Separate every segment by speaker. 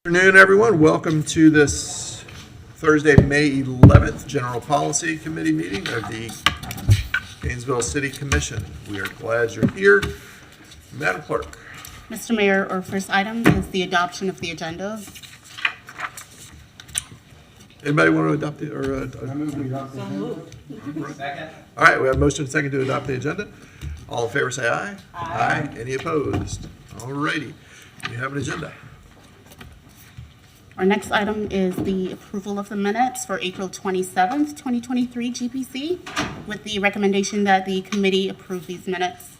Speaker 1: Good afternoon, everyone. Welcome to this Thursday, May 11th General Policy Committee meeting of the Gainesville City Commission. We are glad you're here. Madam Clerk.
Speaker 2: Mr. Mayor, our first item is the adoption of the agenda.
Speaker 1: Anybody want to adopt it?
Speaker 3: I move we adopt the agenda.
Speaker 4: Second.
Speaker 1: All right, we have a motion and a second to adopt the agenda. All in favor say aye. Aye. Any opposed? All righty. We have an agenda.
Speaker 2: Our next item is the approval of the minutes for April 27th, 2023 GPC, with the recommendation that the committee approve these minutes.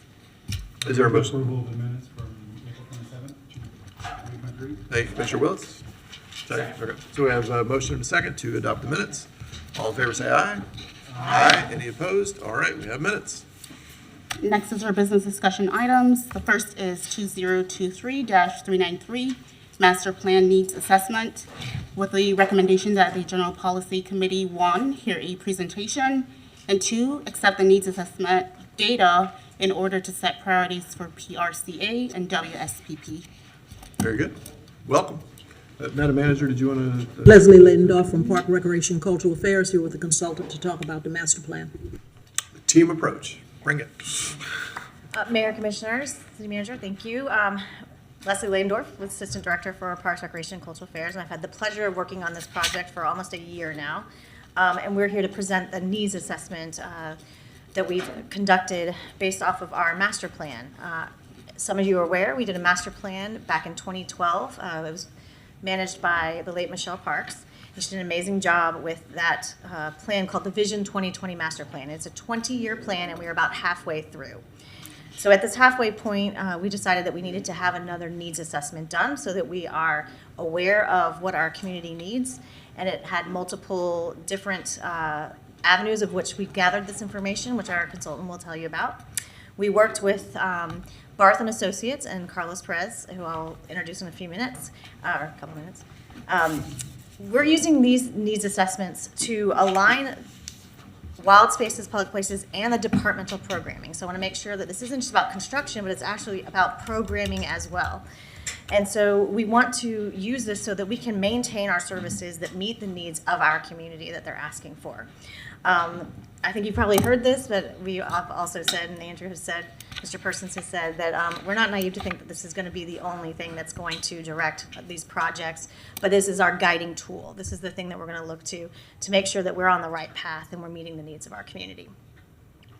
Speaker 1: Is there a motion?
Speaker 3: Approval of the minutes from April 27th, 2023.
Speaker 1: Thank you, Commissioner Wills. Second. Okay. So we have a motion and a second to adopt the minutes. All in favor say aye. Aye. Any opposed? All right, we have minutes.
Speaker 2: Next is our business discussion items. The first is 2023-393, Master Plan Needs Assessment, with the recommendation that the General Policy Committee, 1, hear a presentation, and 2, accept the needs assessment data in order to set priorities for PRCA and WSPP.
Speaker 1: Very good. Welcome. Madam Manager, did you want to?
Speaker 5: Leslie Ladendorf from Park Recreation Cultural Affairs here with a consultant to talk about the master plan.
Speaker 1: Team approach. Bring it.
Speaker 6: Mayor, Commissioners, City Manager, thank you. Leslie Ladendorf, Assistant Director for Parks, Recreation, and Cultural Affairs, and I've had the pleasure of working on this project for almost a year now. And we're here to present the needs assessment that we've conducted based off of our master plan. Some of you are aware, we did a master plan back in 2012. It was managed by the late Michelle Parks. And she did an amazing job with that plan called the Vision 2020 Master Plan. It's a 20-year plan, and we are about halfway through. So at this halfway point, we decided that we needed to have another needs assessment done so that we are aware of what our community needs. And it had multiple different avenues of which we gathered this information, which our consultant will tell you about. We worked with Barth and Associates and Carlos Perez, who I'll introduce in a few minutes, or a couple minutes. We're using these needs assessments to align wild spaces, public places, and the departmental programming. So I want to make sure that this isn't just about construction, but it's actually about programming as well. And so we want to use this so that we can maintain our services that meet the needs of our community that they're asking for. I think you've probably heard this, but we have also said, and Andrew has said, Mr. Persons has said, that we're not naive to think that this is going to be the only thing that's going to direct these projects, but this is our guiding tool. This is the thing that we're going to look to make sure that we're on the right path and we're meeting the needs of our community.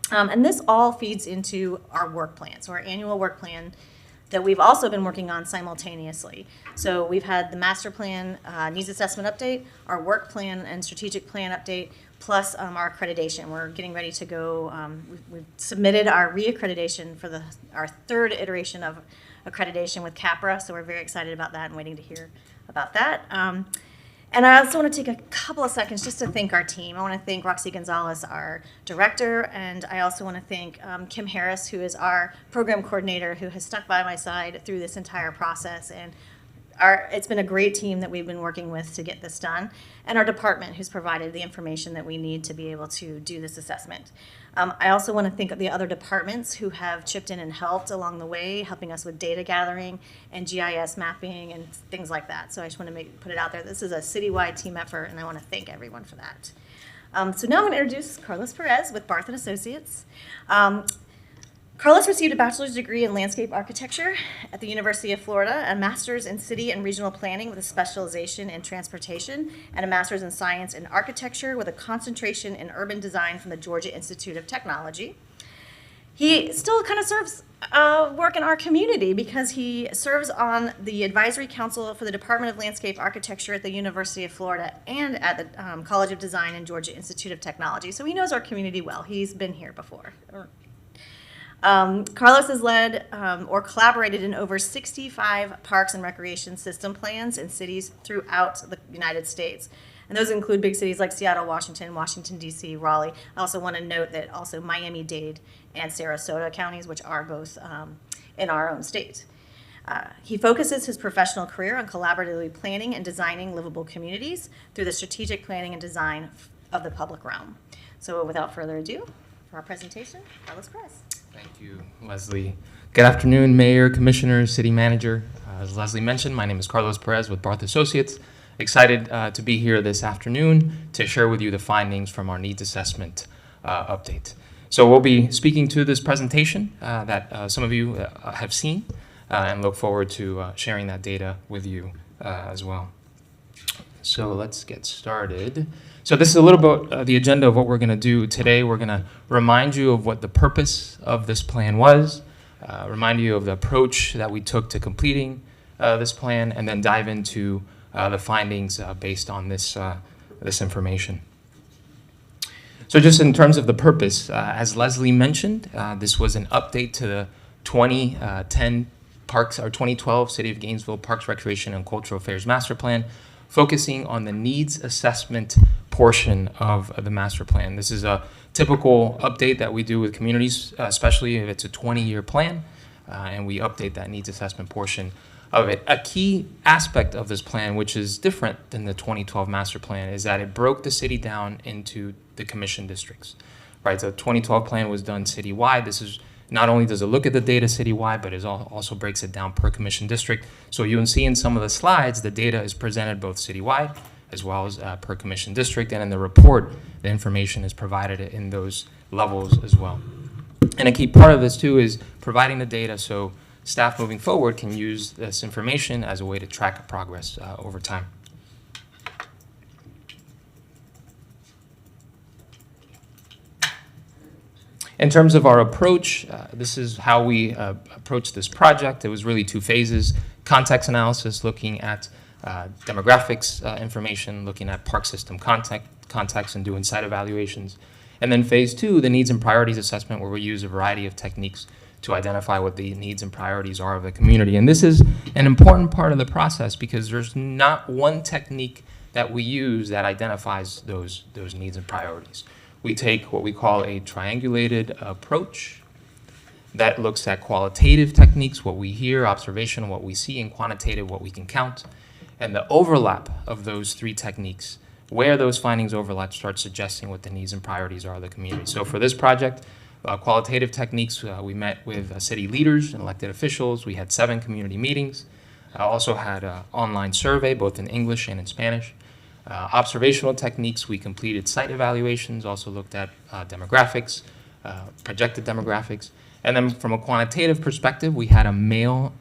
Speaker 6: And this all feeds into our work plan. So our annual work plan that we've also been working on simultaneously. So we've had the master plan needs assessment update, our work plan and strategic plan update, plus our accreditation. We're getting ready to go, we've submitted our reaccreditation for our third iteration of accreditation with CAPRA, so we're very excited about that and waiting to hear about that. And I also want to take a couple of seconds just to thank our team. I want to thank Roxy Gonzalez, our director, and I also want to thank Kim Harris, who is our program coordinator, who has stuck by my side through this entire process. And it's been a great team that we've been working with to get this done, and our department, who's provided the information that we need to be able to do this assessment. I also want to thank the other departments who have chipped in and helped along the way, helping us with data gathering and GIS mapping and things like that. So I just want to put it out there. This is a citywide team effort, and I want to thank everyone for that. So now I'm going to introduce Carlos Perez with Barth and Associates. Carlos received a bachelor's degree in landscape architecture at the University of Florida, a master's in city and regional planning with a specialization in transportation, and a master's in science in architecture with a concentration in urban design from the Georgia Institute of Technology. He still kind of serves work in our community because he serves on the advisory council for the Department of Landscape Architecture at the University of Florida and at the College of Design and Georgia Institute of Technology. So he knows our community well. He's been here before. Carlos has led or collaborated in over 65 parks and recreation system plans in cities throughout the United States. And those include big cities like Seattle, Washington, Washington, D.C., Raleigh. I also want to note that also Miami-Dade and Sarasota counties, which are both in our own state. He focuses his professional career on collaboratively planning and designing livable communities through the strategic planning and design of the public realm. So without further ado, for our presentation, Carlos Perez.
Speaker 4: Thank you, Leslie. Good afternoon, Mayor, Commissioners, City Manager. As Leslie mentioned, my name is Carlos Perez with Barth Associates. Excited to be here this afternoon to share with you the findings from our needs assessment update. So we'll be speaking to this presentation that some of you have seen and look forward to sharing that data with you as well. So let's get started. So this is a little bit the agenda of what we're going to do today. We're going to remind you of what the purpose of this plan was, remind you of the approach that we took to completing this plan, and then dive into the findings based on this information. So just in terms of the purpose, as Leslie mentioned, this was an update to the 2010 Parks, or 2012 City of Gainesville Parks, Recreation, and Cultural Affairs Master Plan, focusing on the needs assessment portion of the master plan. This is a typical update that we do with communities, especially if it's a 20-year plan, and we update that needs assessment portion of it. A key aspect of this plan, which is different than the 2012 master plan, is that it broke the city down into the commission districts. Right, the 2012 plan was done citywide. This is not only does it look at the data citywide, but it also breaks it down per commission district. So you'll see in some of the slides, the data is presented both citywide as well as per commission district. And in the report, the information is provided in those levels as well. And a key part of this too is providing the data so staff moving forward can use this information as a way to track progress over time. In terms of our approach, this is how we approached this project. It was really two phases: context analysis, looking at demographics information, looking at park system context and doing site evaluations. And then phase two, the needs and priorities assessment, where we use a variety of techniques to identify what the needs and priorities are of the community. And this is an important part of the process because there's not one technique that we use that identifies those needs and priorities. We take what we call a triangulated approach that looks at qualitative techniques, what we hear, observation, what we see, and quantitative, what we can count. And the overlap of those three techniques, where those findings overlap, starts suggesting what the needs and priorities are of the community. So for this project, qualitative techniques, we met with city leaders and elected officials. We had 7 community meetings. Also had an online survey, both in English and in Spanish. Observational techniques, we completed site evaluations, also looked at demographics, projected demographics. And then from a quantitative perspective, we had a mail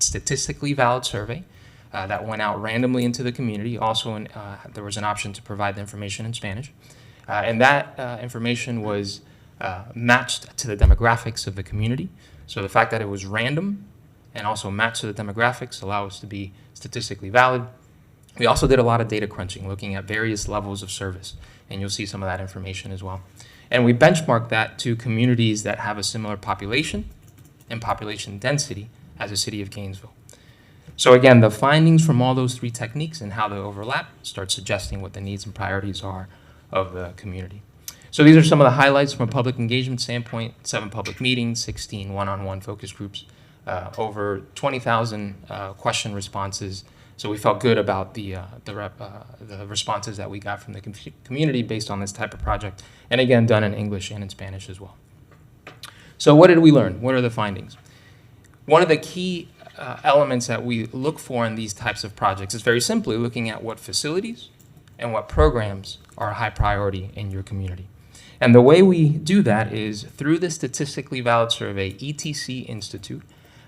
Speaker 4: statistically valid survey that went out randomly into the community. Also, there was an option to provide the information in Spanish. And that information was matched to the demographics of the community. So the fact that it was random and also matched to the demographics allow us to be statistically valid. We also did a lot of data crunching, looking at various levels of service, and you'll see some of that information as well. And we benchmarked that to communities that have a similar population and population density as the city of Gainesville. So again, the findings from all those 3 techniques and how they overlap start suggesting what the needs and priorities are of the community. So these are some of the highlights from a public engagement standpoint: 7 public meetings, 16 one-on-one focus groups, over 20,000 question responses. So we felt good about the responses that we got from the community based on this type of project, and again, done in English and in Spanish as well. So what did we learn? What are the findings? One of the key elements that we look for in these types of projects is very simply looking at what facilities and what programs are a high priority in your community. And the way we do that is through the statistically valid survey. ETC Institute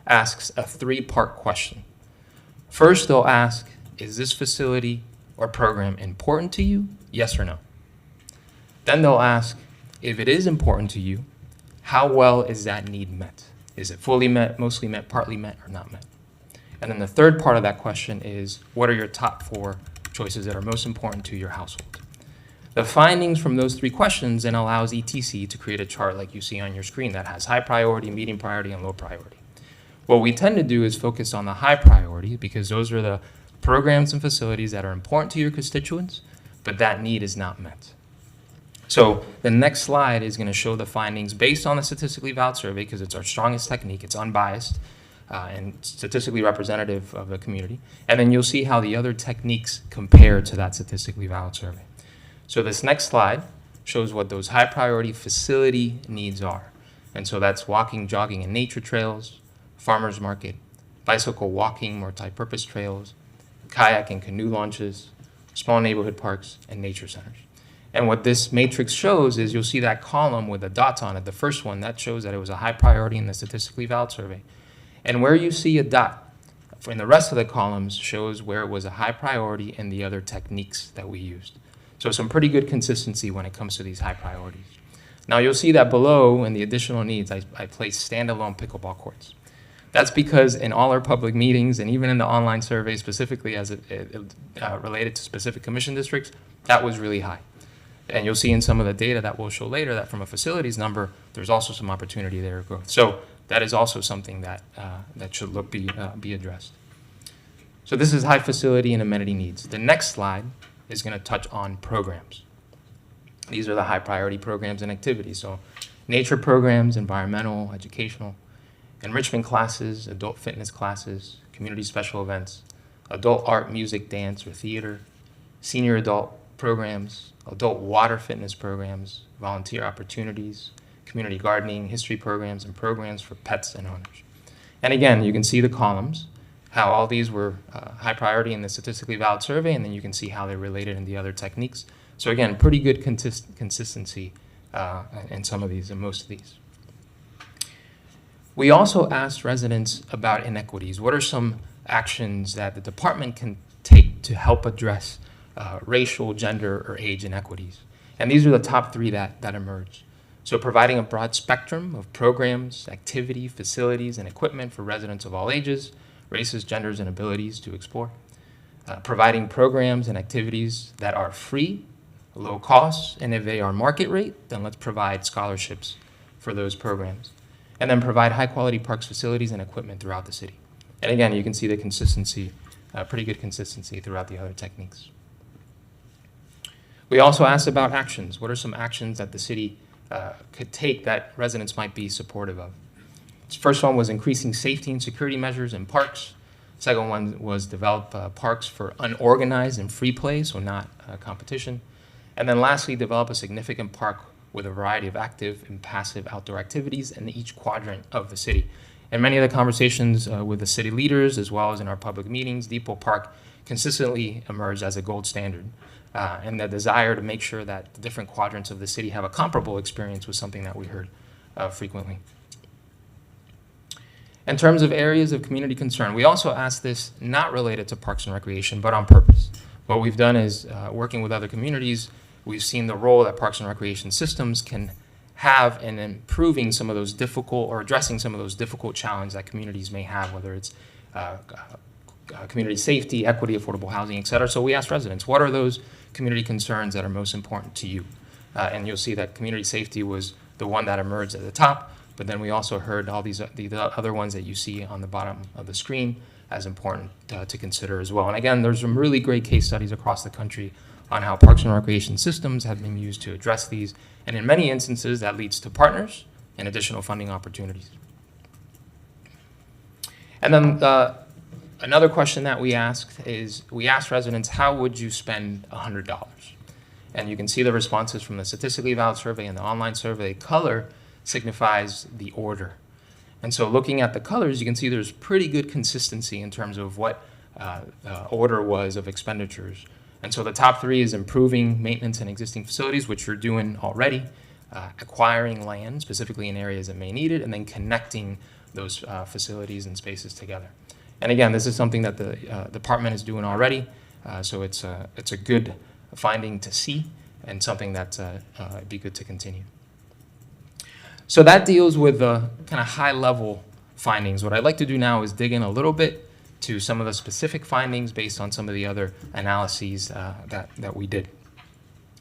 Speaker 4: asks a 3-part question. First, they'll ask, is this facility or program important to you? Yes or no? Then they'll ask, if it is important to you, how well is that need met? Is it fully met, mostly met, partly met, or not met? And then the third part of that question is, what are your top 4 choices that are most important to your household? The findings from those 3 questions then allows ETC to create a chart like you see on your screen that has high priority, medium priority, and low priority. What we tend to do is focus on the high priority because those are the programs and facilities that are important to your constituents, but that need is not met. So the next slide is going to show the findings based on the statistically valid survey because it's our strongest technique. It's unbiased and statistically representative of the community. And then you'll see how the other techniques compare to that statistically valid survey. So this next slide shows what those high priority facility needs are. And so that's walking, jogging, and nature trails, farmers market, bicycle, walking, multi-purpose trails, kayak and canoe launches, small neighborhood parks, and nature centers. And what this matrix shows is you'll see that column with the dots on it, the first one, that shows that it was a high priority in the statistically valid survey. And where you see a dot in the rest of the columns shows where it was a high priority in the other techniques that we used. So some pretty good consistency when it comes to these high priorities. Now you'll see that below in the additional needs, I placed standalone pickleball courts. That's because in all our public meetings and even in the online survey specifically as it related to specific commission districts, that was really high. And you'll see in some of the data that we'll show later that from a facilities number, there's also some opportunity there to growth. So that is also something that, that should be addressed. So this is high facility and amenity needs. The next slide is going to touch on programs. These are the high priority programs and activities. So nature programs, environmental, educational, enrichment classes, adult fitness classes, community special events, adult art, music, dance, or theater, senior adult programs, adult water fitness programs, volunteer opportunities, community gardening, history programs, and programs for pets and owners. And again, you can see the columns, how all these were high priority in the statistically valid survey, and then you can see how they're related in the other techniques. So again, pretty good consistency in some of these and most of these. We also asked residents about inequities. What are some actions that the department can take to help address racial, gender, or age inequities? And these are the top three that emerged. So providing a broad spectrum of programs, activity, facilities, and equipment for residents of all ages, races, genders, and abilities to explore. Providing programs and activities that are free, low cost, and if they are market rate, then let's provide scholarships for those programs. And then provide high quality parks, facilities, and equipment throughout the city. And again, you can see the consistency, pretty good consistency throughout the other techniques. We also asked about actions. What are some actions that the city could take that residents might be supportive of? The first one was increasing safety and security measures in parks. Second one was develop parks for unorganized and free play, so not competition. And then lastly, develop a significant park with a variety of active and passive outdoor activities in each quadrant of the city. In many of the conversations with the city leaders, as well as in our public meetings, Depot Park consistently emerged as a gold standard. And the desire to make sure that the different quadrants of the city have a comparable experience was something that we heard frequently. In terms of areas of community concern, we also asked this not related to Parks and Recreation, but on purpose. What we've done is, working with other communities, we've seen the role that Parks and Recreation systems can have in improving some of those difficult or addressing some of those difficult challenges that communities may have, whether it's community safety, equity, affordable housing, et cetera. So we asked residents, what are those community concerns that are most important to you? And you'll see that community safety was the one that emerged at the top, but then we also heard all the other ones that you see on the bottom of the screen as important to consider as well. And again, there's some really great case studies across the country on how Parks and Recreation systems have been used to address these. And in many instances, that leads to partners and additional funding opportunities. And then another question that we asked is, we asked residents, how would you spend $100? And you can see the responses from the statistically valid survey and the online survey. Color signifies the order. And so looking at the colors, you can see there's pretty good consistency in terms of what the order was of expenditures. And so the top three is improving maintenance and existing facilities, which you're doing already, acquiring land, specifically in areas that may need it, and then connecting those facilities and spaces together. And again, this is something that the department is doing already, so it's a good finding to see and something that it'd be good to continue. So that deals with the kind of high-level findings. What I'd like to do now is dig in a little bit to some of the specific findings based on some of the other analyses that we did.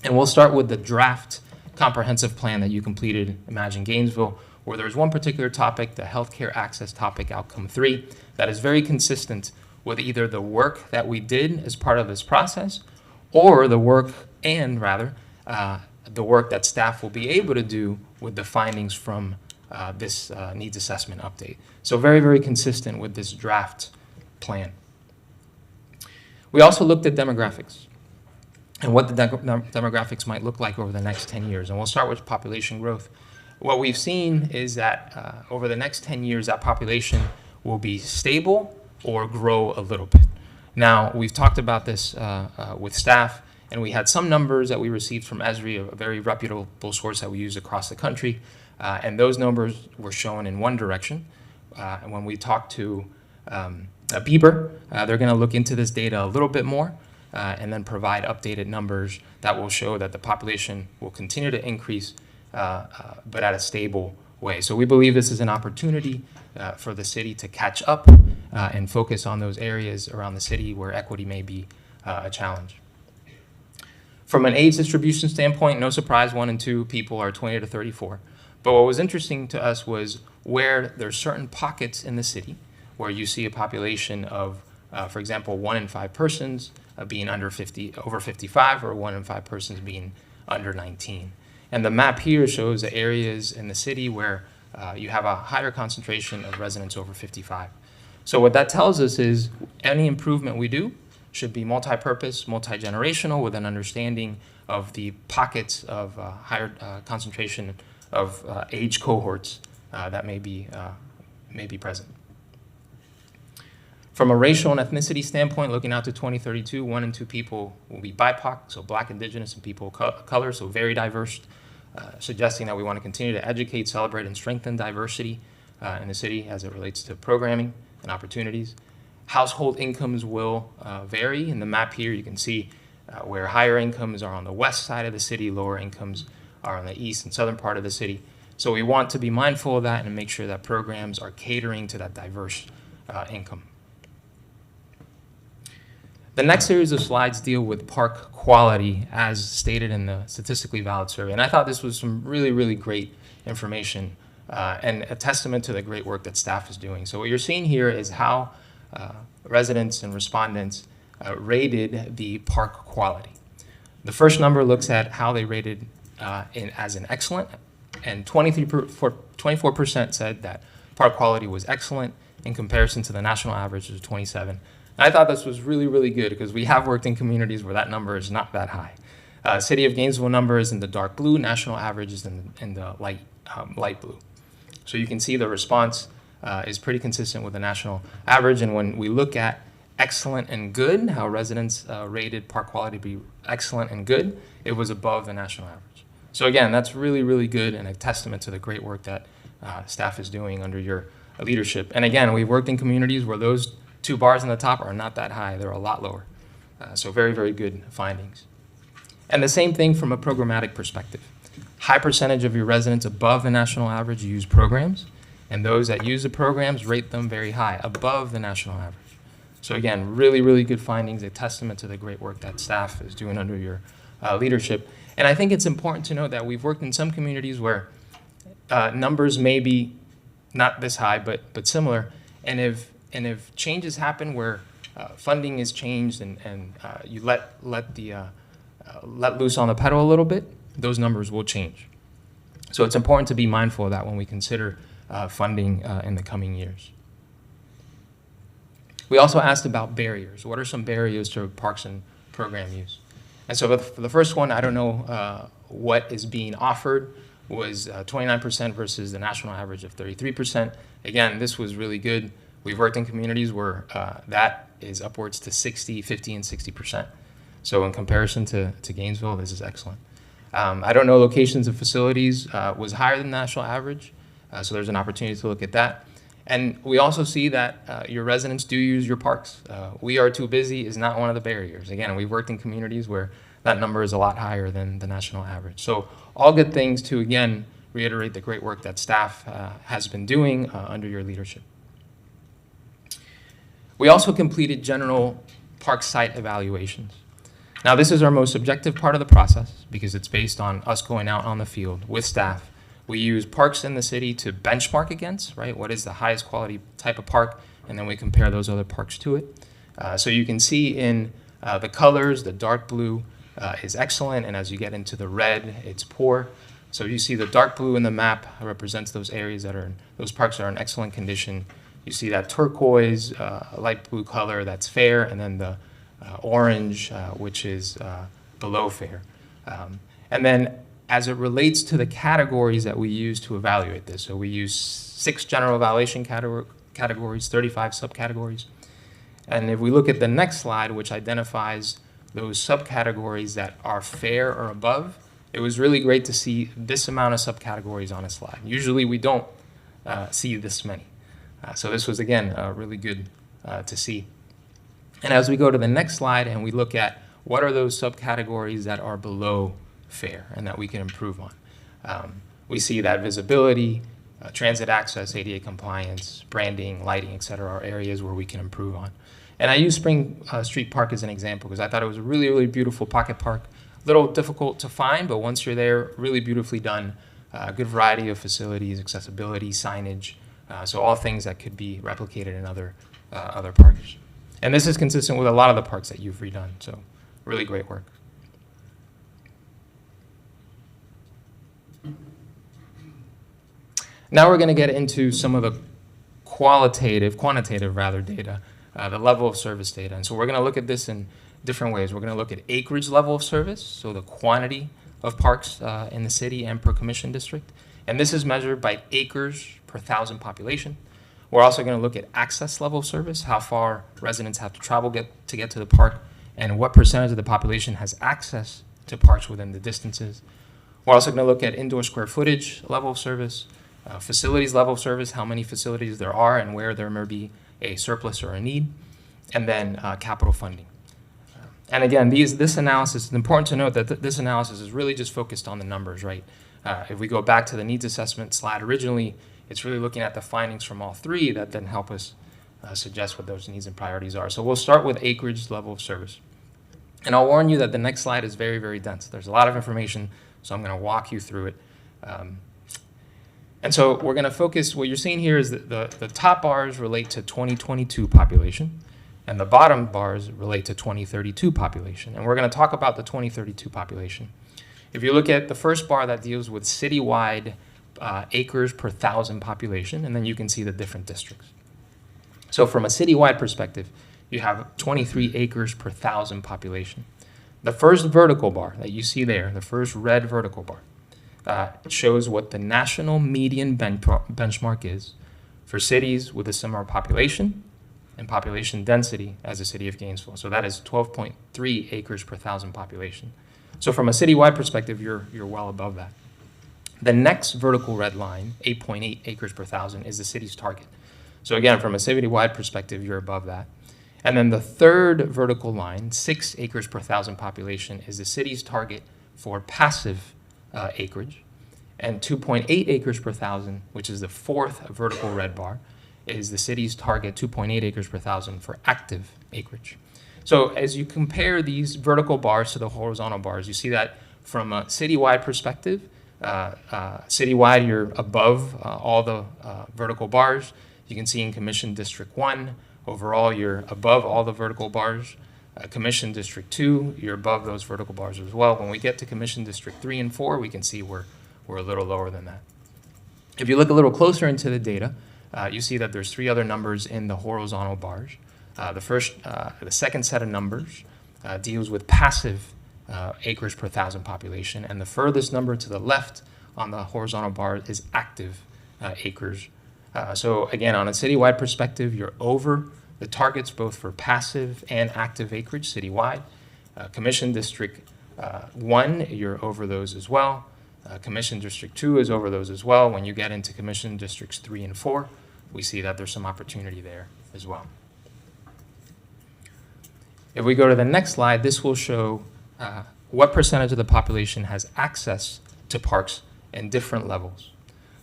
Speaker 4: And we'll start with the draft comprehensive plan that you completed, Imagine Gainesville, where there's one particular topic, the healthcare access topic, outcome 3, that is very consistent with either the work that we did as part of this process or the work the work that staff will be able to do with the findings from this needs assessment update. So very, very consistent with this draft plan. We also looked at demographics and what the demographics might look like over the next 10 years. And we'll start with population growth. What we've seen is that over the next 10 years, that population will be stable or grow a little bit. Now, we've talked about this with staff, and we had some numbers that we received from Esri, a very reputable source that we use across the country, and those numbers were shown in one direction. And when we talked to Bieber, they're going to look into this data a little bit more and then provide updated numbers that will show that the population will continue to increase, but at a stable way. So we believe this is an opportunity for the city to catch up and focus on those areas around the city where equity may be a challenge. From an age distribution standpoint, no surprise, 1 and 2 people are 20 to 34. But what was interesting to us was where there's certain pockets in the city where you see a population of, for example, 1 in 5 persons being over 55, or 1 in 5 persons being under 19. And the map here shows the areas in the city where you have a higher concentration of residents over 55. So what that tells us is any improvement we do should be multi-purpose, multi-generational, with an understanding of the pockets of higher concentration of age cohorts that may be present. From a racial and ethnicity standpoint, looking out to 2032, 1 and 2 people will be BIPOC, so Black, Indigenous, and people of color, so very diverse, suggesting that we want to continue to educate, celebrate, and strengthen diversity in the city as it relates to programming and opportunities. Household incomes will vary. In the map here, you can see where higher incomes are on the west side of the city, lower incomes are on the east and southern part of the city. So we want to be mindful of that and make sure that programs are catering to that diverse income. The next series of slides deal with park quality as stated in the statistically valid survey. And I thought this was some really, really great information and a testament to the great work that staff is doing. So what you're seeing here is how residents and respondents rated the park quality. The first number looks at how they rated as an excellent, and 24% said that park quality was excellent in comparison to the national average of 27. And I thought this was really, really good because we have worked in communities where that number is not that high. City of Gainesville number is in the dark blue, national average is in the light blue. So you can see the response is pretty consistent with the national average. And when we look at excellent and good, how residents rated park quality to be excellent and good, it was above the national average. So again, that's really, really good and a testament to the great work that staff is doing under your leadership. And again, we've worked in communities where those 2 bars on the top are not that high. They're a lot lower. So very, very good findings. And the same thing from a programmatic perspective. High percentage of your residents above the national average use programs, and those that use the programs rate them very high, above the national average. So again, really, really good findings, a testament to the great work that staff is doing under your leadership. And I think it's important to note that we've worked in some communities where numbers may be not this high, but similar. And if changes happen where funding is changed and you let loose on the pedal a little bit, those numbers will change. So it's important to be mindful of that when we consider funding in the coming years. We also asked about barriers. What are some barriers to parks and program use? And so for the first one, I don't know what is being offered, was 29% versus the national average of 33%. Again, this was really good. We've worked in communities where that is upwards to 60, 50, and 60%. So in comparison to Gainesville, this is excellent. I don't know locations of facilities was higher than the national average, so there's an opportunity to look at that. And we also see that your residents do use your parks. We are too busy is not one of the barriers. Again, we've worked in communities where that number is a lot higher than the national average. So all good things to, again, reiterate the great work that staff has been doing under your leadership. We also completed general park site evaluations. Now, this is our most objective part of the process because it's based on us going out on the field with staff. We use parks in the city to benchmark against, right? What is the highest quality type of park? And then we compare those other parks to it. So you can see in the colors, the dark blue is excellent, and as you get into the red, it's poor. So you see the dark blue in the map represents those areas those parks are in excellent condition. You see that turquoise, light blue color, that's fair, and then the orange, which is below fair. And then as it relates to the categories that we use to evaluate this, so we use 6 general evaluation categories, 35 subcategories. And if we look at the next slide, which identifies those subcategories that are fair or above, it was really great to see this amount of subcategories on a slide. Usually we don't see this many. So this was, again, really good to see. And as we go to the next slide and we look at what are those subcategories that are below fair and that we can improve on, we see that visibility, transit access, ADA compliance, branding, lighting, et cetera, are areas where we can improve on. And I use Spring Street Park as an example because I thought it was a really, really beautiful pocket park. A little difficult to find, but once you're there, really beautifully done. Good variety of facilities, accessibility, signage, so all things that could be replicated in other parks. And this is consistent with a lot of the parks that you've redone, so really great work. Now we're going to get into some of the quantitative data, the level of service data. And so we're going to look at this in different ways. We're going to look at acreage level of service, so the quantity of parks in the city and per commission district. And this is measured by acres per 1,000 population. We're also going to look at access level of service, how far residents have to travel to get to the park, and what percentage of the population has access to parks within the distances. We're also going to look at indoor square footage level of service, facilities level of service, how many facilities there are and where there may be a surplus or a need, and then capital funding. And again, this analysis, it's important to note that this analysis is really just focused on the numbers, right? If we go back to the needs assessment slide originally, it's really looking at the findings from all three that then help us suggest what those needs and priorities are. So we'll start with acreage level of service. And I'll warn you that the next slide is very, very dense. There's a lot of information, so I'm going to walk you through it. And so we're going to focus, what you're seeing here is that the top bars relate to 2022 population, and the bottom bars relate to 2032 population. And we're going to talk about the 2032 population. If you look at the first bar, that deals with citywide acres per 1,000 population, and then you can see the different districts. So from a citywide perspective, you have 23 acres per 1,000 population. The first vertical bar that you see there, the first red vertical bar, shows what the national median benchmark is for cities with a similar population and population density as the city of Gainesville. So that is 12.3 acres per 1,000 population. So from a citywide perspective, you're well above that. The next vertical red line, 8.8 acres per 1,000, is the city's target. So again, from a citywide perspective, you're above that. And then the third vertical line, 6 acres per 1,000 population, is the city's target for passive acreage. And 2.8 acres per 1,000, which is the fourth vertical red bar, is the city's target, 2.8 acres per 1,000, for active acreage. So as you compare these vertical bars to the horizontal bars, you see that from a citywide perspective, citywide, you're above all the vertical bars. You can see in Commission District 1, overall, you're above all the vertical bars. Commission District 2, you're above those vertical bars as well. When we get to Commission District 3 and 4, we can see we're a little lower than that. If you look a little closer into the data, you see that there's 3 other numbers in the horizontal bars. The second set of numbers deals with passive acres per 1,000 population, and the furthest number to the left on the horizontal bar is active acres. So again, on a citywide perspective, you're over the targets both for passive and active acreage citywide. Commission District 1, you're over those as well. Commission District 2 is over those as well. When you get into Commission Districts 3 and 4, we see that there's some opportunity there as well. If we go to the next slide, this will show what percentage of the population has access to parks in different levels.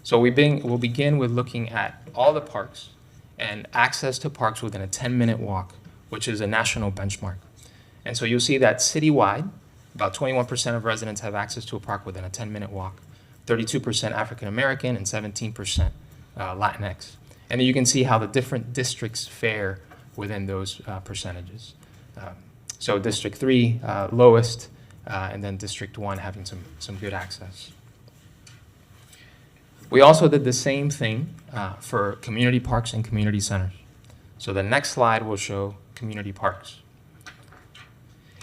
Speaker 4: So we'll begin with looking at all the parks and access to parks within a 10-minute walk, which is a national benchmark. And so you'll see that citywide, about 21% of residents have access to a park within a 10-minute walk, 32% African American, and 17% Latinx. And then you can see how the different districts fare within those percentages. So District 3, lowest, and then District 1 having some good access. We also did the same thing for community parks and community centers. So the next slide will show community parks.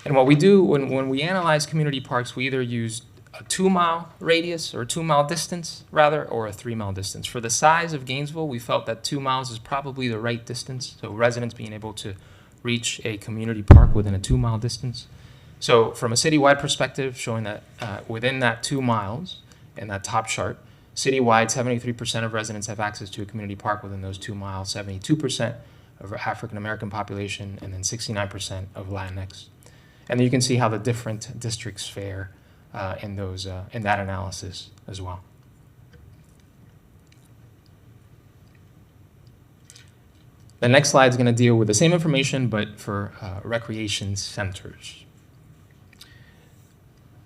Speaker 4: And what we do when we analyze community parks, we either use a 2-mile radius or a 2-mile distance rather, or a 3-mile distance. For the size of Gainesville, we felt that 2 miles is probably the right distance. So residents being able to reach a community park within a 2-mile distance. So from a citywide perspective, showing that within that 2 miles in that top chart, citywide, 73% of residents have access to a community park within those 2 miles, 72% of African-American population, and then 69% of Latinx. And then you can see how the different districts fare in that analysis as well. The next slide is going to deal with the same information, but for recreation centers.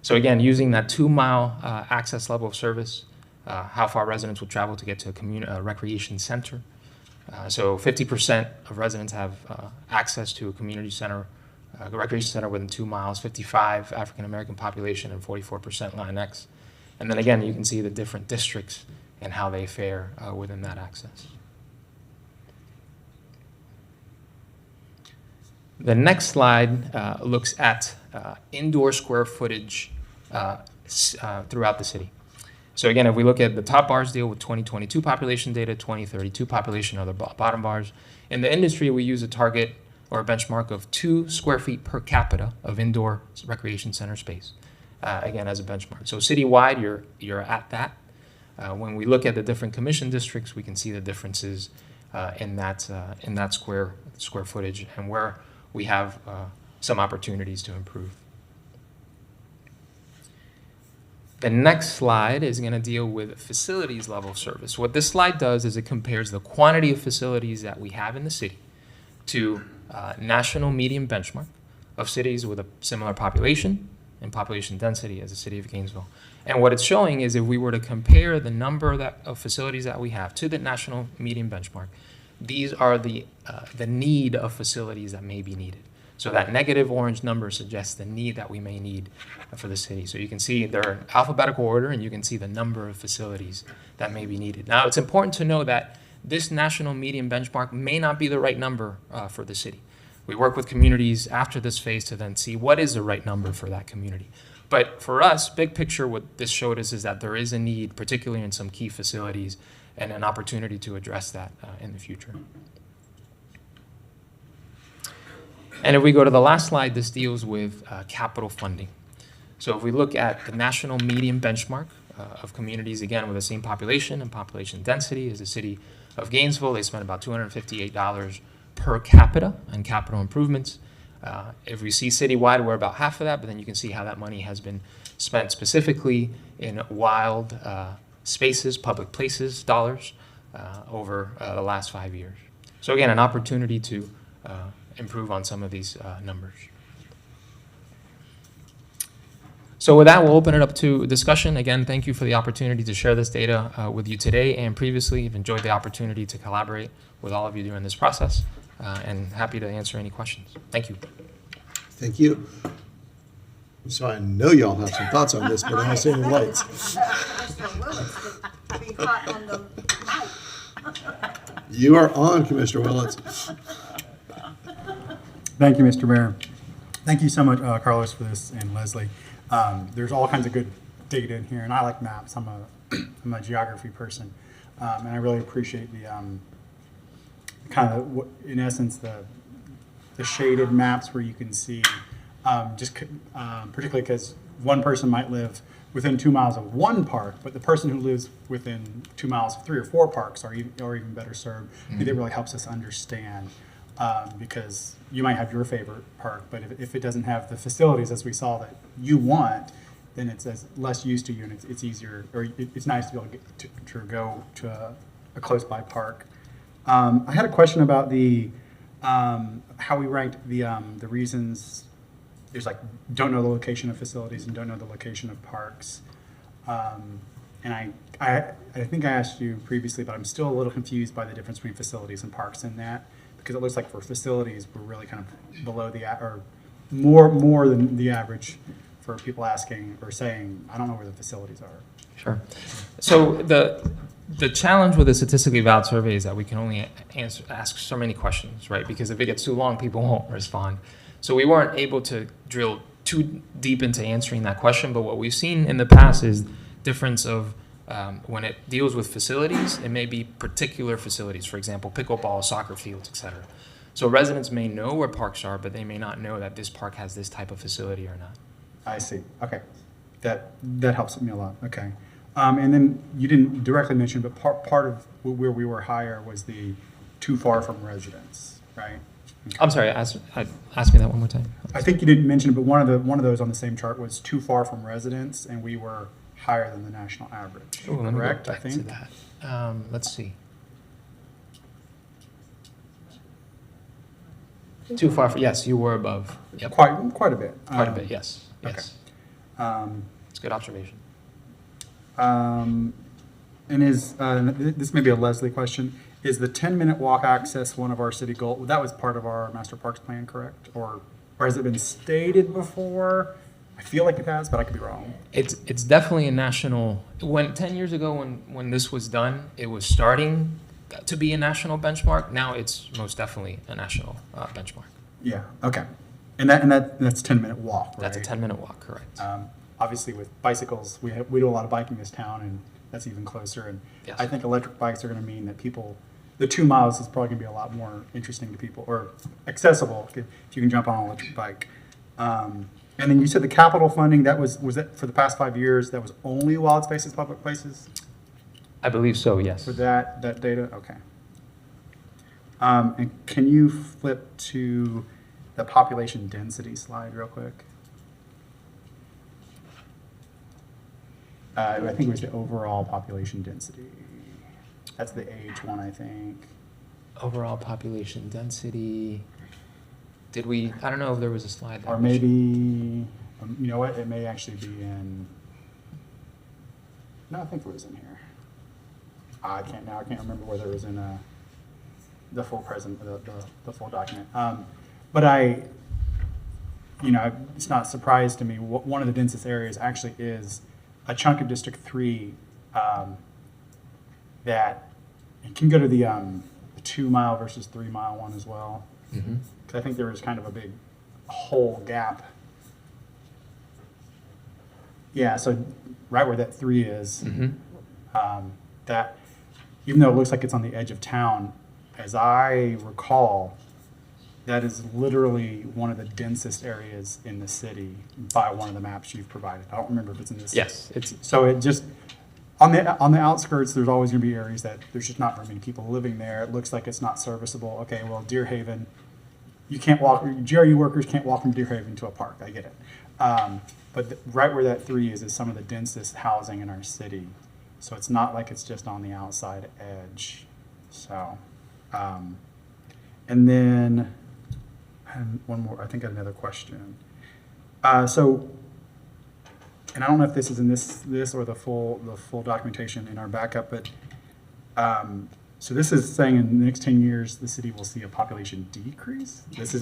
Speaker 4: So again, using that 2-mile access level of service, how far residents would travel to get to a recreation center. So 50% of residents have access to a community center, a recreation center within 2 miles, 55 African-American population and 44% Latinx. And then again, you can see the different districts and how they fare within that access. The next slide looks at indoor square footage throughout the city. So again, if we look at the top bars deal with 2022 population data, 2032 population are the bottom bars. In the industry, we use a target or a benchmark of 2 square feet per capita of indoor recreation center space, again, as a benchmark. So citywide, you're at that. When we look at the different commission districts, we can see the differences in that square footage and where we have some opportunities to improve. The next slide is going to deal with facilities level service. What this slide does is it compares the quantity of facilities that we have in the city to national median benchmark of cities with a similar population and population density as the city of Gainesville. And what it's showing is if we were to compare the number of facilities that we have to the national median benchmark, these are the need of facilities that may be needed. So that negative orange number suggests the need that we may need for the city. So you can see they're in alphabetical order, and you can see the number of facilities that may be needed. Now, it's important to know that this national median benchmark may not be the right number for the city. We work with communities after this phase to then see what is the right number for that community. But for us, big picture, what this showed us is that there is a need, particularly in some key facilities, and an opportunity to address that in the future. And if we go to the last slide, this deals with capital funding. So if we look at the national median benchmark of communities, again, with the same population and population density as the city of Gainesville, they spend about $258 per capita on capital improvements. If we see citywide, we're about half of that, but then you can see how that money has been spent specifically in wild spaces, public places, dollars, over the last 5 years. So again, an opportunity to improve on some of these numbers. So with that, we'll open it up to discussion. Again, thank you for the opportunity to share this data with you today and previously. I've enjoyed the opportunity to collaborate with all of you during this process, and happy to answer any questions. Thank you.
Speaker 1: Thank you. So I know y'all have some thoughts on this, but I don't see any lights. You are on, Commissioner Willets.
Speaker 3: Thank you, Mr. Mayor. Thank you so much, Carlos, for this, and Leslie. There's all kinds of good data in here, and I like maps. I'm a geography person, and I really appreciate the kind of, in essence, the shaded maps where you can see, particularly because one person might live within 2 miles of one park, but the person who lives within 2 miles of 3 or 4 parks are even better served. I think that really helps us understand. Because you might have your favorite park, but if it doesn't have the facilities, as we saw, that you want, then it's less used to you, and it's easier, or it's nice to be able to go to a close-by park. I had a question about the how we ranked the reasons. There's like don't know the location of facilities and don't know the location of parks, and I think I asked you previously, but I'm still a little confused by the difference between facilities and parks in that. Because it looks like for facilities, we're really kind of below or more than the average for people asking or saying, I don't know where the facilities are.
Speaker 4: Sure. So the challenge with a statistically valid survey is that we can only ask so many questions, right? Because if it gets too long, people won't respond. So we weren't able to drill too deep into answering that question, but what we've seen in the past is difference of when it deals with facilities, it may be particular facilities, for example, pickleball, soccer fields, et cetera. So residents may know where parks are, but they may not know that this park has this type of facility or not.
Speaker 3: I see. Okay. That helps me a lot. Okay. And then you didn't directly mention, but part of where we were higher was the too far from residents, right?
Speaker 4: I'm sorry, ask me that one more time.
Speaker 3: I think you didn't mention it, but one of those on the same chart was too far from residents, and we were higher than the national average.
Speaker 4: Ooh, let me go
Speaker 3: Correct, I
Speaker 4: back to
Speaker 3: think.
Speaker 4: that. Let's see. Too far, yes, you were above. Yep,
Speaker 3: Quite a bit.
Speaker 4: quite a bit, yes,
Speaker 3: okay.
Speaker 4: yes.
Speaker 3: Um,
Speaker 4: It's a good observation.
Speaker 3: and this may be a Leslie question, is the 10-minute walk access one of our city goals? That was part of our master parks plan, correct? Or has it been stated before? I feel like it has, but I could be wrong.
Speaker 4: It's definitely a national, 10 years ago when this was done, it was starting to be a national benchmark. Now it's most definitely a national benchmark.
Speaker 3: Yeah, okay. And that's 10-minute walk, right?
Speaker 4: That's a 10-minute walk, correct.
Speaker 3: Obviously with bicycles, we do a lot of biking in this town, and that's even closer. And
Speaker 4: Yes.
Speaker 3: I think electric bikes are gonna mean that the 2 miles is probably gonna be a lot more interesting to people, or accessible, if you can jump on an electric bike. And then you said the capital funding, was that for the past 5 years, that was only wild spaces, public places?
Speaker 4: I believe so, yes.
Speaker 3: For that data, okay. And can you flip to the population density slide real quick? I think it was the overall population density. That's the age one, I think.
Speaker 4: Overall population density. Did we, I don't know if there was a slide. that
Speaker 3: Or
Speaker 4: was-
Speaker 3: maybe, you know what, it may actually be in, no, I think it was in here. I can't remember whether it was in the full the full document. But it's not a surprise to me, one of the densest areas actually is a chunk of District 3 that, it can go to the 2 mile versus 3 mile one as well.
Speaker 4: Mhm.
Speaker 3: Because I think there was kind of a big whole gap. Yeah, so right where that 3 is,
Speaker 4: Mhm.
Speaker 3: that, even though it looks like it's on the edge of town, as I recall, that is literally one of the densest areas in the city by one of the maps you've provided. I don't remember if it's in this.
Speaker 4: Yes, it's,
Speaker 3: So it just, on the outskirts, there's always gonna be areas that there's just not very many people living there. It looks like it's not serviceable. Okay, well, Deer Haven, you can't walk, GRU workers can't walk from Deer Haven to a park, I get it. But right where that 3 is some of the densest housing in our city. So it's not like it's just on the outside edge. So, and then, and one more, I think I had another question. So, and I don't know if this is in this or the full documentation in our backup, but so this is saying in the next 10 years the city will see a population decrease. This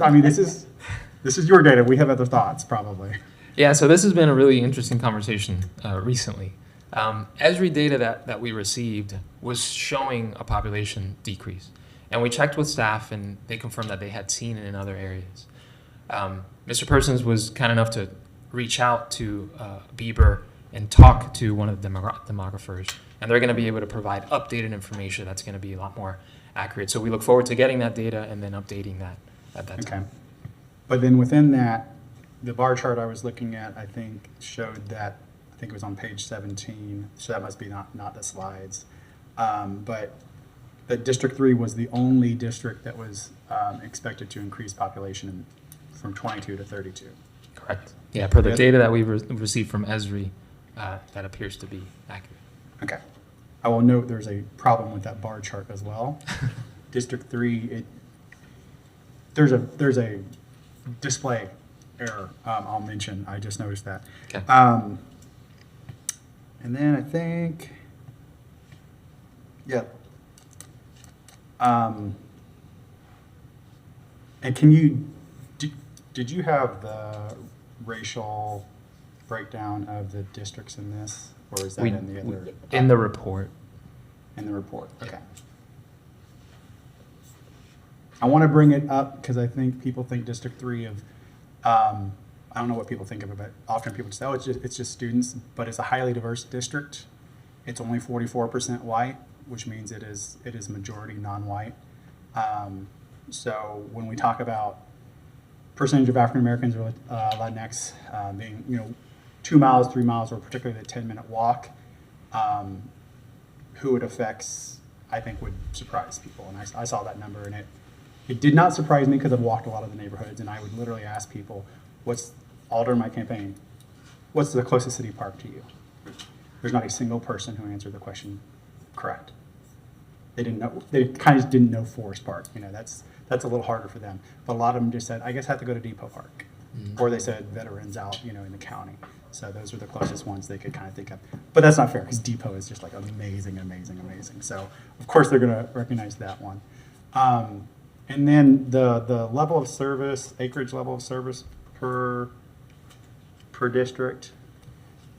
Speaker 3: is your data. We have other thoughts probably.
Speaker 4: yeah, so this has been a really interesting conversation recently. Esri data that we received was showing a population decrease. And we checked with staff, and they confirmed that they had seen it in other areas. Mr. Persons was kind enough to reach out to Bieber and talk to one of the demographers, and they're going to be able to provide updated information that's going to be a lot more accurate. So we look forward to getting that data and then updating that at that
Speaker 3: Okay.
Speaker 4: time.
Speaker 3: But then within that, the bar chart I was looking at, I think, showed that, I think it was on page 17, so that must be not the slides. But the District 3 was the only district that was expected to increase population from 22 to 32.
Speaker 4: Correct. Yeah, per the
Speaker 3: Yes.
Speaker 4: data that we've received from Esri, that appears to be accurate.
Speaker 3: Okay. I will note there's a problem with that bar chart as well. District 3, there's a display error I'll mention. I just noticed that.
Speaker 4: Okay.
Speaker 3: And then I think, yeah. And did you have the racial breakdown of the districts in this, or is that in the other?
Speaker 4: In the report.
Speaker 3: In the report, okay. I want to bring it up because I think people think District 3 of, I I don't know what people think of it, but often people just say, oh, it's just students, but it's a highly diverse district. It's only 44% white, which means it is majority non-white. So when we talk about percentage of African Americans or Latinx being, 2 miles, 3 miles, or particularly the 10-minute walk, who it affects, I think would surprise people. And I saw that number, and it did not surprise me because I've walked a lot of the neighborhoods, and I would literally ask people, all during my campaign, what's the closest city park to you? There's not a single person who answered the question correct. They didn't know. They kind of didn't know Forest Park. That's a little harder for them. But a lot of them just said, I guess I have to go to Depot Park. Or they said Veterans out, in the county. So those are the closest ones they could kind of think of. But that's not fair because Depot is just like amazing, amazing, amazing. So of course they're going to recognize that one. And then the level of service, acreage level of service per district.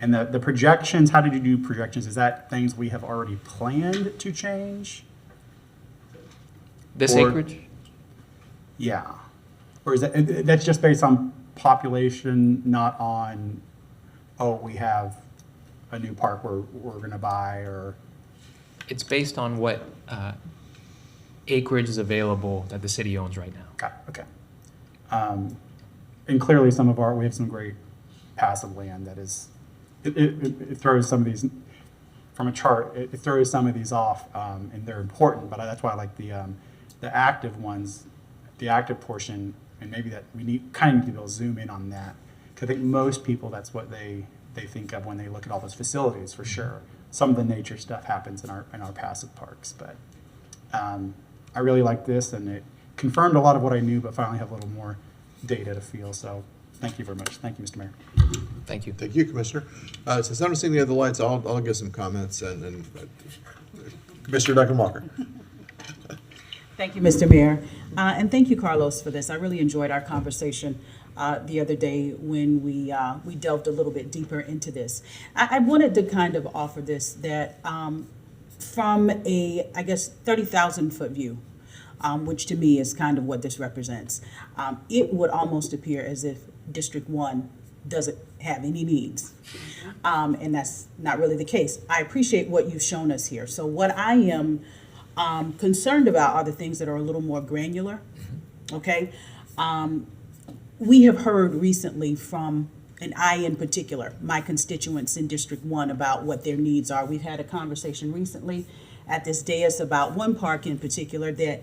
Speaker 3: And the projections, how did you do projections? Is that things we have already planned to change?
Speaker 4: This
Speaker 3: Or-
Speaker 4: acreage?
Speaker 3: Yeah. Or is that's just based on population, not on, we have a new park we're going to buy, or?
Speaker 4: It's based on what acreage is available that the city owns right now.
Speaker 3: Okay. And clearly we have some great passive land that is, it throws some of these, from a chart, it throws some of these off, and they're important, but that's why I like the active ones, the active portion, and maybe that we need to be able to zoom in on that. Because I think most people, that's what they think of when they look at all those facilities, for sure. Some of the nature stuff happens in our passive parks, but I really like this, and it confirmed a lot of what I knew, but finally have a little more data to feel. So thank you very much. Thank you, Mr. Mayor.
Speaker 4: Thank you.
Speaker 1: Thank you, Commissioner. Since I don't see any other lights, I'll give some comments, and Commissioner Duncan Walker.
Speaker 5: Thank you, Mr. Mayor. And thank you, Carlos, for this. I really enjoyed our conversation the other day when we delved a little bit deeper into this. I wanted to kind of offer this, that from a, 30,000-foot view, which to me is kind of what this represents, it would almost appear as if District 1 doesn't have any needs. And that's not really the case. I appreciate what you've shown us here. So what I am concerned about are the things that are a little more granular, okay? We have heard recently from, and I in particular, my constituents in District 1 about what their needs are. We've had a conversation recently at this dais about one park in particular that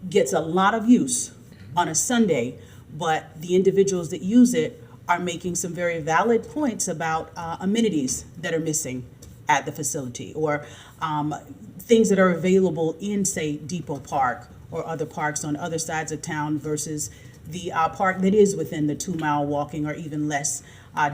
Speaker 5: gets a lot of use on a Sunday, but the individuals that use it are making some very valid points about amenities that are missing at the facility, or things that are available in, say, Depot Park or other parks on other sides of town versus the park that is within the 2-mile walking or even less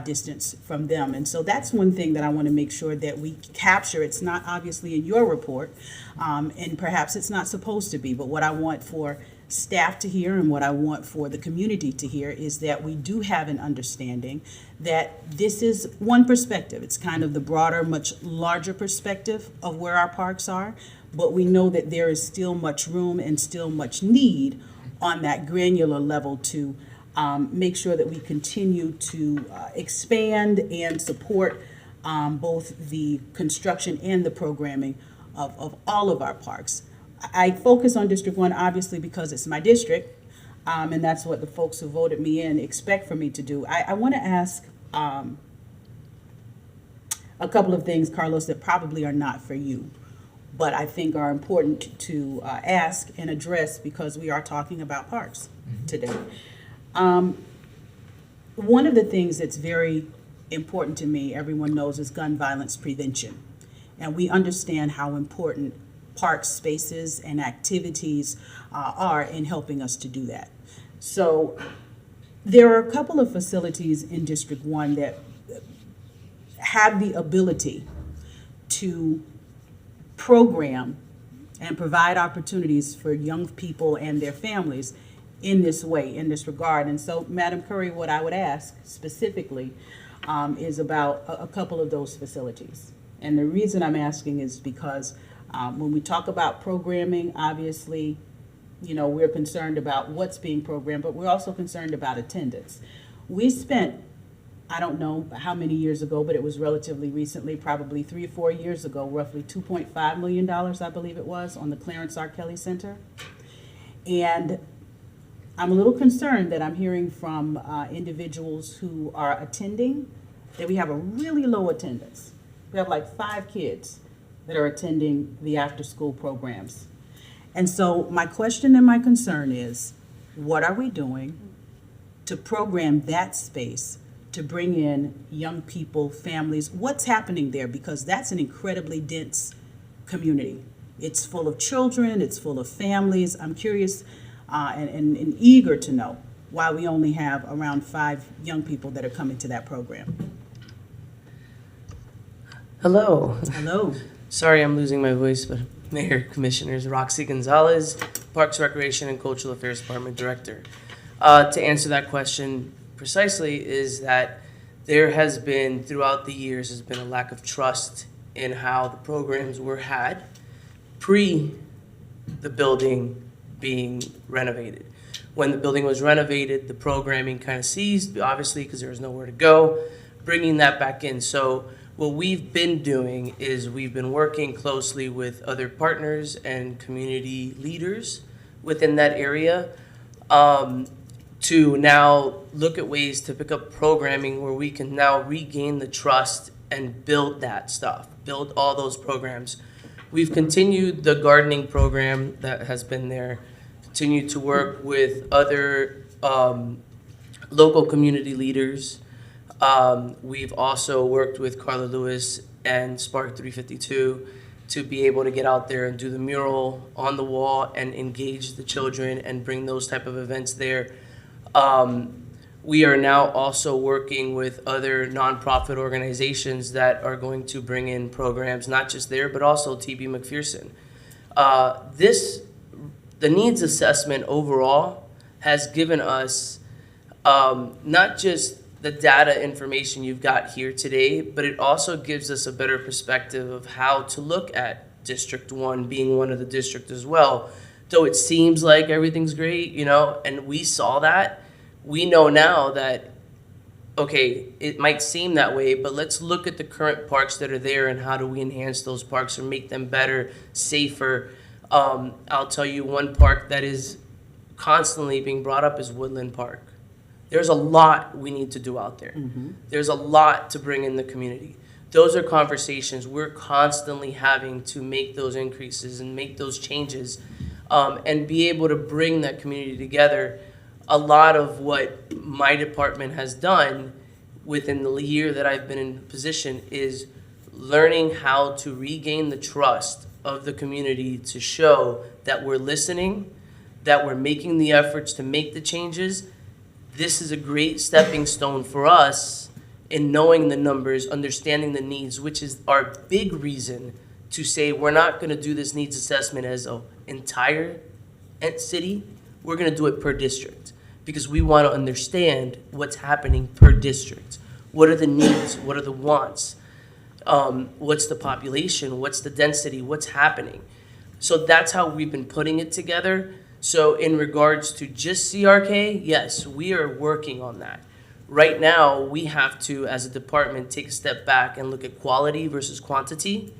Speaker 5: distance from them. And so that's one thing that I want to make sure that we capture. It's not obviously in your report, and perhaps it's not supposed to be, but what I want for staff to hear and what I want for the community to hear is that we do have an understanding that this is one perspective. It's kind of the broader, much larger perspective of where our parks are, but we know that there is still much room and still much need on that granular level to make sure that we continue to expand and support both the construction and the programming of all of our parks. I focus on District 1 obviously because it's my district, and that's what the folks who voted me in expect for me to do. I want to ask a couple of things, Carlos, that probably are not for you, but I think are important to ask and address because we are talking about parks today. One of the things that's very important to me, everyone knows, is gun violence prevention. And we understand how important park spaces and activities are in helping us to do that. So there are a couple of facilities in District 1 that have the ability to program and provide opportunities for young people and their families in this way, in this regard. And so, Madam Curry, what I would ask specifically is about a couple of those facilities. And the reason I'm asking is because when we talk about programming, obviously, we're concerned about what's being programmed, but we're also concerned about attendance. We spent, I don't know how many years ago, but it was relatively recently, probably 3 or 4 years ago, roughly $2.5 million, I believe it was, on the Clarence R. Kelly Center. And I'm a little concerned that I'm hearing from individuals who are attending that we have a really low attendance. We have like 5 kids that are attending the after-school programs. And so my question and my concern is, what are we doing to program that space to bring in young people, families? What's happening there? Because that's an incredibly dense community. It's full of children, it's full of families. I'm curious and eager to know why we only have around 5 young people that are coming to that program.
Speaker 7: Hello.
Speaker 5: Hello.
Speaker 7: Sorry I'm losing my voice, but Mayor, Commissioners, Roxy Gonzalez, Parks, Recreation, and Cultural Affairs Department Director. To answer that question precisely is that there has been, throughout the years, has been a lack of trust in how the programs were had pre the building being renovated. When the building was renovated, the programming kind of ceased, obviously, because there was nowhere to go, bringing that back in. So what we've been doing is we've been working closely with other partners and community leaders within that area to now look at ways to pick up programming where we can now regain the trust and build that stuff, build all those programs. We've continued the gardening program that has been there, continued to work with other local community leaders. We've also worked with Carla Lewis and Spark 352 to be able to get out there and do the mural on the wall and engage the children and bring those type of events there. We are now also working with other nonprofit organizations that are going to bring in programs, not just there, but also TB McPherson. The needs assessment overall has given us not just the data information you've got here today, but it also gives us a better perspective of how to look at District 1 being one of the districts as well. Though it seems like everything's great, and we saw that, we know now that, okay, it might seem that way, but let's look at the current parks that are there and how do we enhance those parks or make them better, safer. I'll tell you one park that is constantly being brought up is Woodland Park. There's a lot we need to do out there. There's a lot to bring in the community. Those are conversations we're constantly having to make those increases and make those changes and be able to bring that community together. A lot of what my department has done within the year that I've been in position is learning how to regain the trust of the community to show that we're listening, that we're making the efforts to make the changes. This is a great stepping stone for us in knowing the numbers, understanding the needs, which is our big reason to say we're not going to do this needs assessment as an entire city. We're going to do it per district because we want to understand what's happening per district. What are the needs? What are the wants? What's the population? What's the density? What's happening? So that's how we've been putting it together. So in regards to just CRK, yes, we are working on that. Right now, we have to, as a department, take a step back and look at quality versus quantity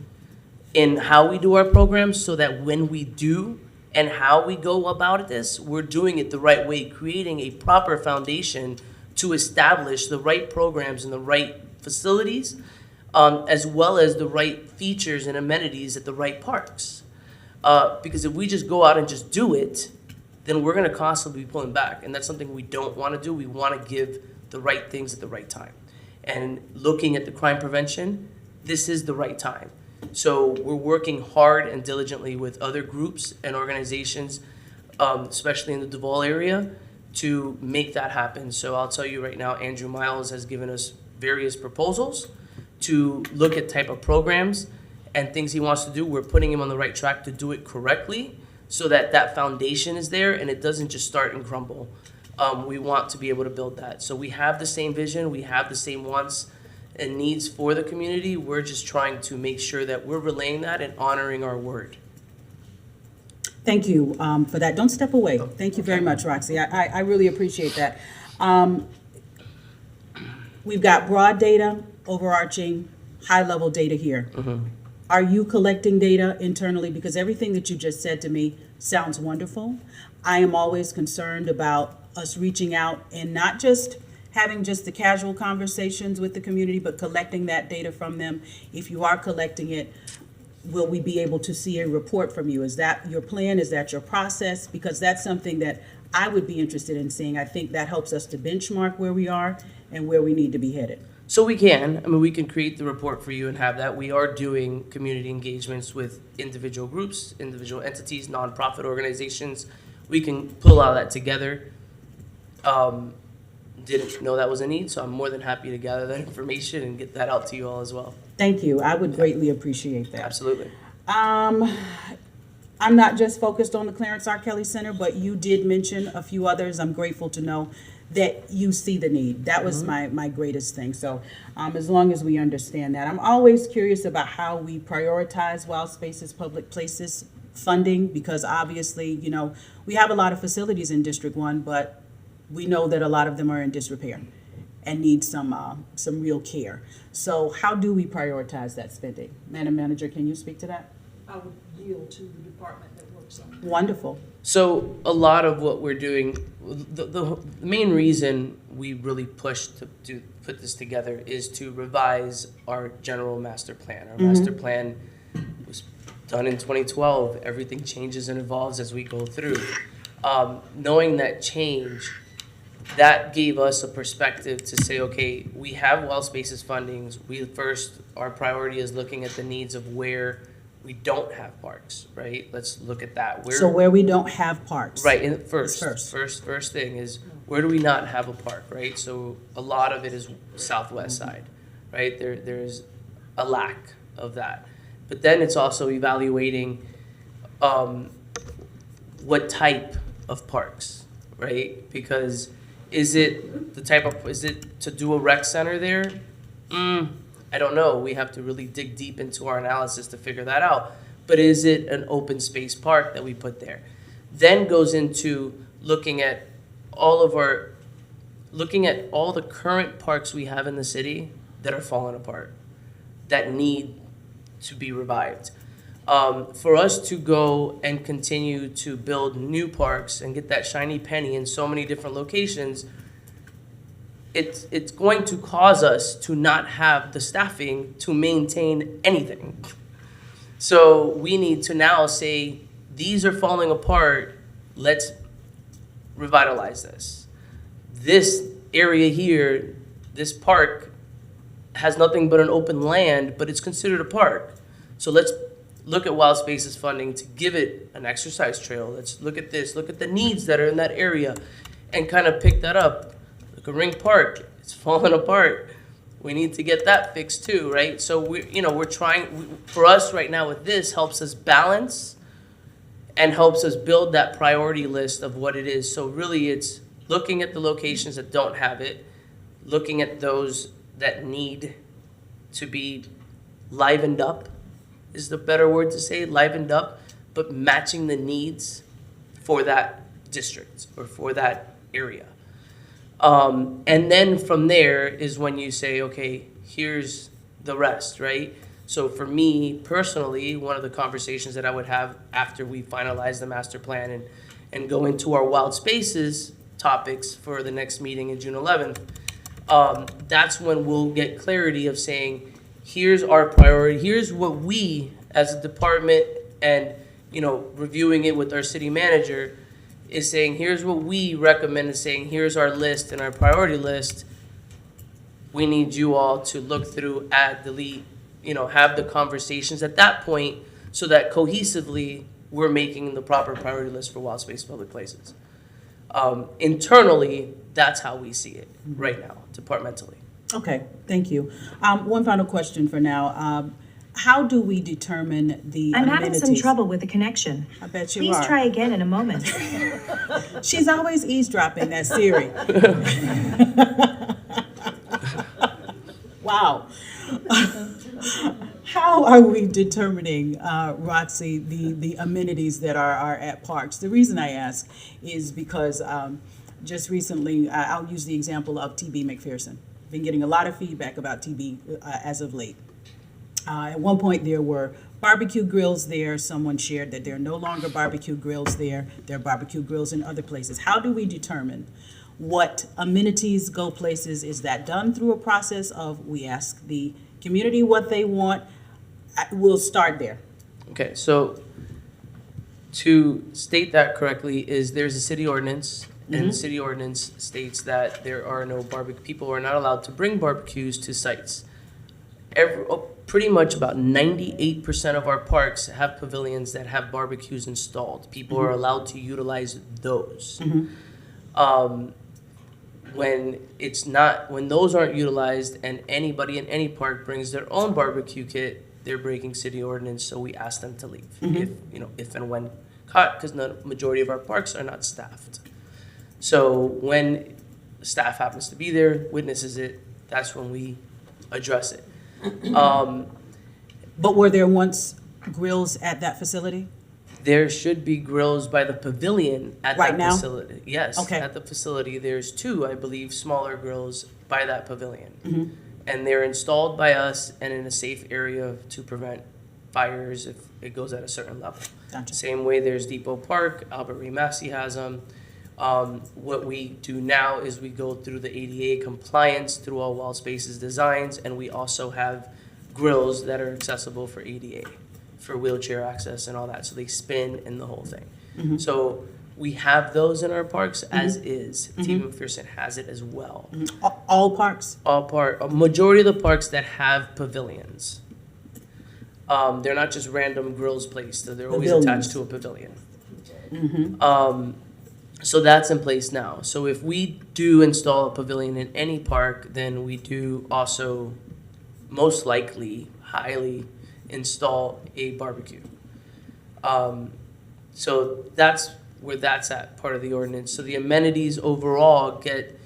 Speaker 7: in how we do our programs so that when we do and how we go about this, we're doing it the right way, creating a proper foundation to establish the right programs and the right facilities, as well as the right features and amenities at the right parks. Because if we just go out and just do it, then we're going to constantly be pulling back. And that's something we don't want to do. We want to give the right things at the right time. And looking at the crime prevention, this is the right time. So we're working hard and diligently with other groups and organizations, especially in the Duval area, to make that happen. So I'll tell you right now, Andrew Miles has given us various proposals to look at type of programs and things he wants to do. We're putting him on the right track to do it correctly so that that foundation is there and it doesn't just start and crumble. We want to be able to build that. So we have the same vision, we have the same wants and needs for the community. We're just trying to make sure that we're relaying that and honoring our word.
Speaker 5: Thank you for that. Don't step away. Thank you very much, Roxy. I really appreciate that. we've got broad data, overarching, high-level data here. Are you collecting data internally? Because everything that you just said to me sounds wonderful. I am always concerned about us reaching out and not just having just the casual conversations with the community, but collecting that data from them. If you are collecting it, will we be able to see a report from you? Is that your plan? Is that your process? Because that's something that I would be interested in seeing. I think that helps us to benchmark where we are and where we need to be headed.
Speaker 7: So we can, I mean, we can create the report for you and have that. We are doing community engagements with individual groups, individual entities, nonprofit organizations. We can pull all that together. Didn't know that was a need, so I'm more than happy to gather that information and get that out to you all as well.
Speaker 5: Thank you. I would greatly appreciate that.
Speaker 7: Absolutely.
Speaker 5: I'm not just focused on the Clarence R. Kelly Center, but you did mention a few others. I'm grateful to know that you see the need. That was my greatest thing. So as long as we understand that. I'm always curious about how we prioritize wild spaces, public places funding, because obviously, you know, we have a lot of facilities in District 1, but we know that a lot of them are in disrepair and need some real care. So how do we prioritize that spending? Madam Manager, can you speak to that?
Speaker 8: I would yield to the department that works on it.
Speaker 5: Wonderful.
Speaker 7: So a lot of what we're doing, the main reason we really pushed to put this together is to revise our general master plan. Our master plan was done in 2012. Everything changes and evolves as we go through. Knowing that change, that gave us a perspective to say, okay, we have wild spaces fundings. Our priority is looking at the needs of where we don't have parks, right? Let's look at that.
Speaker 5: So where we don't have parks.
Speaker 7: Right, and first thing is, where do we not have a park, right? So a lot of it is southwest side, right? There's a lack of that. But then it's also evaluating what type of parks, right? Because is it to do a rec center there? I don't know. We have to really dig deep into our analysis to figure that out. But is it an open space park that we put there? Then goes into looking at all the current parks we have in the city that are falling apart, that need to be revived. For us to go and continue to build new parks and get that shiny penny in so many different locations, it's going to cause us to not have the staffing to maintain anything. So we need to now say, these are falling apart, let's revitalize this. This area here, this park, has nothing but an open land, but it's considered a park. So let's look at wild spaces funding to give it an exercise trail. Let's look at this, look at the needs that are in that area, and kind of pick that up. Like a Ring Park, it's falling apart. We need to get that fixed too, right? So we're trying, for us right now with this, helps us balance and helps us build that priority list of what it is. So really it's looking at the locations that don't have it, looking at those that need to be livened up, is the better word to say, livened up, but matching the needs for that district or for that area. And then from there is when you say, okay, here's the rest, right? So for me personally, one of the conversations that I would have after we finalize the master plan and go into our wild spaces topics for the next meeting in June 11th, that's when we'll get clarity of saying, here's our priority, here's what we as a department and, reviewing it with our city manager is saying, here's what we recommend, is saying, here's our list and our priority list. We need you all to look through, add, delete, have the conversations at that point so that cohesively we're making the proper priority list for wild space public places. Internally, that's how we see it right now, departmentally.
Speaker 5: Okay, thank you. One final question for now. How do we determine the
Speaker 9: I'm
Speaker 5: amenities?
Speaker 9: having some trouble with the connection.
Speaker 5: I bet you
Speaker 9: Please
Speaker 5: are.
Speaker 9: try again in a moment.
Speaker 5: She's always eavesdropping, that Siri. Wow. How are we determining, Roxy, the amenities that are at parks? The reason I ask is because just recently, I'll use the example of TB McPherson. been getting a lot of feedback about TB as of late. At one point, there were barbecue grills there. Someone shared that there are no longer barbecue grills there. There are barbecue grills in other places. How do we determine what amenities go places? Is that done through a process of we ask the community what they want? We'll start there.
Speaker 7: Okay, so to state that correctly is there's a city ordinance, and the city ordinance states that there are no people are not allowed to bring barbecues to sites. Pretty much about 98% of our parks have pavilions that have barbecues installed. People are allowed to utilize those. When those aren't utilized and anybody in any park brings their own barbecue kit, they're breaking city ordinance, so we ask them to leave if and when caught, because the majority of our parks are not staffed. So when staff happens to be there, witnesses it, that's when we address it.
Speaker 5: But were there once grills at that facility?
Speaker 7: There should be grills by the pavilion at
Speaker 5: Right
Speaker 7: that
Speaker 5: now?
Speaker 7: facility. Yes,
Speaker 5: Okay.
Speaker 7: at the facility, there's 2, I believe, smaller grills by that pavilion. And they're installed by us and in a safe area to prevent fires if it goes at a certain level.
Speaker 5: Gotcha.
Speaker 7: Same way there's Depot Park, Albert Reed Massey has them. What we do now is we go through the ADA compliance through all wall spaces designs, and we also have grills that are accessible for ADA, for wheelchair access and all that, so they spin and the whole thing. So we have those in our parks as is. TV McPherson has it as well.
Speaker 5: All parks?
Speaker 7: A majority of the parks that have pavilions. They're not just random grills placed, they're always attached to a pavilion. So that's in place now. So if we do install a pavilion in any park, then we do also most likely, highly install a barbecue. So that's where that's at, part of the ordinance. So the amenities overall get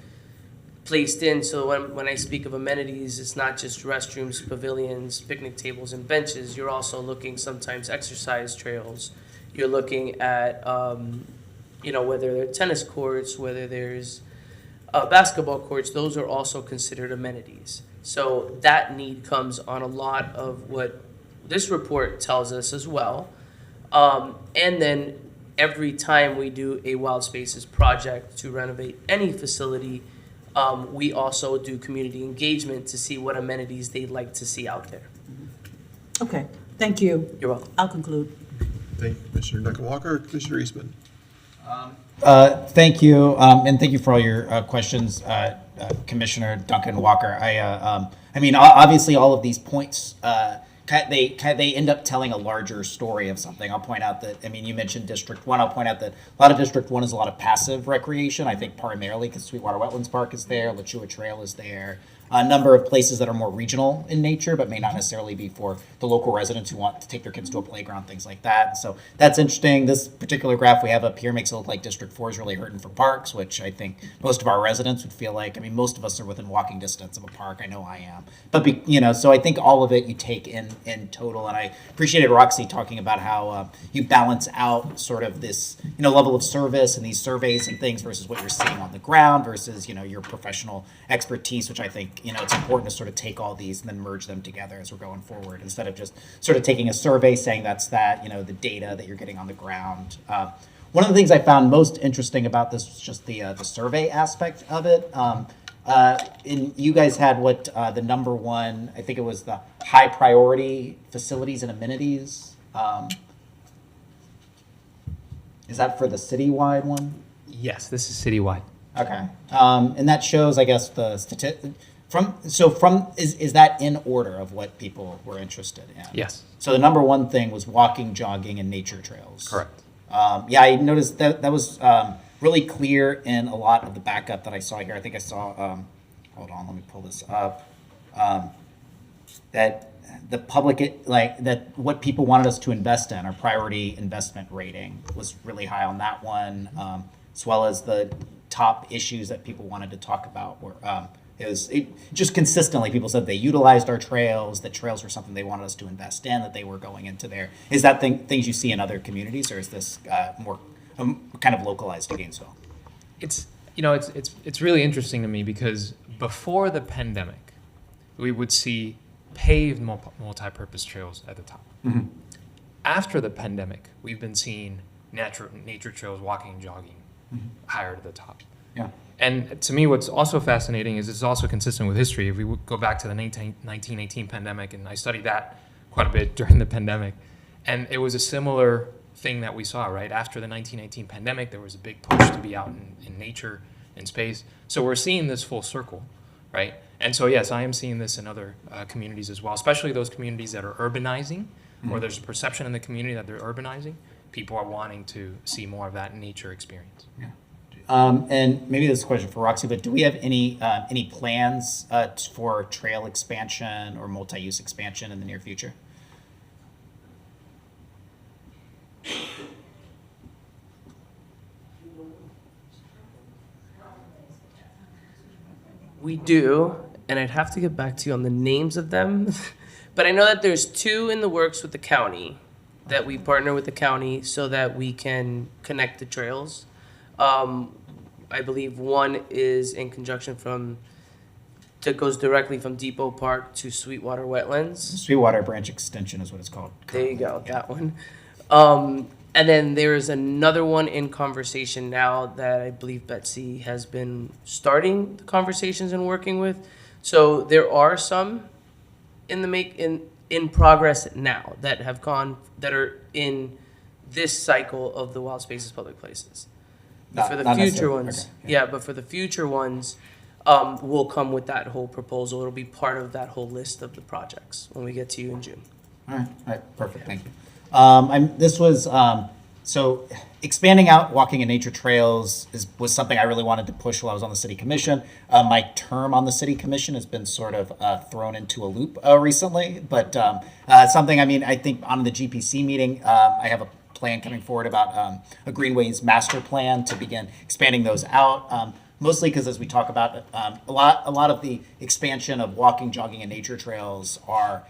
Speaker 7: placed in. So when I speak of amenities, it's not just restrooms, pavilions, picnic tables, and benches. You're also looking sometimes exercise trails. You're looking at, whether they're tennis courts, whether there's basketball courts, those are also considered amenities. So that need comes on a lot of what this report tells us as well. And then every time we do a Wild Spaces project to renovate any facility, we also do community engagement to see what amenities they'd like to see out there.
Speaker 5: Okay, thank you.
Speaker 7: You're welcome.
Speaker 5: I'll conclude.
Speaker 1: Thank you, Commissioner Duncan Walker. Commissioner Eastman.
Speaker 10: Thank you, and thank you for all your questions, Commissioner Duncan Walker. I mean, obviously, all of these points, they end up telling a larger story of something. I'll point out that, I mean, you mentioned District 1. I'll point out that a lot of District 1 is a lot of passive recreation, I think primarily because Sweetwater Wetlands Park is there, Lachua Trail is there. A number of places that are more regional in nature, but may not necessarily be for the local residents who want to take their kids to a playground, things like that. So that's interesting. This particular graph we have up here makes it look like District 4 is really hurting for parks, which I think most of our residents would feel like. I mean, most of us are within walking distance of a park. I know I am. But, so I think all of it you take in total. And I appreciated Roxy talking about how you balance out sort of this, level of service and these surveys and things versus what you're seeing on the ground versus, your professional expertise, which I think, it's important to sort of take all these and then merge them together as we're going forward instead of just sort of taking a survey saying that's that, the data that you're getting on the ground. One of the things I found most interesting about this was just the survey aspect of it. And you guys had what the number one, I think it was the high priority facilities and amenities. Is that for the citywide one?
Speaker 4: Yes, this is citywide.
Speaker 10: Okay. And that shows, I guess, the is that in order of what people were interested in?
Speaker 4: Yes.
Speaker 10: So the number one thing was walking, jogging, and nature trails.
Speaker 4: Correct.
Speaker 10: Yeah, I noticed that was really clear in a lot of the backup that I saw here. I think I saw, hold on, let me pull this up. That the public, that what people wanted us to invest in, our priority investment rating was really high on that one, as well as the top issues that people wanted to talk about were, just consistently people said they utilized our trails, that trails were something they wanted us to invest in, that they were going into there. Is that things you see in other communities, or is this more kind of localized to Gainesville?
Speaker 4: It's You know, it's really interesting to me because before the pandemic, we would see paved multi-purpose trails at the top. After the pandemic, we've been seeing nature trails, walking and jogging higher to the top.
Speaker 10: Yeah.
Speaker 4: And to me, what's also fascinating is it's also consistent with history. If we go back to the 1918 pandemic, and I studied that quite a bit during the pandemic, and it was a similar thing that we saw, right? After the 1918 pandemic, there was a big push to be out in nature, in space. So we're seeing this full circle, right? And so, yes, I am seeing this in other communities as well, especially those communities that are urbanizing, or there's a perception in the community that they're urbanizing. People are wanting to see more of that nature experience.
Speaker 10: Yeah. And maybe this is a question for Roxy, but do we have any plans for trail expansion or multi-use expansion in the near future?
Speaker 7: We do, and I'd have to get back to you on the names of them. But I know that there's 2 in the works with the county, that we partner with the county so that we can connect the trails. I believe one is in conjunction that goes directly from Depot Park to Sweetwater Wetlands.
Speaker 10: Sweetwater Branch Extension is what it's called.
Speaker 7: There you go, that one. And then there is another one in conversation now that I believe Betsy has been starting the conversations and working with. So there are some in progress now that are in this cycle of the Wild Spaces Public Places. But for the
Speaker 10: Not
Speaker 7: future
Speaker 10: necessarily.
Speaker 7: ones,
Speaker 10: Okay,
Speaker 7: yeah, but for the future ones, we'll come with that whole proposal. It'll be part of that whole list of the projects when we get to you in June.
Speaker 10: All right, perfect, thank you. This was, so expanding out walking and nature trails was something I really wanted to push while I was on the city commission. My term on the city commission has been sort of thrown into a loop recently, but something, I think on the GPC meeting, I have a plan coming forward about a greenways master plan to begin expanding those out. Mostly because as we talk about a lot of the expansion of walking, jogging, and nature trails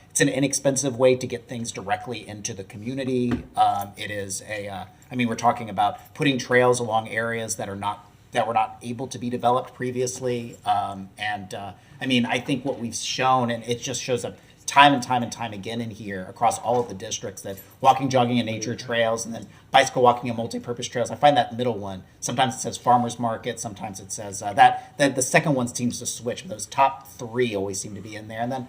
Speaker 10: it's an inexpensive way to get things directly into the community. It is we're talking about putting trails along areas that were not able to be developed previously. I think what we've shown, and it just shows up time and time again in here across all of the districts, that walking, jogging, and nature trails, and then bicycle walking and multi-purpose trails. I find that middle one, sometimes it says farmers market, sometimes it says that the second one seems to switch, but those top 3 always seem to be in there. And then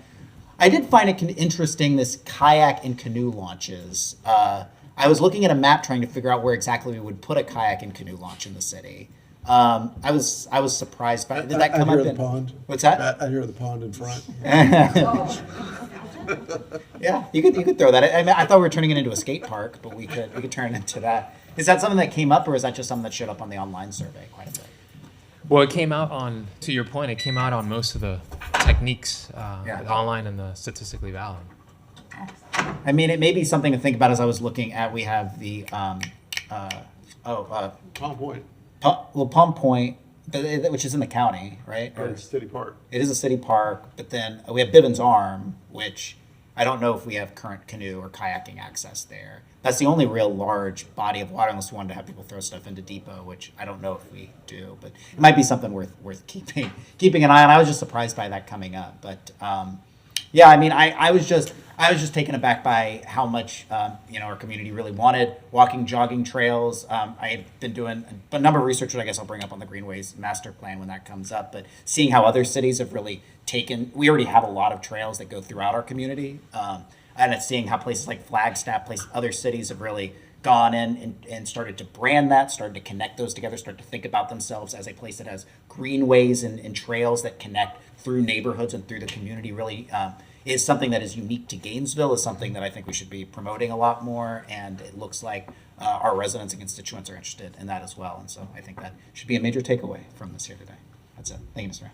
Speaker 10: I did find it interesting, this kayak and canoe launches. I was looking at a map trying to figure out where exactly we would put a kayak and canoe launch in the city. I was surprised by it. Did that come up?
Speaker 11: The pond.
Speaker 10: What's that?
Speaker 11: I hear the pond in front.
Speaker 10: Yeah, you could throw that. I thought we were turning it into a skate park, but we could turn it into that. Is that something that came up, or is that just something that showed up on the online survey quite a bit?
Speaker 4: Well, it came out to your point, it came out on most of the techniques, online and the statistically valid.
Speaker 10: It may be something to think about as I was looking at. We have the
Speaker 11: Palm Point.
Speaker 10: Palm Point, which is in the county, right?
Speaker 11: Or City Park.
Speaker 10: It is a city park, but then we have Bivens Arm, which I don't know if we have current canoe or kayaking access there. That's the only real large body of water, unless we wanted to have people throw stuff into Depot, which I don't know if we do, but it might be something worth keeping an eye on. I was just surprised by that coming up, but I was just taken aback by how much our community really wanted walking, jogging trails. I had been doing a number of research that I guess I'll bring up on the Greenways Master Plan when that comes up, but seeing how other cities have really we already have a lot of trails that go throughout our community, and it's seeing how places like Flagstaff, other cities have really gone in and started to brand that, started to connect those together, started to think about themselves as a place that has greenways and trails that connect through neighborhoods and through the community. Really is something that is unique to Gainesville, is something that I think we should be promoting a lot more, and it looks like our residents and constituents are interested in that as well, and so I think that should be a major takeaway from this here today. That's it. Thank you, Mr. Mayor.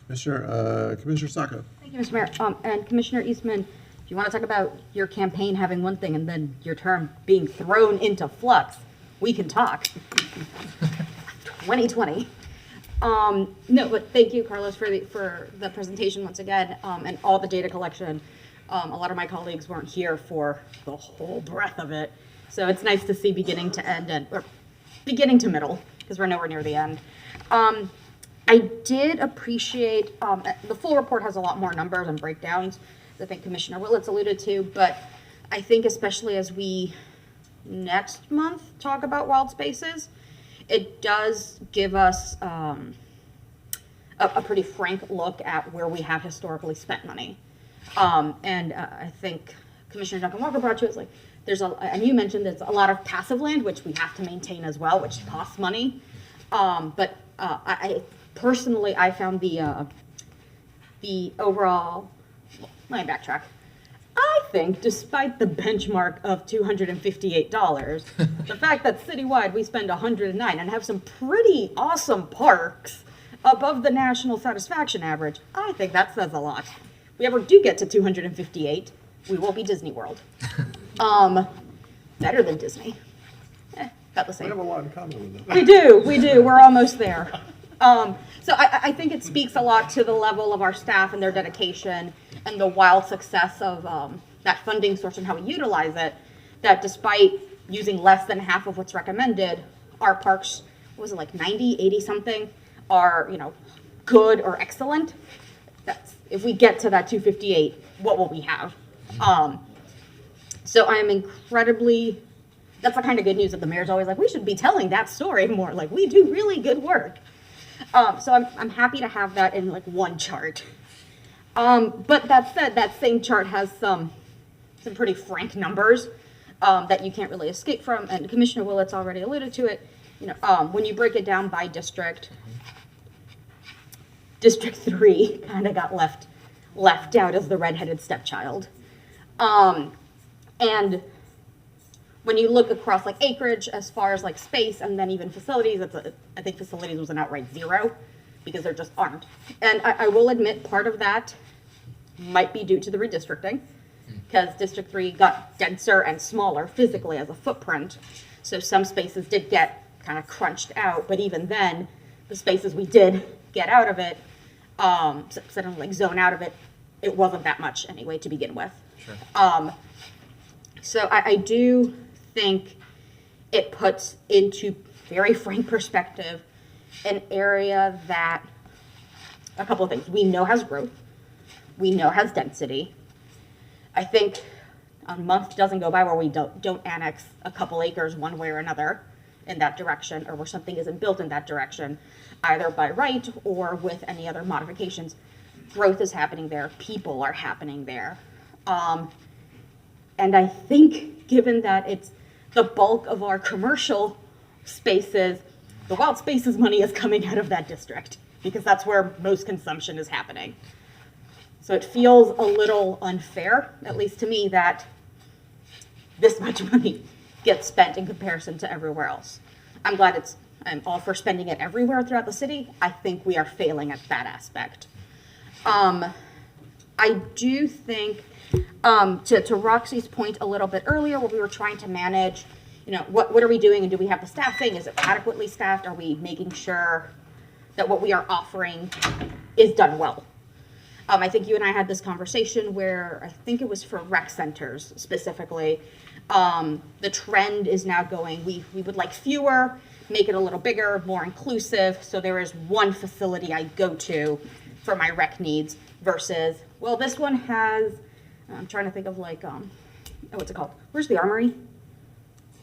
Speaker 1: Commissioner Sacco.
Speaker 12: Thank you, Mr. Mayor. And Commissioner Eastman, if you want to talk about your campaign having one thing and then your term being thrown into flux, we can talk. 2020. No, but thank you, Carlos, for the presentation once again, and all the data collection. A lot of my colleagues weren't here for the whole breadth of it, so it's nice to see beginning to end, or beginning to middle, because we're nowhere near the end. I did appreciate, the full report has a lot more numbers and breakdowns, I think Commissioner Willits alluded to, but I think especially as we next month talk about wild spaces, it does give us a pretty frank look at where we have historically spent money. And I think Commissioner Duncan Walker brought to us, like, and you mentioned there's a lot of passive land, which we have to maintain as well, which costs money. But I personally, I found the overall, let me backtrack. I think despite the benchmark of $258, the fact that citywide we spend $109 and have some pretty awesome parks above the national satisfaction average, I think that says a lot. If we ever do get to 258, we will be Disney World. Better than Disney. About the
Speaker 11: We
Speaker 12: same.
Speaker 11: have a lot in common with them.
Speaker 12: We do, we're almost there. So I think it speaks a lot to the level of our staff and their dedication and the wild success of that funding source and how we utilize it, that despite using less than half of what's recommended, our parks, what was it, like 90, 80 something, are, good or excellent. If we get to that 258, what will we have? So I am incredibly, that's the kind of good news that the mayor's always like, we should be telling that story more. Like, we do really good work. So I'm happy to have that in like one chart. But that said, that same chart has some pretty frank numbers that you can't really escape from. And Commissioner Willits already alluded to it. When you break it down by district, District 3 kind of got left out as the redheaded stepchild. And when you look across like acreage as far as like space and then even facilities, I think facilities was an outright 0 because there just aren't. And I will admit part of that might be due to the redistricting because District 3 got denser and smaller physically as a footprint. So some spaces did get kind of crunched out, but even then the spaces we did get out of it, sort of like zone out of it, it wasn't that much anyway to begin with.
Speaker 4: Sure.
Speaker 12: So I do think it puts into very frank perspective an area that, a couple of things, we know has growth, we know has density. I think a month doesn't go by where we don't annex a couple acres one way or another in that direction, or where something isn't built in that direction, either by right or with any other modifications. Growth is happening there, people are happening there. And I think given that it's the bulk of our commercial spaces, the wild spaces money is coming out of that district because that's where most consumption is happening. So it feels a little unfair, at least to me, that this much money gets spent in comparison to everywhere else. I'm all for spending it everywhere throughout the city. I think we are failing at that aspect. I do think, to Roxy's point a little bit earlier, where we were trying to manage, what are we doing and do we have the staffing? Is it adequately staffed? Are we making sure that what we are offering is done well? I think you and I had this conversation where I think it was for rec centers specifically. The trend is now going, we would like fewer, make it a little bigger, more inclusive. So there is one facility I go to for my rec needs versus, well, this one has, I'm trying to think of like, what's it called? Where's the Armory?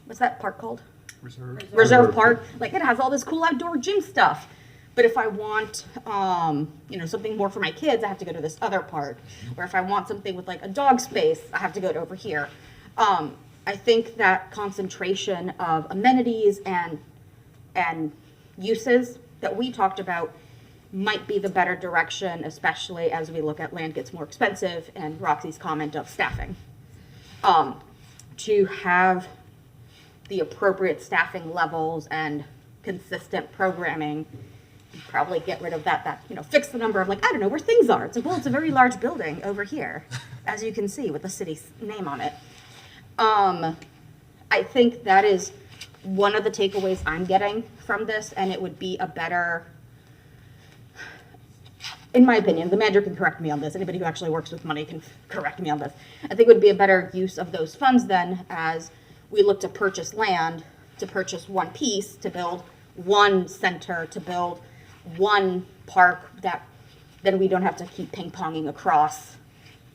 Speaker 12: What's that park called? Reserve Park. Like it has all this cool outdoor gym stuff. But if I want, something more for my kids, I have to go to this other park. Or if I want something with like a dog space, I have to go to over here. I think that concentration of amenities and uses that we talked about might be the better direction, especially as we look at land gets more expensive and Roxy's comment of staffing. To have the appropriate staffing levels and consistent programming, probably get rid of that, fix the number of like, I don't know where things are. It's like, well, it's a very large building over here, as you can see with the city's name on it. I think that is one of the takeaways I'm getting from this, and it would be a better, in my opinion, the manager can correct me on this, anybody who actually works with money can correct me on this. I think it would be a better use of those funds then as we look to purchase land to purchase one piece, to build one center, to build one park, that then we don't have to keep ping-ponging across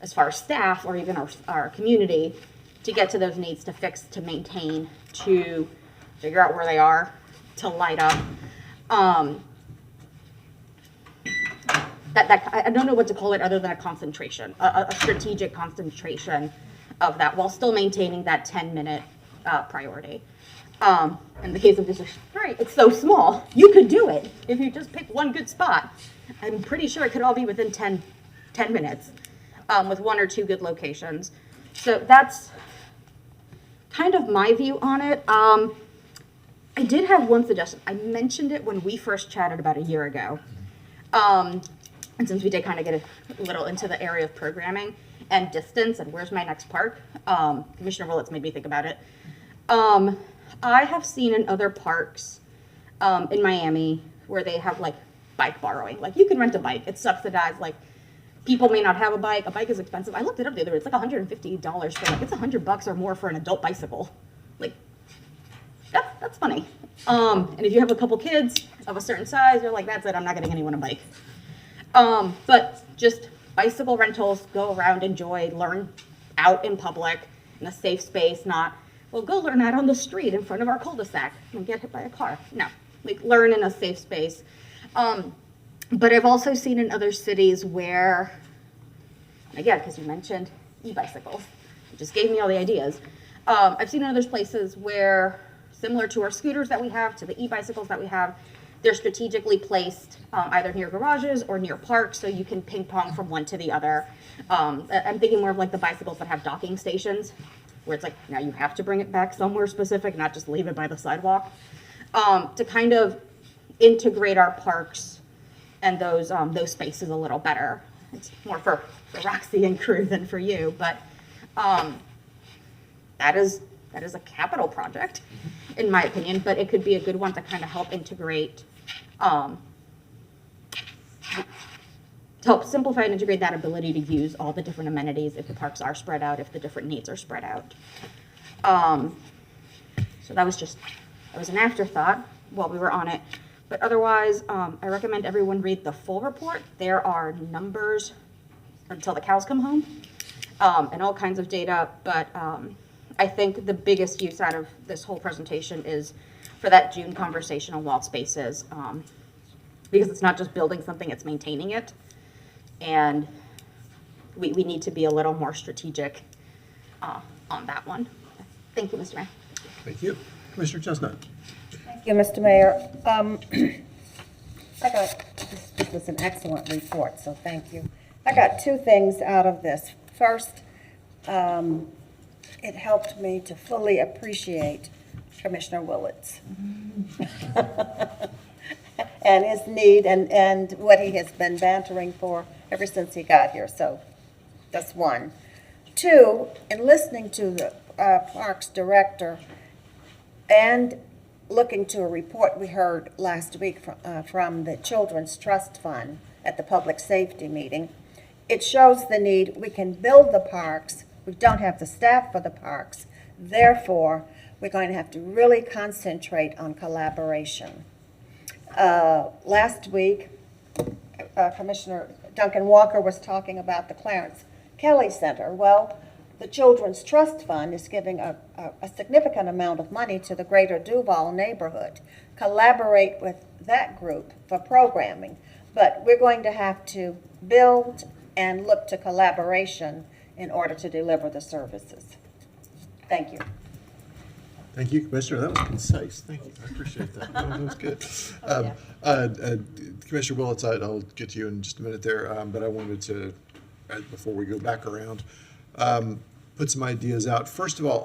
Speaker 12: as far as staff or even our community to get to those needs, to fix, to maintain, to figure out where they are, to light up. I don't know what to call it other than a concentration, a strategic concentration of that, while still maintaining that 10-minute priority. In the case of this, right, it's so small, you could do it if you just pick one good spot. I'm pretty sure it could all be within 10 minutes with one or two good locations. So that's kind of my view on it. I did have one suggestion. I mentioned it when we first chatted about a year ago. And since we did kind of get a little into the area of programming and distance and where's my next park, Commissioner Willits made me think about it. I have seen in other parks in Miami where they have like bike borrowing. Like you can rent a bike, it's subsidized. Like people may not have a bike is expensive. I looked it up the other day, it's like $150 for like, it's $100 or more for an adult bicycle. Like that's funny. And if you have a couple kids of a certain size, you're like, that's it, I'm not getting anyone a bike. But just bicycle rentals, go around, enjoy, learn out in public in a safe space, not, well, go learn out on the street in front of our cul-de-sac and get hit by a car. No, like learn in a safe space. But I've also seen in other cities where, again, because you mentioned e-bicycles, you just gave me all the ideas. I've seen in other places where, similar to our scooters that we have, to the e-bicycles that we have, they're strategically placed either near garages or near parks, so you can ping pong from one to the other. I'm thinking more of like the bicycles that have docking stations, where it's like, now you have to bring it back somewhere specific, not just leave it by the sidewalk, to kind of integrate our parks and those spaces a little better. It's more for Roxy and crew than for you, but that is a capital project, in my opinion, but it could be a good one to kind of help integrate, to help simplify and integrate that ability to use all the different amenities if the parks are spread out, if the different needs are spread out. So that was an afterthought while we were on it. But otherwise, I recommend everyone read the full report. There are numbers until the cows come home, and all kinds of data, but I think the biggest use out of this whole presentation is for that June conversation on wall spaces, because it's not just building something, it's maintaining it. And we need to be a little more strategic on that one. Thank you, Mr. Mayor.
Speaker 1: Thank you. Commissioner Chestnut.
Speaker 13: Thank you, Mr. Mayor. This was an excellent report, so thank you. I got two things out of this. First, it helped me to fully appreciate Commissioner Willits and his need and what he has been bantering for ever since he got here. So that's one. Two, in listening to the Parks Director and looking to a report we heard last week from the Children's Trust Fund at the Public Safety meeting, it shows the need. We can build the parks. We don't have the staff for the parks. Therefore, we're going to have to really concentrate on collaboration. Last week, Commissioner Duncan Walker was talking about the Clarence Kelly Center. Well, the Children's Trust Fund is giving a significant amount of money to the greater Duval neighborhood. Collaborate with that group for programming. But we're going to have to build and look to collaboration in order to deliver the services. Thank you.
Speaker 1: Thank you, Commissioner. That was concise. Thank you. I appreciate that. That was good. Commissioner Willits, I'll get to you in just a minute there, but I wanted to, before we go back around, put some ideas out. First of all,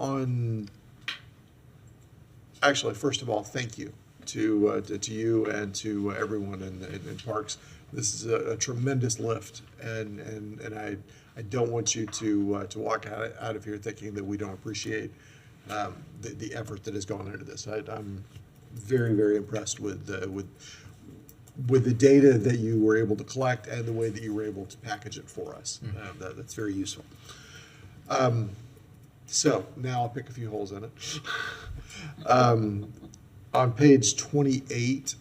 Speaker 1: thank you to you and to everyone in Parks. This is a tremendous lift, and I don't want you to walk out of here thinking that we don't appreciate the effort that has gone into this. I'm very, very impressed with the data that you were able to collect and the way that you were able to package it for us. That's very useful. So now I'll pick a few holes in it. On page 28,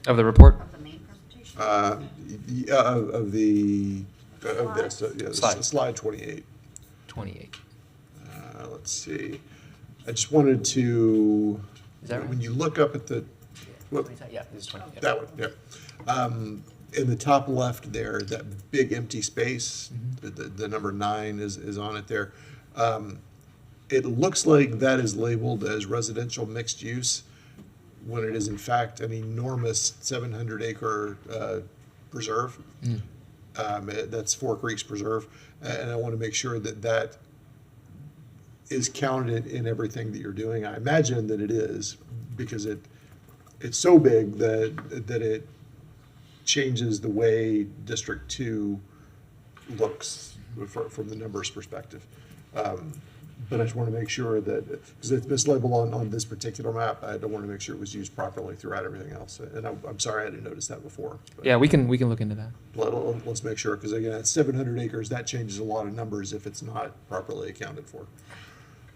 Speaker 4: Of the report?
Speaker 12: Of the main presentation?
Speaker 1: of this, yeah, this
Speaker 4: Slide.
Speaker 1: is slide 28.
Speaker 4: 28.
Speaker 1: Let's see. I just wanted to,
Speaker 4: Is that right?
Speaker 1: when you look up at the, well,
Speaker 4: Yeah, this is 20. Yeah.
Speaker 1: that one, yeah. In the top left there, that big empty space, the number 9 is on it there. It looks like that is labeled as residential mixed use, when it is in fact an enormous 700-acre preserve. That's Four Creeks Preserve, and I want to make sure that that is counted in everything that you're doing. I imagine that it is, because it's so big that it changes the way District 2 looks from the numbers perspective. But I just want to make sure that, because it's mislabeled on this particular map, I don't want to make sure it was used properly throughout everything else. And I'm sorry I didn't notice that before. But
Speaker 4: Yeah, we can look into that.
Speaker 1: let's make sure, because again, it's 700 acres, that changes a lot of numbers if it's not properly accounted for.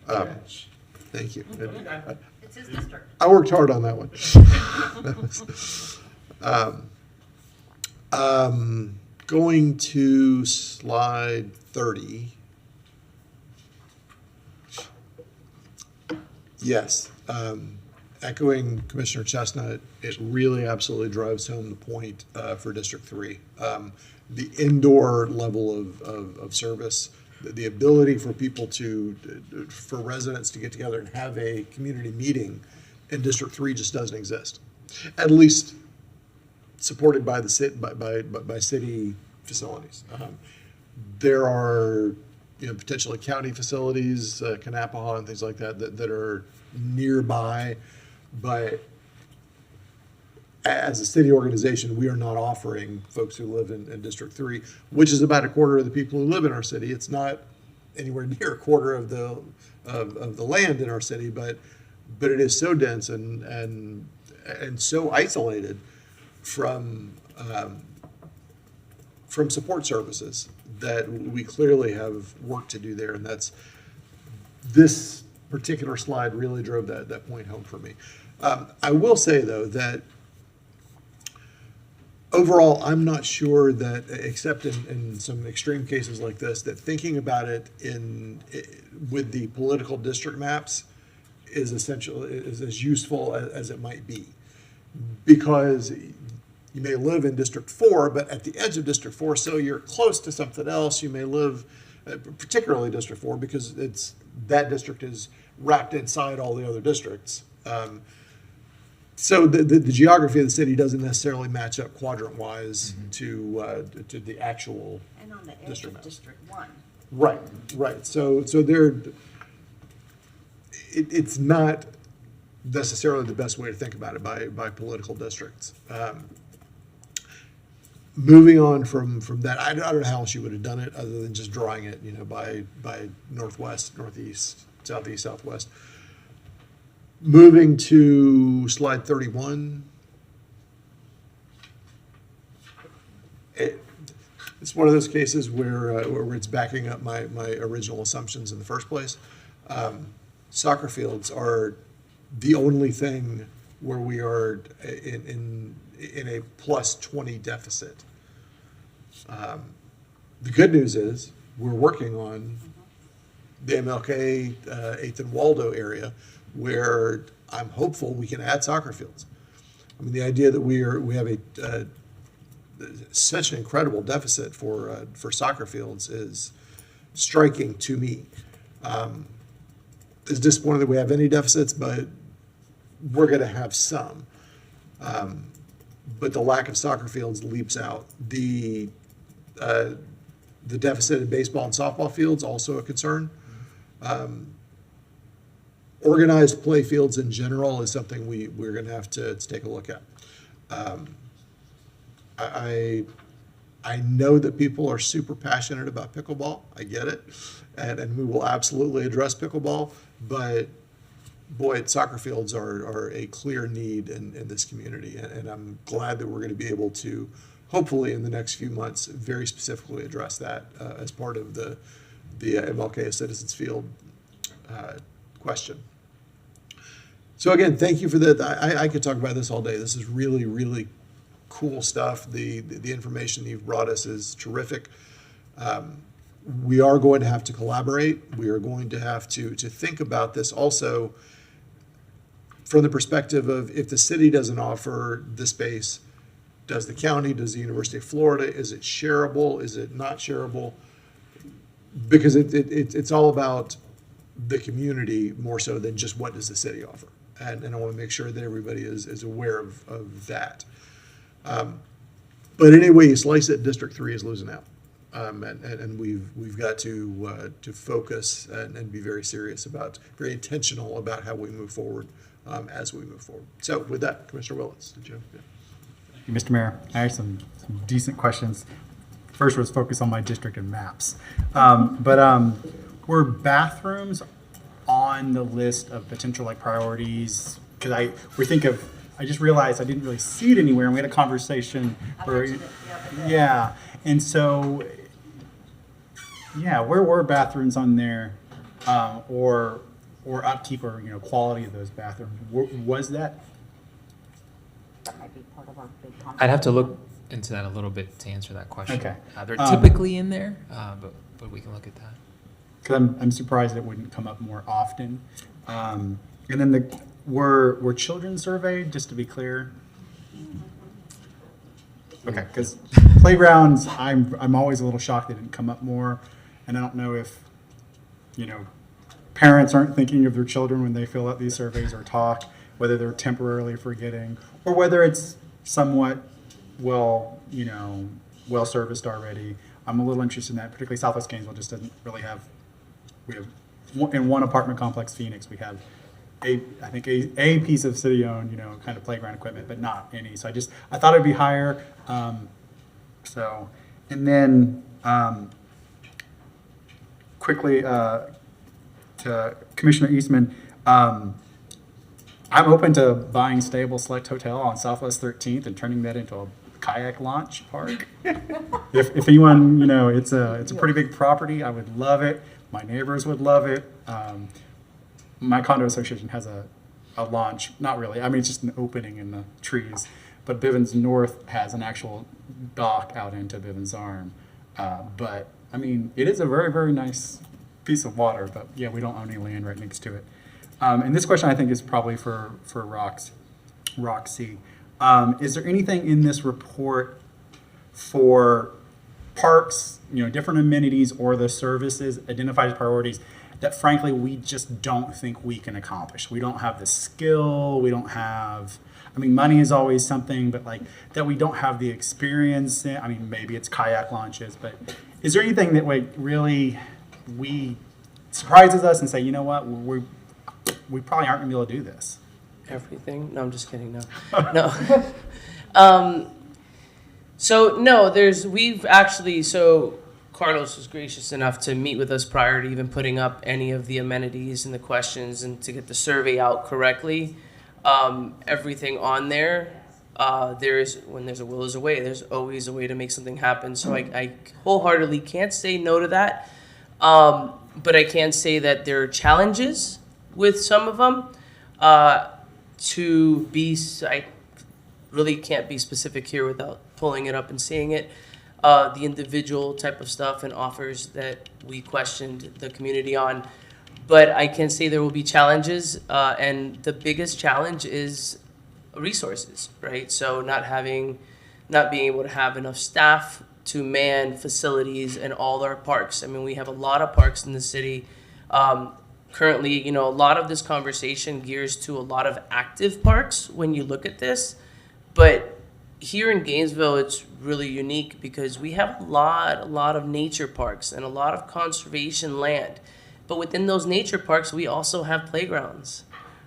Speaker 1: Thank you.
Speaker 12: It's his district.
Speaker 1: I worked hard on that one. Going to slide 30. Yes, echoing Commissioner Chestnut, it really absolutely drives home the point for District 3. The indoor level of service, the ability for people for residents to get together and have a community meeting in District 3 just doesn't exist. At least supported by the by city facilities. There are, potentially county facilities, Kanapaha and things like that are nearby, but as a city organization, we are not offering folks who live in District 3, which is about a quarter of the people who live in our city. It's not anywhere near a quarter of the land in our city, but it is so dense and so isolated from support services that we clearly have work to do there, and this particular slide really drove that point home for me. I will say, though, that overall, I'm not sure that, except in some extreme cases like this, that thinking about it with the political district maps is as useful as it might be, because you may live in District 4, but at the edge of District 4, so you're close to something else. You may live, particularly District 4, because that district is wrapped inside all the other districts. So the geography of the city doesn't necessarily match up quadrant-wise to the actual
Speaker 13: And on the edge
Speaker 1: district
Speaker 13: of
Speaker 1: maps.
Speaker 13: District 1.
Speaker 1: Right. So it's not necessarily the best way to think about it by political districts. Moving on from that, I don't know how else you would have done it other than just drawing it, by northwest, northeast, southeast, southwest. Moving to slide 31. It's one of those cases where it's backing up my original assumptions in the first place. Soccer fields are the only thing where we are in a plus 20 deficit. The good news is we're working on the MLK 8th and Waldo area, where I'm hopeful we can add soccer fields. I mean, the idea that we have such an incredible deficit for soccer fields is striking to me. It's disappointing that we have any deficits, but we're going to have some. But the lack of soccer fields leaps out. The deficit in baseball and softball fields, also a concern. Organized play fields in general is something we're going to have to take a look at. I know that people are super passionate about pickleball. I get it. And we will absolutely address pickleball. But boy, soccer fields are a clear need in this community. And I'm glad that we're going to be able to, hopefully in the next few months, very specifically address that as part of the the MLK Citizens Field question. So again, thank you for that. I could talk about this all day. This is really, really cool stuff. The information you've brought us is terrific. We are going to have to collaborate. We are going to have to think about this also from the perspective of, if the city doesn't offer the space, does the county, does the University of Florida, is it shareable, is it not shareable? Because it's all about the community more so than just what does the city offer. And I want to make sure that everybody is aware of that. But any way you slice it, District 3 is losing out. And we've got to focus and be very serious about, very intentional about how we move forward as we move forward. So with that, Commissioner Willis, did you? Yeah.
Speaker 3: Thank you, Mr. Mayor. I have some decent questions. First was focus on my district and maps. Were bathrooms on the list of potential like priorities? Because I just realized I didn't really see it anywhere, and we had a conversation yeah. And so, yeah, where were bathrooms on there, or upkeep or quality of those bathrooms? Was that?
Speaker 12: That might be part of our big conversation.
Speaker 4: I'd have to look into that a little bit to answer that question.
Speaker 3: Okay.
Speaker 4: They're typically in there, but we can look at that.
Speaker 3: Because I'm surprised it wouldn't come up more often. And then were children surveyed, just to be clear? Okay, because playgrounds, I'm always a little shocked they didn't come up more, and I don't know if parents aren't thinking of their children when they fill out these surveys or talk, whether they're temporarily forgetting, or whether it's somewhat well serviced already. I'm a little interested in that, particularly Southwest Gainesville just doesn't really have. We have in one apartment complex, Phoenix, we have a piece of city-owned, kind of playground equipment, but not any. So I thought it'd be higher. And then quickly to Commissioner Eastman, I'm open to buying Stable Select Hotel on Southwest 13th and turning that into a kayak launch park. if anyone, it's a pretty big property. I would love it. My neighbors would love it. My condo association has a launch, not really. I mean, it's just an opening in the trees. But Bivens North has an actual dock out into Bivens Arm. But I mean, it is a very, very nice piece of water. But yeah, we don't own any land right next to it. And this question I think is probably for Roxy. Is there anything in this report for parks, different amenities or the services identified as priorities that frankly we just don't think we can accomplish? We don't have the skill, we don't have, money is always something, but like that we don't have the experience in. Maybe it's kayak launches, but is there anything that really surprises us and say, you know what, we probably aren't gonna be able to do this?
Speaker 7: Everything? No, I'm just kidding. No. No. So Carlos was gracious enough to meet with us prior to even putting up any of the amenities and the questions and to get the survey out correctly. Everything on there, when there's a will is a way. There's always a way to make something happen. So I wholeheartedly can't say no to that. But I can say that there are challenges with some of them. I really can't be specific here without pulling it up and seeing it. The individual type of stuff and offers that we questioned the community on. But I can say there will be challenges, and the biggest challenge is resources, right? So not being able to have enough staff to man facilities in all our parks. We have a lot of parks in the city. Currently, a lot of this conversation gears to a lot of active parks when you look at this. But here in Gainesville, it's really unique because we have a lot of nature parks and a lot of conservation land. But within those nature parks, we also have playgrounds,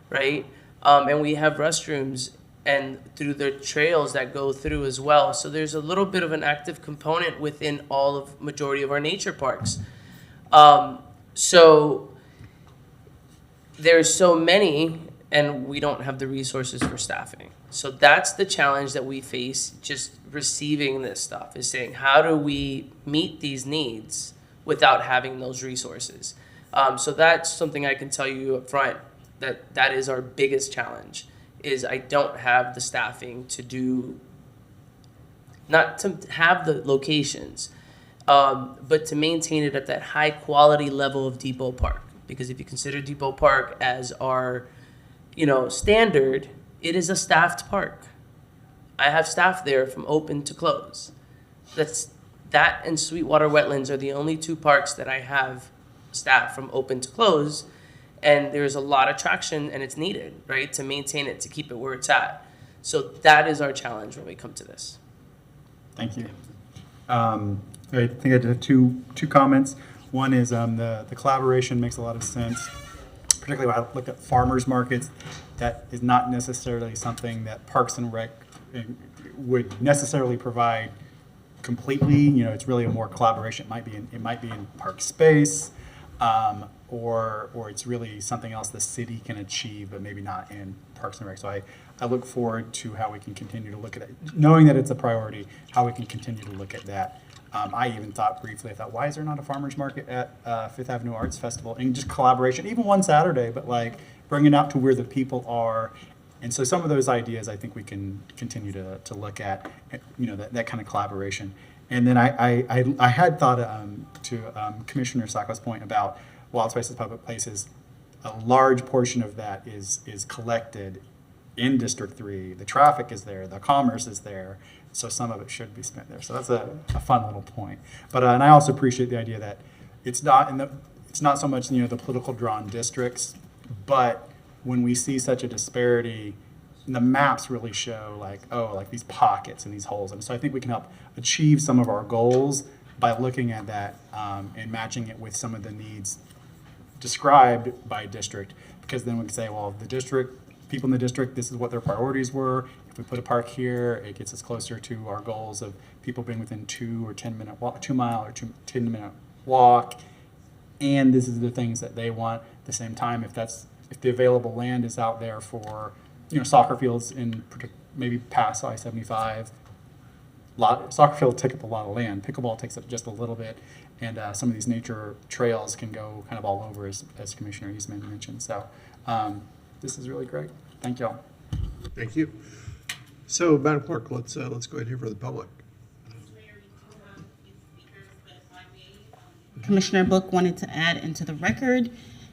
Speaker 7: right? And we have restrooms and through the trails that go through as well. So there's a little bit of an active component within majority of our nature parks. So there's so many, and we don't have the resources for staffing. So that's the challenge that we face just receiving this stuff, is saying, how do we meet these needs without having those resources. So that's something I can tell you up front, that is our biggest challenge, is I don't have the staffing to do, not to have the locations, but to maintain it at that high quality level of Depot Park. Because if you consider Depot Park as our, standard, it is a staffed park. I have staff there from open to close. That and Sweetwater Wetlands are the only two parks that I have staff from open to close, and there's a lot of traction and it's needed, right, to maintain it, to keep it where it's at. So that is our challenge when we come to this.
Speaker 3: Thank you. I think I did two comments. One is the collaboration makes a lot of sense, particularly when I look at farmers markets. That is not necessarily something that Parks and Rec would necessarily provide completely. It's really a more collaboration. It might be in park space, or it's really something else the city can achieve, but maybe not in Parks and Rec. So I look forward to how we can continue to look at it, knowing that it's a priority, how we can continue to look at that. I even thought briefly, why is there not a farmer's market at Fifth Avenue Arts Festival? And just collaboration, even one Saturday, but bring it out to where the people are. And so some of those ideas I think we can continue to look at, that kind of collaboration. And then I had thought to Commissioner Sacco's point about wild spaces, public places. A large portion of that is collected in District 3. The traffic is there, the commerce is there, so some of it should be spent there. So that's a fun little point. But and I also appreciate the idea that it's not so much the political drawn districts, but when we see such a disparity, the maps really show these pockets and these holes. And so I think we can help achieve some of our goals by looking at that and matching it with some of the needs described by district, because then we can say, well, people in the district, this is what their priorities were. If we put a park here, it gets us closer to our goals of people being within 2 or 10 minute walk, 2 mile or 10-minute walk. And this is the things that they want. At the same time, if the available land is out there for, soccer fields in maybe past I-75, soccer fields take up a lot of land. Pickleball takes up just a little bit. And some of these nature trails can go kind of all over, as Commissioner Eastman mentioned. So this is really great. Thank y'all.
Speaker 1: Thank you. So, Madam Clerk, let's go ahead and hear for the public.
Speaker 2: Commissioner Book wanted to add into the record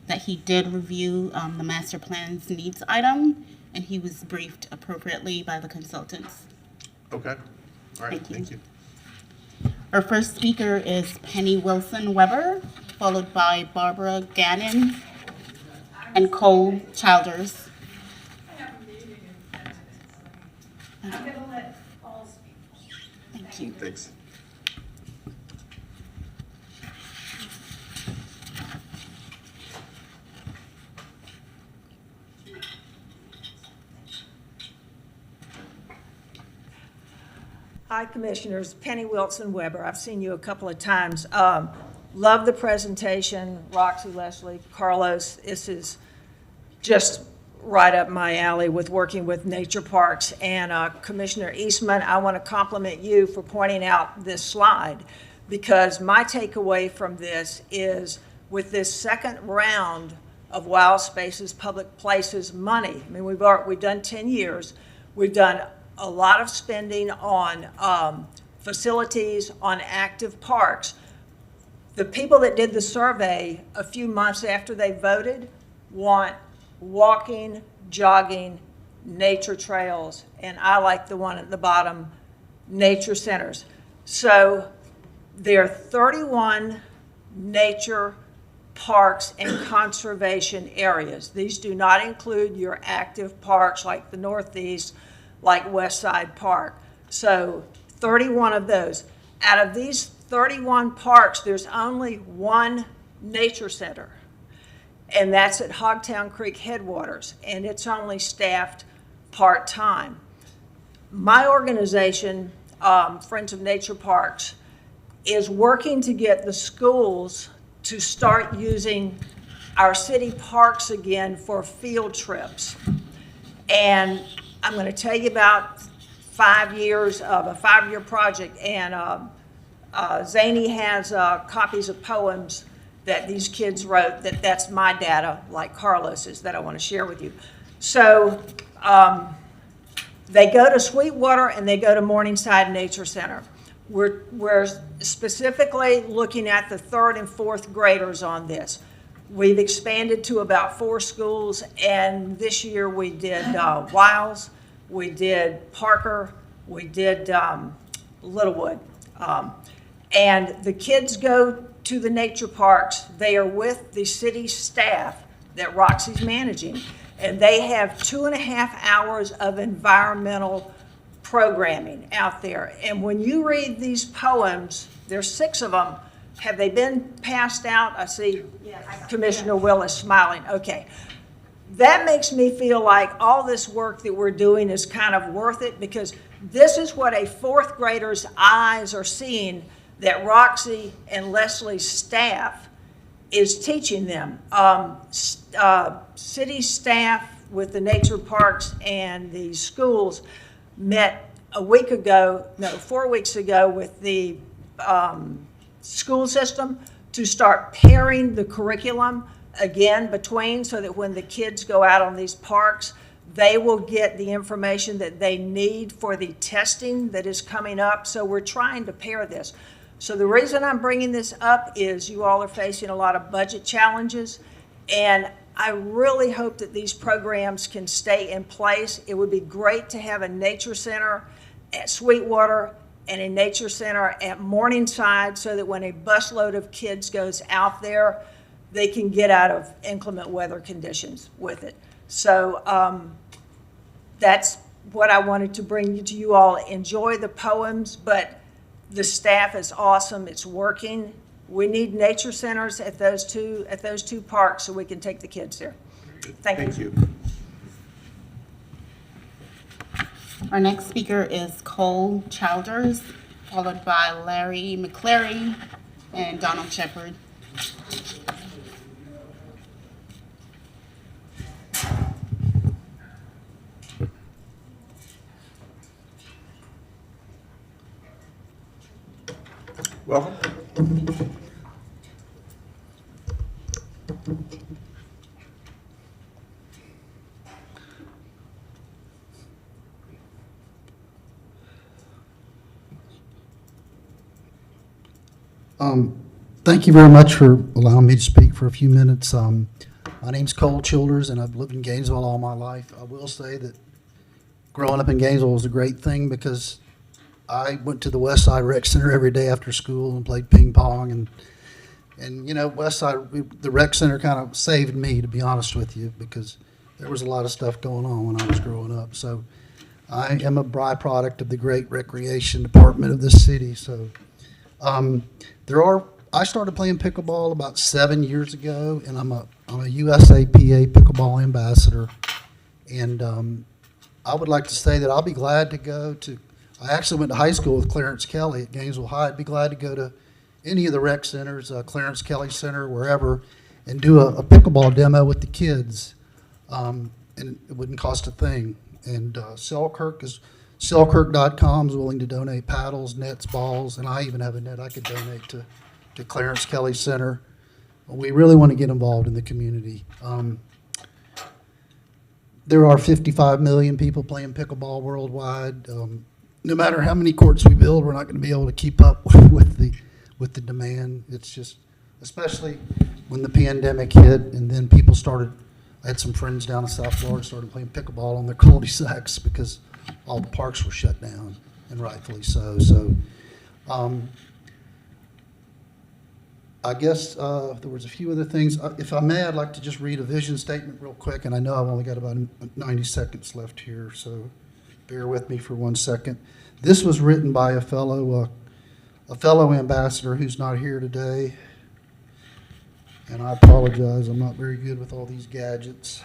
Speaker 2: that he did review the master plan's needs item, and he was briefed appropriately by the consultants.
Speaker 1: Okay. All right. Thank you.
Speaker 2: Our first speaker is Penny Wilson Weber, followed by Barbara Gannon and Cole Childers. Thank you.
Speaker 1: Thanks.
Speaker 8: Hi, Commissioners. Penny Wilson Weber. I've seen you a couple of times. Love the presentation. Roxy, Leslie, Carlos, this is just right up my alley with working with nature parks. And Commissioner Eastman, I want to compliment you for pointing out this slide, because my takeaway from this is, with this second round of Wild Spaces, Public Places money, I mean, we've done 10 years, we've done a lot of spending on facilities, on active parks. The people that did the survey a few months after they voted want walking, jogging, nature trails, and I like the one at the bottom, nature centers. So there are 31 nature parks and conservation areas. These do not include your active parks like the Northeast, like West Side Park. So 31 of those. Out of these 31 parks, there's only one nature center, and that's at Hogtown Creek Headwaters, and it's only staffed part-time. My organization, Friends of Nature Parks, is working to get the schools to start using our city parks again for field trips. And I'm going to tell you about 5 years of a 5-year project, and Zany has copies of poems that these kids wrote, that's my data, like Carlos's, that I want to share with you. So they go to Sweetwater and they go to Morningside Nature Center. We're specifically looking at the 3rd and 4th graders on this. We've expanded to about 4 schools, and this year we did Wiles, we did Parker, we did Littlewood. And the kids go to the nature parks. They are with the city staff that Roxy's managing, and they have 2.5 hours of environmental programming out there. And when you read these poems, there's 6 of them. Have they been passed out? I see Commissioner Willis smiling. Okay. That makes me feel like all this work that we're doing is kind of worth it, because this is what a 4th grader's eyes are seeing that Roxy and Leslie's staff is teaching them. City staff with the nature parks and the schools met 4 weeks ago with the school system to start pairing the curriculum again between, so that when the kids go out on these parks, they will get the information that they need for the testing that is coming up. So we're trying to pair this. So the reason I'm bringing this up is you all are facing a lot of budget challenges, and I really hope that these programs can stay in place. It would be great to have a nature center at Sweetwater and a nature center at Morningside, so that when a busload of kids goes out there, they can get out of inclement weather conditions with it. So that's what I wanted to bring to you all. Enjoy the poems, but the staff is awesome. It's working. We need nature centers at those two parks so we can take the kids there. Thank you.
Speaker 2: Our next speaker is Cole Childers, followed by Larry McClary and Donald Shepard.
Speaker 1: Welcome.
Speaker 14: Thank you very much for allowing me to speak for a few minutes. My name's Cole Childers, and I've lived in Gainesville all my life. I will say that growing up in Gainesville was a great thing, because I went to the West Side Rec Center every day after school and played ping pong, and you know, West Side, the rec center kind of saved me, to be honest with you, because there was a lot of stuff going on when I was growing up. So I am a byproduct of the great recreation department of this city. So I started playing pickleball about 7 years ago, and I'm a USAPA pickleball ambassador. And I would like to say that I'll be glad to go to, I actually went to high school with Clarence Kelly at Gainesville High. I'd be glad to go to any of the rec centers, Clarence Kelly Center, wherever, and do a pickleball demo with the kids. And it wouldn't cost a thing. And Selkirk.com is willing to donate paddles, nets, balls, and I even have a net I could donate to Clarence Kelly Center. We really want to get involved in the community. There are 55 million people playing pickleball worldwide. No matter how many courts we build, we're not going to be able to keep up with the demand. It's just, especially when the pandemic hit, and then people started. I had some friends down in South Florida started playing pickleball on their cul-de-sacs because all the parks were shut down, and rightfully so. So, I guess there was a few other things. If I may, I'd like to just read a vision statement real quick, and I know I've only got about 90 seconds left here, so bear with me for 1 second. This was written by a fellow ambassador who's not here today, and I apologize. I'm not very good with all these gadgets.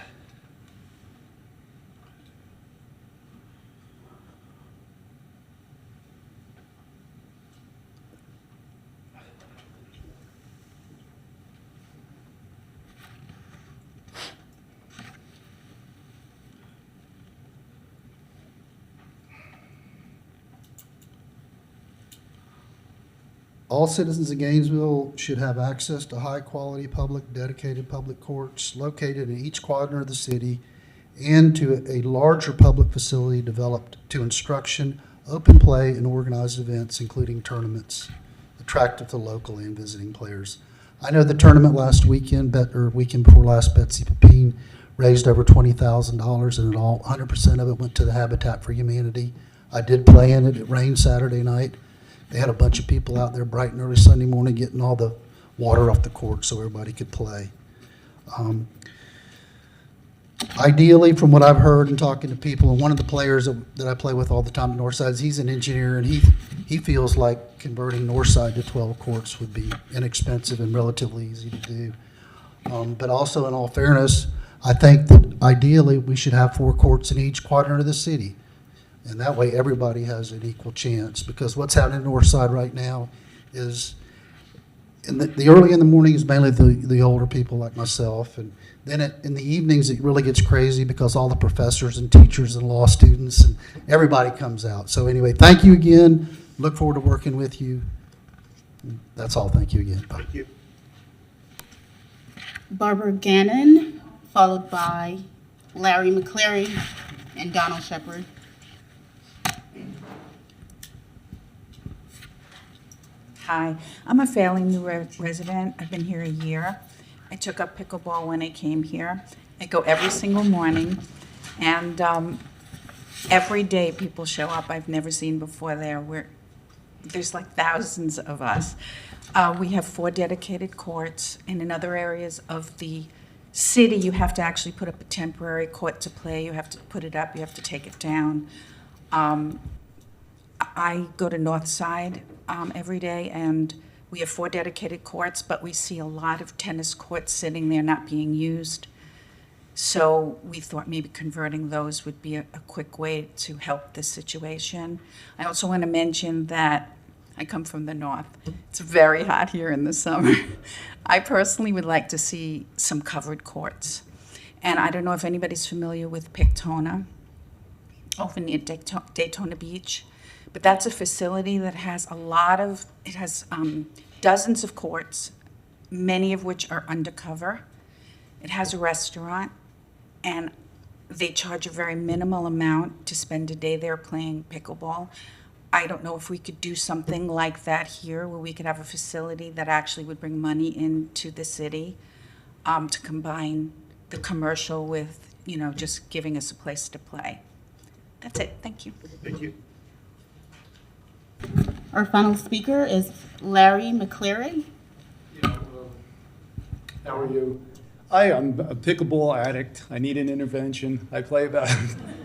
Speaker 14: All citizens of Gainesville should have access to high-quality public, dedicated public courts located in each quadrant of the city and to a larger public facility developed to instruction, open play, and organized events, including tournaments, attractive to local and visiting players. I know the tournament last weekend, weekend before last, Betsy Pepin raised over $20,000, and 100% of it went to the Habitat for Humanity. I did play in it. It rained Saturday night. They had a bunch of people out there bright and early Sunday morning getting all the water off the court so everybody could play. Ideally, from what I've heard and talking to people, and one of the players that I play with all the time at Northside, he's an engineer, and he feels like converting Northside to 12 courts would be inexpensive and relatively easy to do. But also, in all fairness, I think that ideally we should have 4 courts in each quadrant of the city. And that way everybody has an equal chance, because what's happening in Northside right now is in the early in the morning is mainly the older people like myself, and then in the evenings it really gets crazy because all the professors and teachers and law students and everybody comes out. So anyway, thank you again. Look forward to working with you. That's all. Thank you again. Bye.
Speaker 1: Thank you.
Speaker 2: Barbara Gannon, followed by Larry McCleary and Donald Shepard.
Speaker 5: Hi, I'm a fairly new resident. I've been here a year. I took up pickleball when I came here. I go every single morning, and every day people show up I've never seen before there. There's like thousands of us. We have 4 dedicated courts, and in other areas of the city, you have to actually put up a temporary court to play. You have to put it up, you have to take it down. I go to Northside every day, and we have 4 dedicated courts, but we see a lot of tennis courts sitting there not being used. So we thought maybe converting those would be a quick way to help this situation. I also want to mention that I come from the north. It's very hot here in the summer. I personally would like to see some covered courts. And I don't know if anybody's familiar with Pictona, over near Daytona Beach. But that's a facility that has dozens of courts, many of which are undercover. It has a restaurant, and they charge a very minimal amount to spend a day there playing pickleball. I don't know if we could do something like that here, where we could have a facility that actually would bring money into the city to combine the commercial with, just giving us a place to play. That's it. Thank you.
Speaker 1: Thank you.
Speaker 2: Our final speaker is Larry McCleary.
Speaker 11: How are you? I'm a pickleball addict. I need an intervention. I play about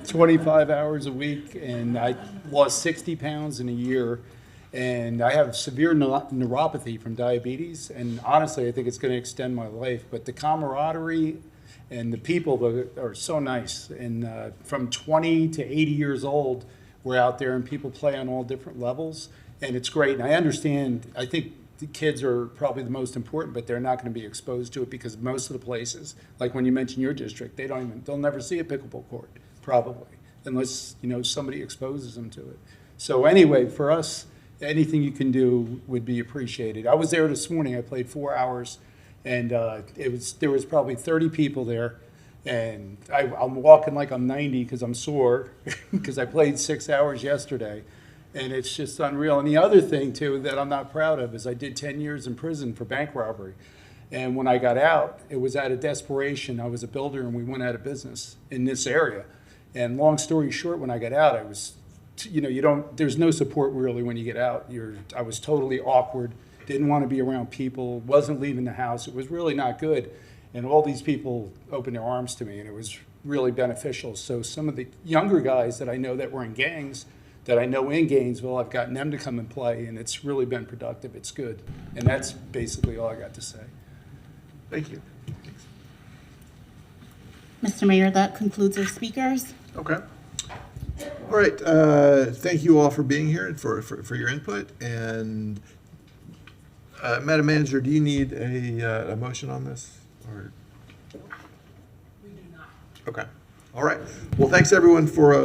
Speaker 11: 25 hours a week, and I lost 60 pounds in a year. And I have severe neuropathy from diabetes, and honestly, I think it's going to extend my life. But the camaraderie and the people are so nice. And from 20 to 80 years old, we're out there, and people play on all different levels, and it's great. And I understand, I think the kids are probably the most important, but they're not going to be exposed to it because most of the places, like when you mention your district, they'll never see a pickleball court, probably, unless, somebody exposes them to it. So anyway, for us, anything you can do would be appreciated. I was there this morning. I played 4 hours, and there was probably 30 people there. And I'm walking like I'm 90 because I'm sore because I played 6 hours yesterday. And it's just unreal. And the other thing, too, that I'm not proud of is I did 10 years in prison for bank robbery. And when I got out, it was out of desperation. I was a builder, and we went out of business in this area. And long story short, when I got out, I was, there's no support really when you get out. I was totally awkward, didn't want to be around people, wasn't leaving the house. It was really not good. And all these people opened their arms to me, and it was really beneficial. So some of the younger guys that I know that were in gangs, that I know in Gainesville, I've gotten them to come and play, and it's really been productive. It's good. And that's basically all I got to say.
Speaker 1: Thank you.
Speaker 2: Mr. Mayor, that concludes our speakers.
Speaker 1: Okay. All right. Thank you all for being here and for your input. And Madam Manager, do you need a motion on this? Or? We do not. Okay. All right. Well, thanks everyone for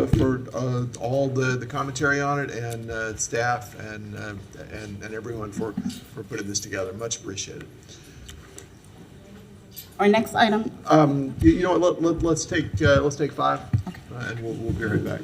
Speaker 1: all the commentary on it, and staff and everyone for putting this together. Much appreciated.
Speaker 2: Our next item,
Speaker 1: You know what? Let's take 5, and we'll be right back.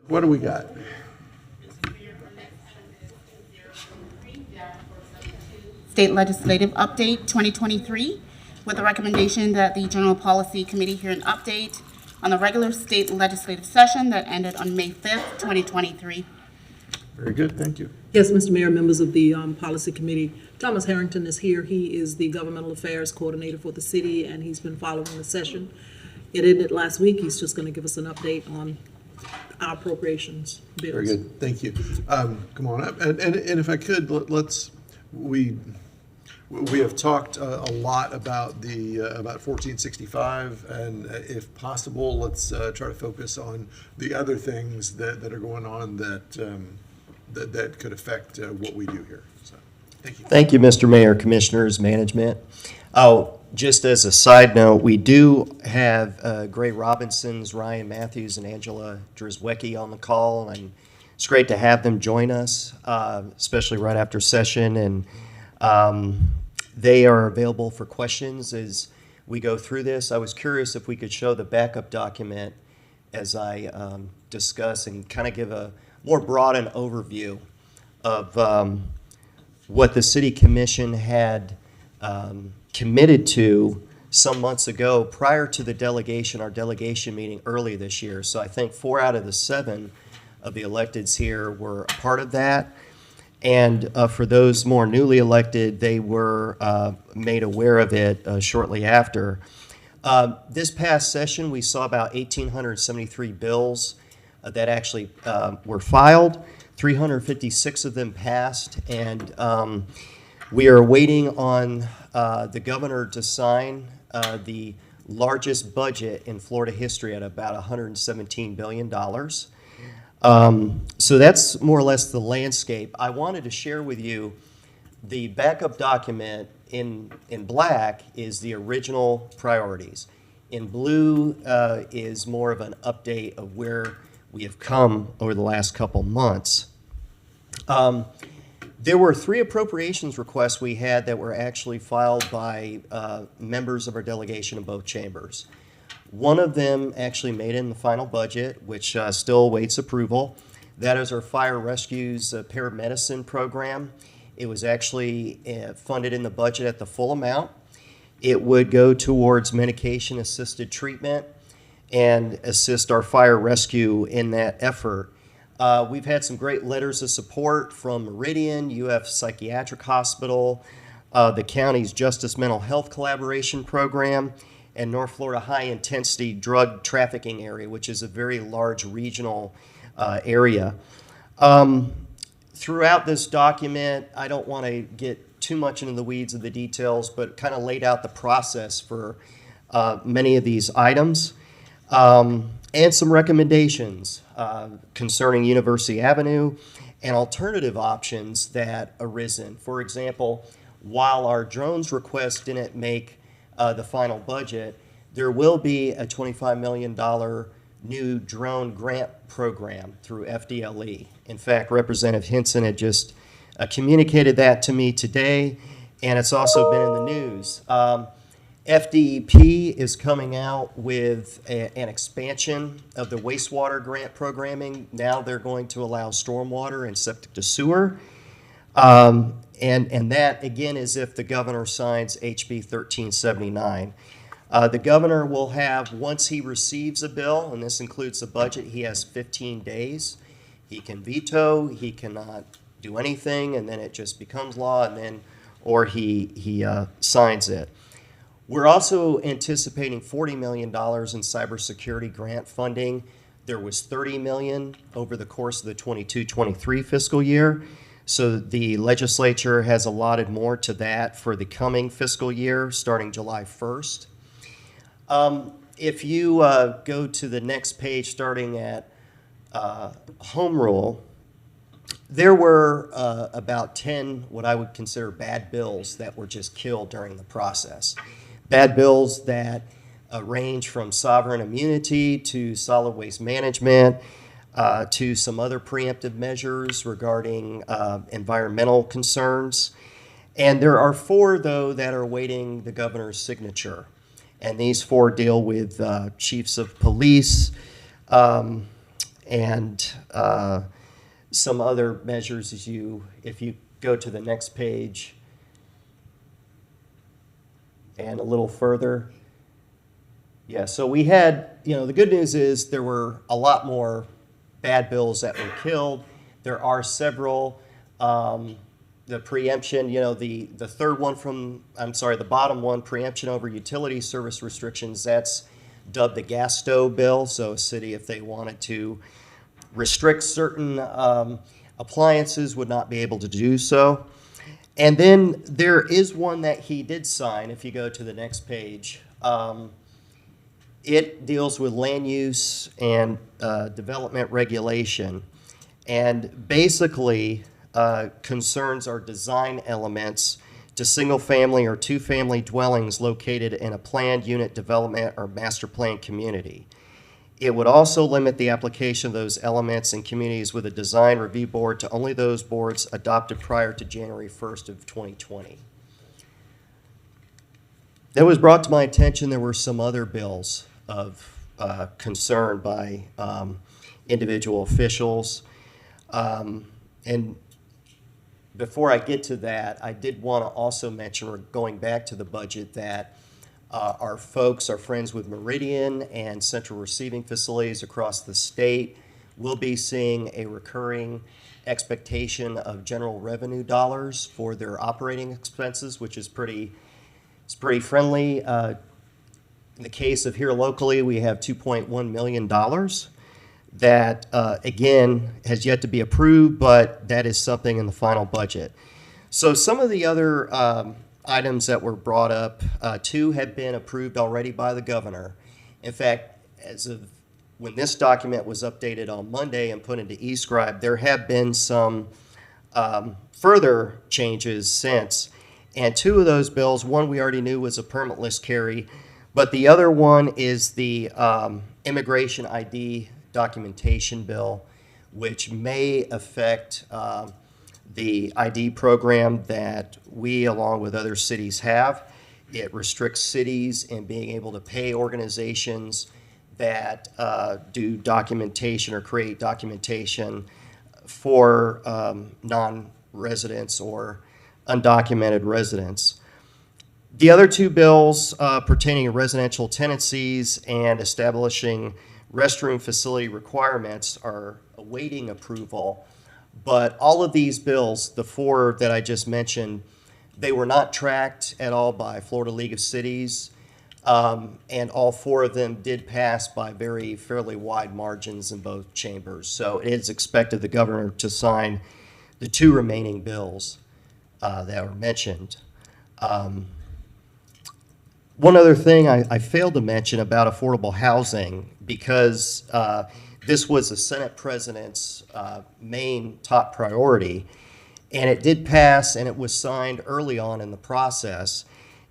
Speaker 1: What do we got?
Speaker 2: State Legislative Update 2023, with the recommendation that the General Policy Committee hear an update on the regular state legislative session that ended on May 5th, 2023.
Speaker 1: Very good, thank you.
Speaker 15: Yes, Mr. Mayor, members of the Policy Committee. Thomas Harrington is here. He is the Governmental Affairs Coordinator for the city, and he's been following the session. It ended last week. He's just going to give us an update on our appropriations bills.
Speaker 1: Very good, thank you. Come on up, and if I could, we have talked a lot about about 1465, and if possible, let's try to focus on the other things that are going on that could affect what we do here. So, thank you.
Speaker 16: Thank you, Mr. Mayor, Commissioners, Management. Oh, just as a side note, we do have Gray Robinson's, Ryan Matthews, and Angela Drizwecki on the call, and it's great to have them join us, especially right after session. And they are available for questions as we go through this. I was curious if we could show the backup document as I discuss and kind of give a more broad an overview of what the City Commission had committed to some months ago prior to our delegation meeting early this year. So I think 4 out of the 7 of the electeds here were a part of that. And for those more newly elected, they were made aware of it shortly after. This past session, we saw about 1,873 bills that actually were filed. 356 of them passed, and we are waiting on the governor to sign the largest budget in Florida history at about $117 billion. So that's more or less the landscape. I wanted to share with you the backup document in black is the original priorities. In blue is more of an update of where we have come over the last couple months. There were 3 appropriations requests we had that were actually filed by members of our delegation in both chambers. One of them actually made it in the final budget, which still awaits approval. That is our Fire Rescue's paramedicine program. It was actually funded in the budget at the full amount. It would go towards medication-assisted treatment and assist our fire rescue in that effort. We've had some great letters of support from Meridian, UF Psychiatric Hospital, the county's Justice Mental Health Collaboration Program, and North Florida High Intensity Drug Trafficking Area, which is a very large regional area. Throughout this document, I don't want to get too much into the weeds of the details, but kind of laid out the process for many of these items. And some recommendations concerning University Avenue and alternative options that arisen. For example, while our drones request didn't make the final budget, there will be a $25 million new drone grant program through FDLE. In fact, Representative Hinson had just communicated that to me today, and it's also been in the news. FDEP is coming out with an expansion of the wastewater grant programming. Now they're going to allow stormwater and septic to sewer. And that, again, is if the governor signs HB 1379. The governor will have, once he receives a bill, and this includes the budget, he has 15 days. He can veto, he cannot do anything, and then it just becomes law, and then, or he signs it. We're also anticipating $40 million in cybersecurity grant funding. There was $30 million over the course of the 22-23 fiscal year. So the legislature has allotted more to that for the coming fiscal year, starting July 1st. If you go to the next page, starting at home rule, there were about 10 what I would consider bad bills that were just killed during the process. Bad bills that range from sovereign immunity to solid waste management to some other preemptive measures regarding environmental concerns. And there are 4, though, that are awaiting the governor's signature. And these 4 deal with chiefs of police and some other measures if you go to the next page and a little further. Yeah, so we had, the good news is there were a lot more bad bills that were killed. There are several, the preemption, the third one the bottom one, preemption over utility service restrictions, that's dubbed the gas stove bill. So a city, if they wanted to restrict certain appliances, would not be able to do so. And then there is one that he did sign, if you go to the next page. It deals with land use and development regulation, and basically concerns are design elements to single-family or two-family dwellings located in a planned unit development or master plan community. It would also limit the application of those elements in communities with a design review board to only those boards adopted prior to January 1st of 2020. That was brought to my attention. There were some other bills of concern by individual officials. And before I get to that, I did want to also mention, we're going back to the budget, that our friends with Meridian and Central Receiving Facilities across the state will be seeing a recurring expectation of general revenue dollars for their operating expenses, which is pretty friendly. In the case of here locally, we have $2.1 million that, again, has yet to be approved, but that is something in the final budget. So some of the other items that were brought up, two have been approved already by the governor. In fact, as of when this document was updated on Monday and put into eScribe, there have been some further changes since. And two of those bills, one we already knew was a permitless carry, but the other one is the immigration ID documentation bill, which may affect the ID program that we, along with other cities, have. It restricts cities in being able to pay organizations that do documentation or create documentation for non-residents or undocumented residents. The other two bills pertaining to residential tenancies and establishing restroom facility requirements are awaiting approval. But all of these bills, the four that I just mentioned, they were not tracked at all by Florida League of Cities, and all four of them did pass by fairly wide margins in both chambers. So it is expected the governor to sign the two remaining bills that were mentioned. One other thing I failed to mention about affordable housing, because this was the Senate President's main top priority, and it did pass and it was signed early on in the process,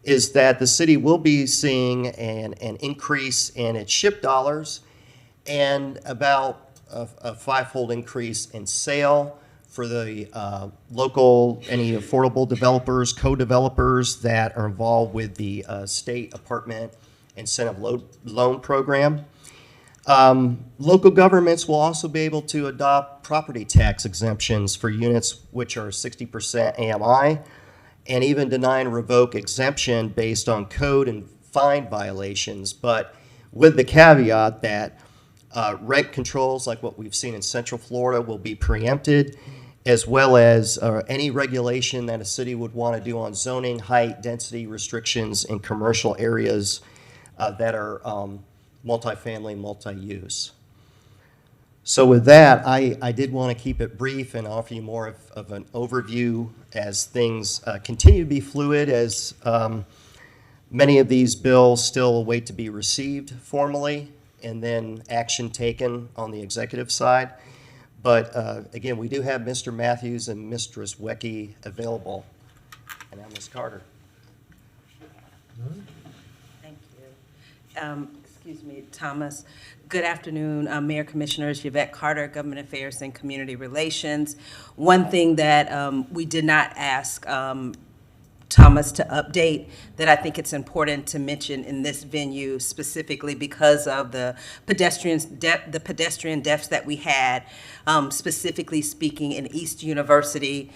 Speaker 16: is that the city will be seeing an increase in its SHIP dollars and about a fivefold increase in sale for the any affordable developers, co-developers that are involved with the state apartment incentive loan program. Local governments will also be able to adopt property tax exemptions for units which are 60% AMI, and even deny and revoke exemption based on code and fine violations, but with the caveat that rent controls, like what we've seen in Central Florida, will be preempted, as well as any regulation that a city would want to do on zoning, height, density restrictions in commercial areas that are multifamily, multi-use. So with that, I did want to keep it brief and offer you more of an overview as things continue to be fluid, as many of these bills still await to be received formally and then action taken on the executive side. But again, we do have Mr. Matthews and Mistress Wecky available. And now Ms. Carter.
Speaker 17: Thank you. Excuse me, Thomas. Good afternoon, Mayor, Commissioners. Yvette Carter, Government Affairs and Community Relations. One thing that we did not ask Thomas to update that I think it's important to mention in this venue specifically because of the pedestrian deaths that we had, specifically speaking in East University.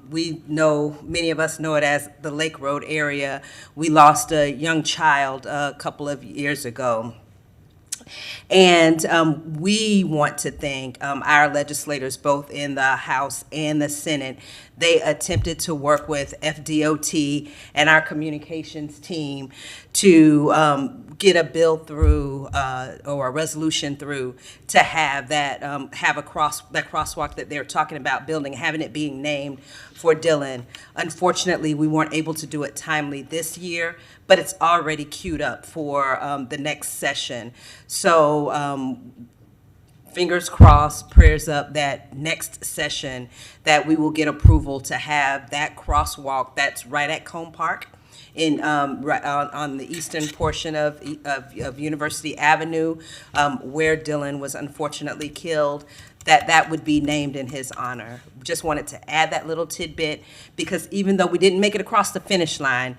Speaker 17: We know, many of us know it as the Lake Road area. We lost a young child a couple of years ago. And we want to thank our legislators, both in the House and the Senate. They attempted to work with FDOT and our communications team to get a bill through or a resolution through to have that have that crosswalk that they're talking about building, having it being named for Dylan. Unfortunately, we weren't able to do it timely this year, but it's already queued up for the next session. So fingers crossed, prayers up that next session that we will get approval to have that crosswalk that's right at Cone Park in right on the eastern portion of University Avenue, where Dylan was unfortunately killed, that would be named in his honor. Just wanted to add that little tidbit because even though we didn't make it across the finish line,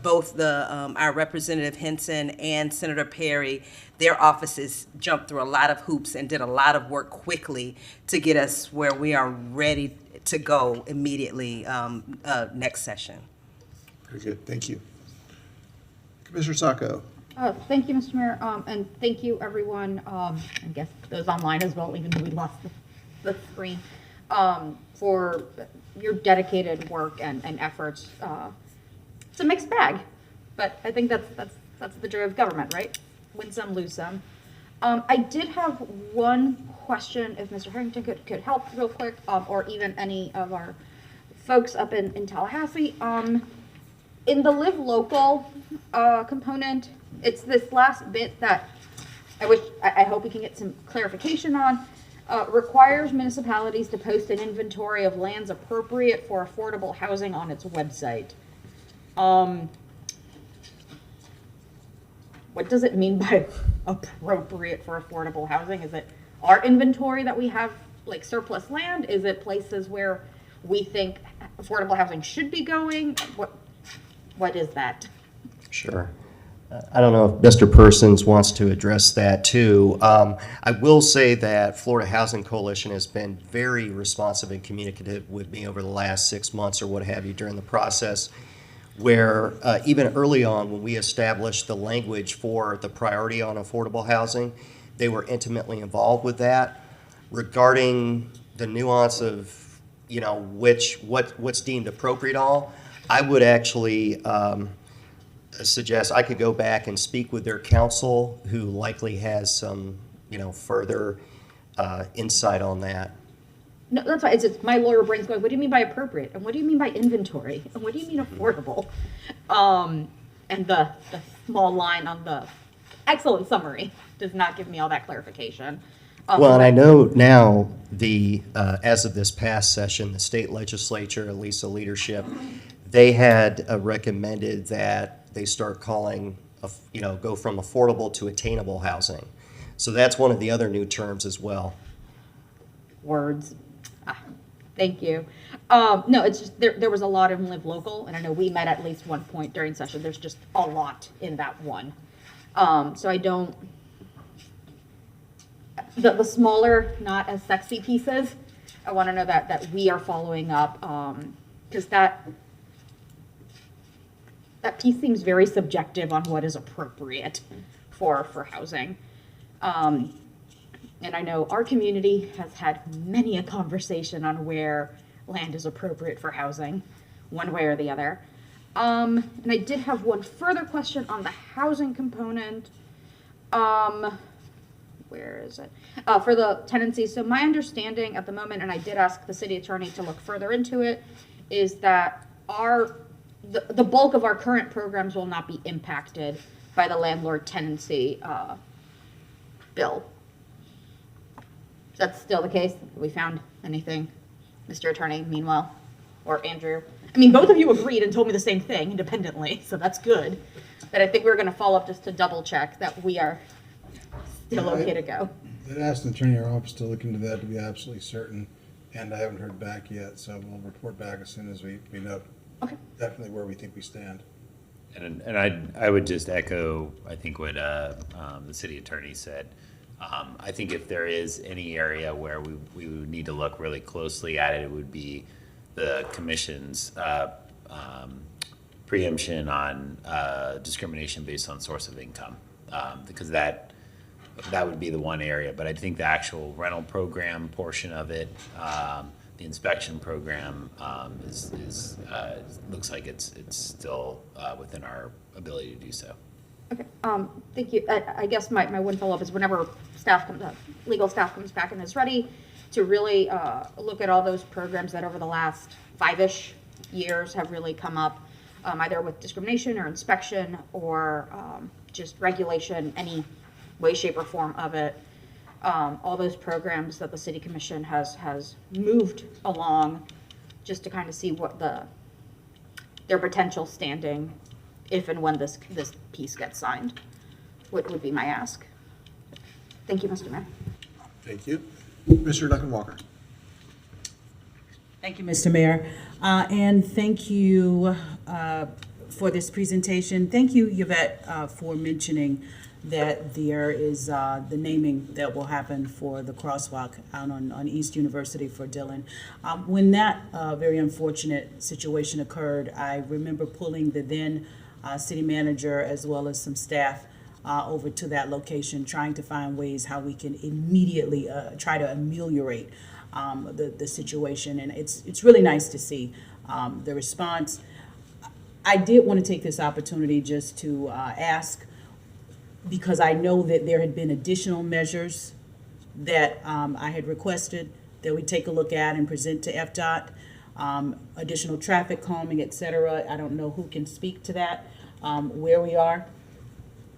Speaker 17: both our Representative Henson and Senator Perry, their offices jumped through a lot of hoops and did a lot of work quickly to get us where we are ready to go immediately next session.
Speaker 1: Very good, thank you. Commissioner Sacco.
Speaker 12: Thank you, Mr. Mayor, and thank you, everyone, I guess those online as well, even though we lost the screen, for your dedicated work and efforts. It's a mixed bag, but I think that's the joy of government, right? Win some, lose some. I did have one question, if Mr. Harrington could help real quick, or even any of our folks up in Tallahassee. In the Live Local component, it's this last bit that I hope we can get some clarification on. Requires municipalities to post an inventory of lands appropriate for affordable housing on its website. What does it mean by appropriate for affordable housing? Is it our inventory that we have like surplus land? Is it places where we think affordable housing should be going? What is that?
Speaker 16: Sure. I don't know if Mr. Persons wants to address that too. I will say that Florida Housing Coalition has been very responsive and communicative with me over the last 6 months or what have you during the process, where even early on when we established the language for the priority on affordable housing, they were intimately involved with that. Regarding the nuance of, you know, what's deemed appropriate all, I would actually suggest I could go back and speak with their counsel, who likely has some, you know, further insight on that.
Speaker 12: No, that's why it's just my lawyer brain's going, what do you mean by appropriate? And what do you mean by inventory? And what do you mean affordable? And the small line on the excellent summary does not give me all that clarification.
Speaker 16: Well, and I know now as of this past session, the state legislature, at least the leadership, they had recommended that they start calling, go from affordable to attainable housing. So that's one of the other new terms as well.
Speaker 12: Words. Thank you. No, it's just there was a lot in Live Local, and I know we met at least one point during session. There's just a lot in that one. So I don't, the smaller, not as sexy pieces, I want to know that we are following up, because that piece seems very subjective on what is appropriate for housing. And I know our community has had many a conversation on where land is appropriate for housing, one way or the other. And I did have one further question on the housing component. Where is it? For the tenancies. So my understanding at the moment, and I did ask the city attorney to look further into it, is that the bulk of our current programs will not be impacted by the landlord tenancy bill. Is that still the case? Have we found anything, Mr. Attorney, meanwhile? Or Andrew? I mean, both of you agreed and told me the same thing independently, so that's good. But I think we're going to follow up just to double check that we are still okay to go.
Speaker 18: I'd asked the attorney in our office to look into that to be absolutely certain, and I haven't heard back yet, so we'll report back as soon as we know definitely where we think we stand.
Speaker 19: And I would just echo, I think, what the city attorney said. I think if there is any area where we would need to look really closely at it, it would be the commission's preemption on discrimination based on source of income, because that would be the one area. But I think the actual rental program portion of it, the inspection program, looks like it's still within our ability to do so.
Speaker 12: Okay, thank you. I guess my one follow-up is whenever legal staff comes back and is ready to really look at all those programs that over the last 5-ish years have really come up, either with discrimination or inspection or just regulation, any way, shape, or form of it. All those programs that the City Commission has moved along, just to kind of see what their potential standing, if and when this piece gets signed, would be my ask. Thank you, Mr. Mayor.
Speaker 1: Thank you. Mr. Duncan Walker.
Speaker 5: Thank you, Mr. Mayor. And thank you for this presentation. Thank you, Yvette, for mentioning that there is the naming that will happen for the crosswalk out on East University for Dillon. When that very unfortunate situation occurred, I remember pulling the then city manager as well as some staff over to that location, trying to find ways how we can immediately try to ameliorate the situation. And it's really nice to see the response. I did want to take this opportunity just to ask, because I know that there had been additional measures that I had requested that we take a look at and present to FDOT, additional traffic calming, et cetera. I don't know who can speak to that, where we are.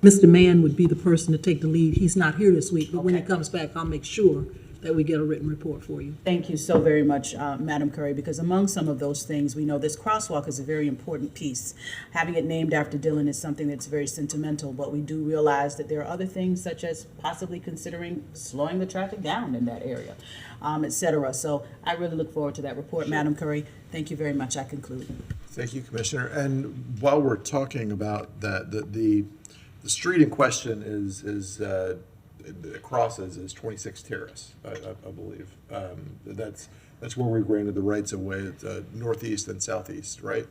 Speaker 15: Mr. Mann would be the person to take the lead. He's not here this week, but when he comes back, I'll make sure that we get a written report for you.
Speaker 5: Thank you so very much, Madam Curry, because among some of those things, we know this crosswalk is a very important piece. Having it named after Dillon is something that's very sentimental, but we do realize that there are other things, such as possibly considering slowing the traffic down in that area, et cetera. So I really look forward to that report. Sure. Madam Curry, thank you very much. I conclude.
Speaker 1: Thank you, Commissioner. And while we're talking about that, the street in question is crosses is 26 Terrace, I believe. That's where we granted the rights of way, northeast and southeast, right?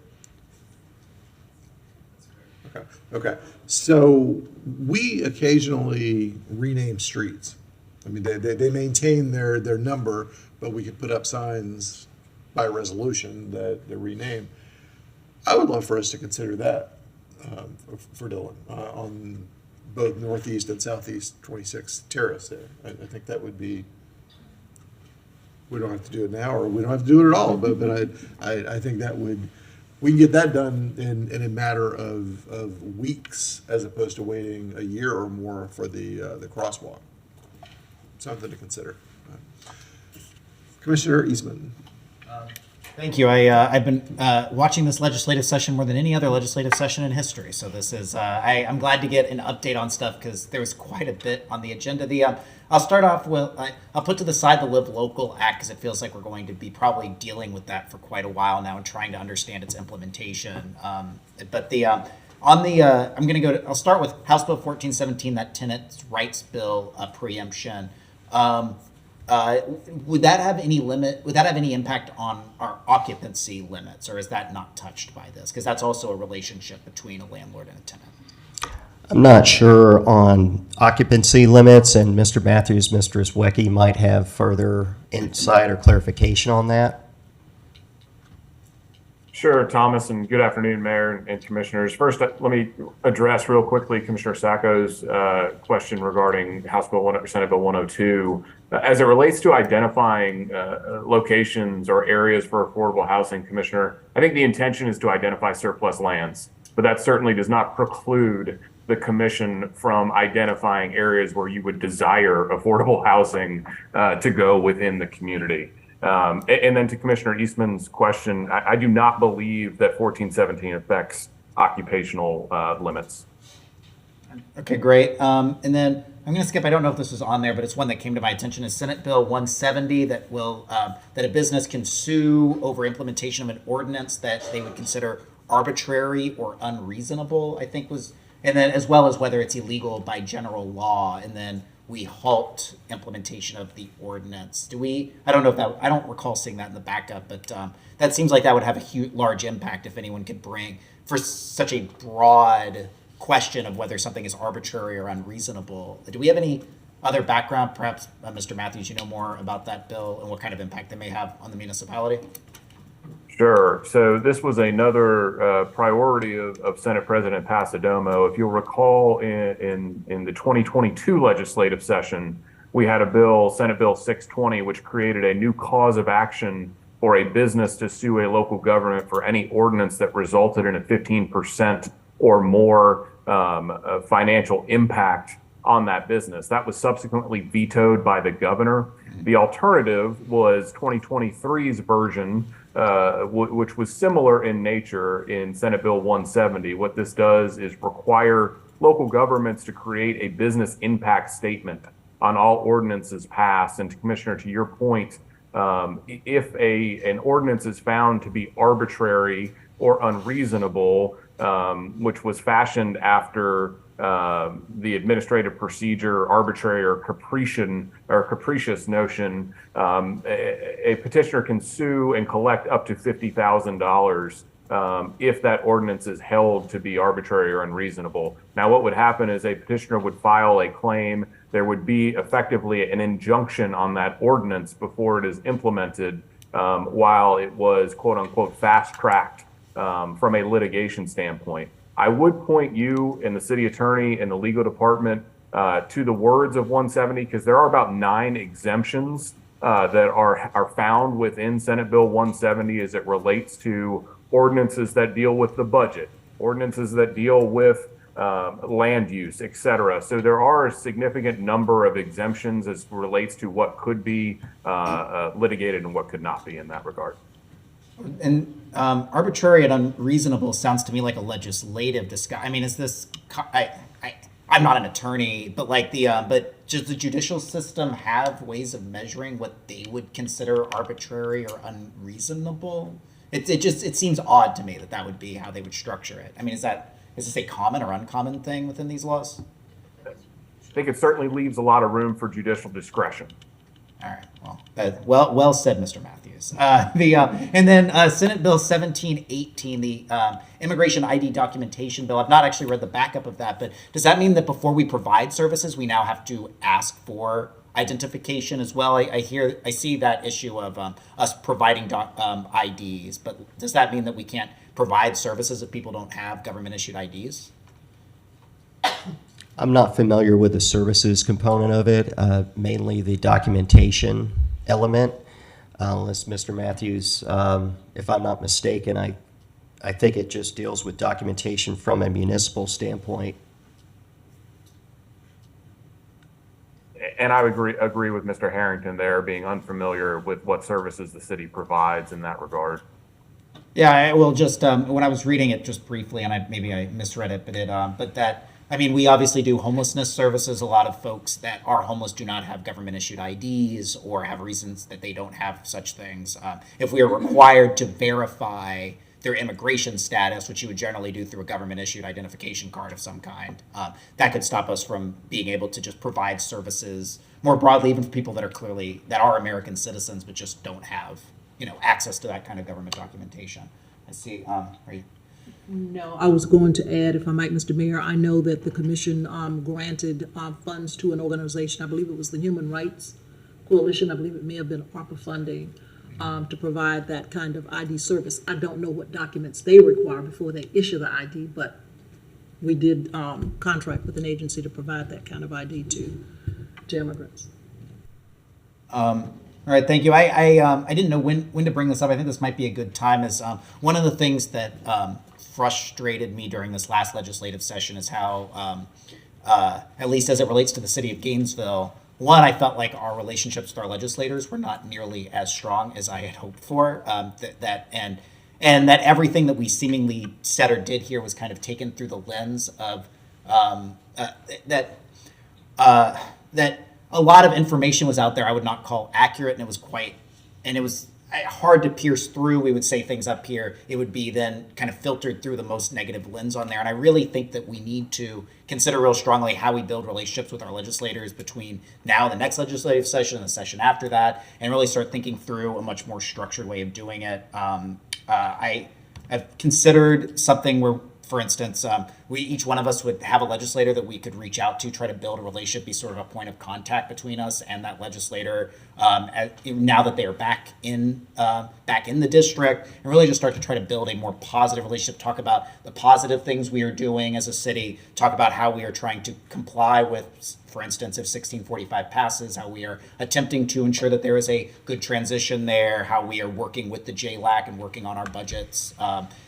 Speaker 1: Okay. So we occasionally rename streets. I mean, they maintain their number, but we can put up signs by resolution that they're renamed. I would love for us to consider that for Dillon on both northeast and southeast 26 Terrace there. I think that would be, we don't have to do it now, or we don't have to do it at all, but I think that would, we can get that done in a matter of weeks as opposed to waiting a year or more for the crosswalk. Something to consider. Commissioner Eastman.
Speaker 10: Thank you. I've been watching this legislative session more than any other legislative session in history. So this is, I'm glad to get an update on stuff because there was quite a bit on the agenda. I'll start off with, I'll put to the side the Live Local Act because it feels like we're going to be probably dealing with that for quite a while now and trying to understand its implementation. I'm going to go to, I'll start with House Bill 1417, that tenants' rights bill preemption. Would that have any limit? Would that have any impact on our occupancy limits, or is that not touched by this? Because that's also a relationship between a landlord and a tenant.
Speaker 16: I'm not sure on occupancy limits, and Mr. Matthews, Mr. Iswecki might have further insight or clarification on that.
Speaker 20: Sure, Thomas, and good afternoon, Mayor and Commissioners. First, let me address real quickly Commissioner Sacco's question regarding House Bill Senate Bill 102. As it relates to identifying locations or areas for affordable housing, Commissioner, I think the intention is to identify surplus lands, but that certainly does not preclude the Commission from identifying areas where you would desire affordable housing to go within the community. And then to Commissioner Eastman's question, I do not believe that 1417 affects occupational limits.
Speaker 10: Okay, great. And then I'm going to skip. I don't know if this was on there, but it's one that came to my attention. Is Senate Bill 170 that will that a business can sue over implementation of an ordinance that they would consider arbitrary or unreasonable. I think was, and then as well as whether it's illegal by general law, and then we halt implementation of the ordinance. Do we? I don't know if that. I don't recall seeing that in the backup, but that seems like that would have a huge, large impact if anyone could bring for such a broad question of whether something is arbitrary or unreasonable. Do we have any other background? Perhaps, Mr. Matthews, you know more about that bill and what kind of impact it may have on the municipality?
Speaker 20: Sure. So this was another priority of Senate President Pasadomo. If you'll recall, in the 2022 legislative session, we had a bill, Senate Bill 620, which created a new cause of action for a business to sue a local government for any ordinance that resulted in a 15% or more financial impact on that business. That was subsequently vetoed by the governor. The alternative was 2023's version, which was similar in nature in Senate Bill 170. What this does is require local governments to create a business impact statement on all ordinances passed. And Commissioner, to your point, if an ordinance is found to be arbitrary or unreasonable, which was fashioned after the administrative procedure, arbitrary or capricious notion, a petitioner can sue and collect up to $50,000 if that ordinance is held to be arbitrary or unreasonable. Now, what would happen is a petitioner would file a claim. There would be effectively an injunction on that ordinance before it is implemented, while it was quote unquote fast tracked from a litigation standpoint. I would point you and the city attorney and the legal department to the words of 170, because there are about 9 exemptions that are found within Senate Bill 170 as it relates to ordinances that deal with the budget, ordinances that deal with land use, et cetera. So there are a significant number of exemptions as relates to what could be litigated and what could not be in that regard.
Speaker 10: And arbitrary and unreasonable sounds to me like a legislative discussion. I mean, is this? I'm not an attorney, but like but does the judicial system have ways of measuring what they would consider arbitrary or unreasonable? It seems odd to me that would be how they would structure it. I mean, is this a common or uncommon thing within these laws?
Speaker 20: I think it certainly leaves a lot of room for judicial discretion.
Speaker 10: All right. Well said, Mr. Matthews. And then Senate Bill 1718, the immigration ID documentation bill. I've not actually read the backup of that, but does that mean that before we provide services, we now have to ask for identification as well? I see that issue of us providing IDs, but does that mean that we can't provide services if people don't have government issued IDs?
Speaker 16: I'm not familiar with the services component of it, mainly the documentation element. Unless Mr. Matthews, if I'm not mistaken, I think it just deals with documentation from a municipal standpoint.
Speaker 20: And I would agree with Mr. Harrington there, being unfamiliar with what services the city provides in that regard.
Speaker 10: Yeah, I will just when I was reading it just briefly, and maybe I misread it, but I mean, we obviously do homelessness services. A lot of folks that are homeless do not have government-issued IDs or have reasons that they don't have such things. If we are required to verify their immigration status, which you would generally do through a government-issued identification card of some kind, that could stop us from being able to just provide services more broadly, even for people that are American citizens but just don't have, access to that kind of government documentation. I see. Are you?
Speaker 15: No, I was going to add, if I might, Mr. Mayor, I know that the commission granted funds to an organization, I believe it was the Human Rights Coalition, I believe it may have been ARPA funding, to provide that kind of ID service. I don't know what documents they require before they issue the ID, but we did contract with an agency to provide that kind of ID to immigrants.
Speaker 10: All right, thank you. I didn't know when to bring this up. I think this might be a good time. Is one of the things that frustrated me during this last legislative session is how, at least as it relates to the city of Gainesville, one, I felt like our relationships with our legislators were not nearly as strong as I had hoped for. And that everything that we seemingly said or did here was kind of taken through the lens of that that a lot of information was out there I would not call accurate, and it was hard to pierce through. We would say things up here, it would be then kind of filtered through the most negative lens on there. And I really think that we need to consider real strongly how we build relationships with our legislators between now and the next legislative session and the session after that, and really start thinking through a much more structured way of doing it. I've considered something where, for instance, each one of us would have a legislator that we could reach out to, try to build a relationship, be sort of a point of contact between us and that legislator. Now that they are back in the district, and really just start to try to build a more positive relationship. Talk about the positive things we are doing as a city. Talk about how we are trying to comply with, for instance, if 1645 passes, how we are attempting to ensure that there is a good transition there. How we are working with the JLAC and working on our budgets.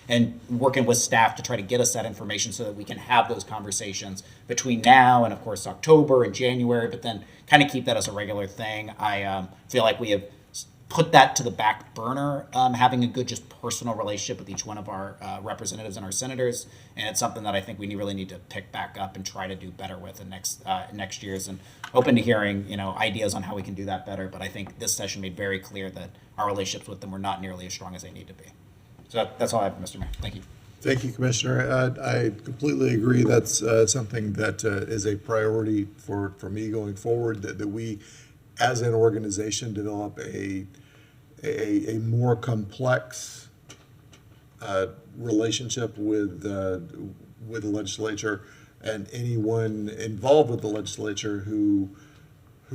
Speaker 10: And working with staff to try to get us that information so that we can have those conversations between now and, of course, October and January, but then kind of keep that as a regular thing. I feel like we have put that to the back burner, having a good just personal relationship with each one of our representatives and our senators, and it's something that I think we really need to pick back up and try to do better with in next year's, and open to hearing ideas on how we can do that better. But I think this session made very clear that our relationships with them were not nearly as strong as they need to be. So that's all I have, Mr. Mayor. Thank you.
Speaker 1: Thank you, Commissioner. I completely agree. That's something that is a priority for me going forward, that we, as an organization, develop a more complex relationship with the legislature, and anyone involved with the legislature who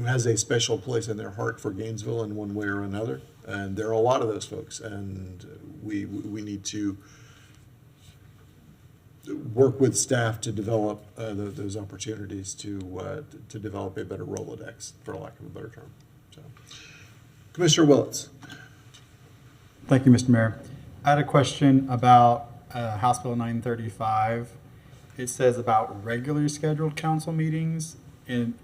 Speaker 1: has a special place in their heart for Gainesville in one way or another. And there are a lot of those folks, and we need to work with staff to develop those opportunities to develop a better Rolodex, for lack of a better term. So, Commissioner Willits.
Speaker 3: Thank you, Mr. Mayor. I had a question about House Bill 935. It says about regularly scheduled council meetings, and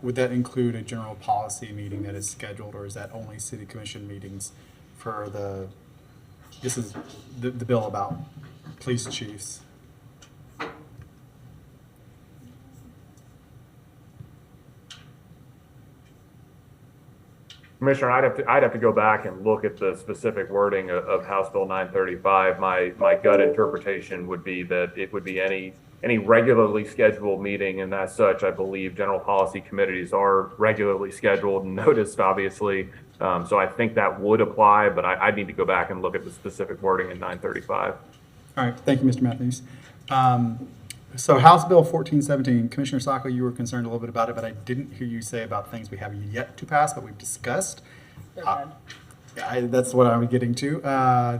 Speaker 3: would that include a general policy meeting that is scheduled, or is that only city commission meetings for this is the bill about police chiefs?
Speaker 20: Commissioner, I'd have to go back and look at the specific wording of House Bill 935. My gut interpretation would be that it would be any regularly scheduled meeting, and as such, I believe general policy committees are regularly scheduled and noticed, obviously. So I think that would apply, but I need to go back and look at the specific wording in 935.
Speaker 3: All right, thank you, Mr. Matthews. So House Bill 1417, Commissioner Sacco, you were concerned a little bit about it, but I didn't hear you say about things we have yet to pass, but we've discussed. That's what I was getting to.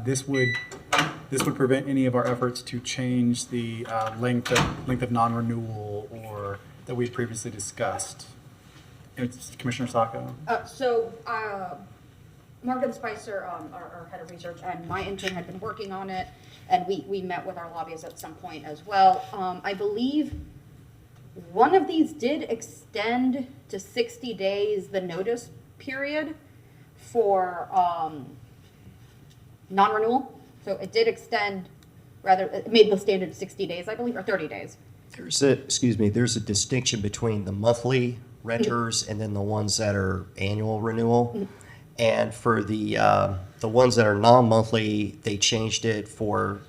Speaker 3: This would prevent any of our efforts to change the length of non-renewal or that we had previously discussed. It's Commissioner Sacco.
Speaker 12: Morgan Spicer, our head of research, and my intern had been working on it, and we met with our lobbyists at some point as well. I believe one of these did extend to 60 days the notice period for non-renewal. So it did extend, it made the standard 60 days, I believe, or 30 days.
Speaker 16: There's a distinction between the monthly renters and then the ones that are annual renewal. And for the ones that are non-monthly, they changed it for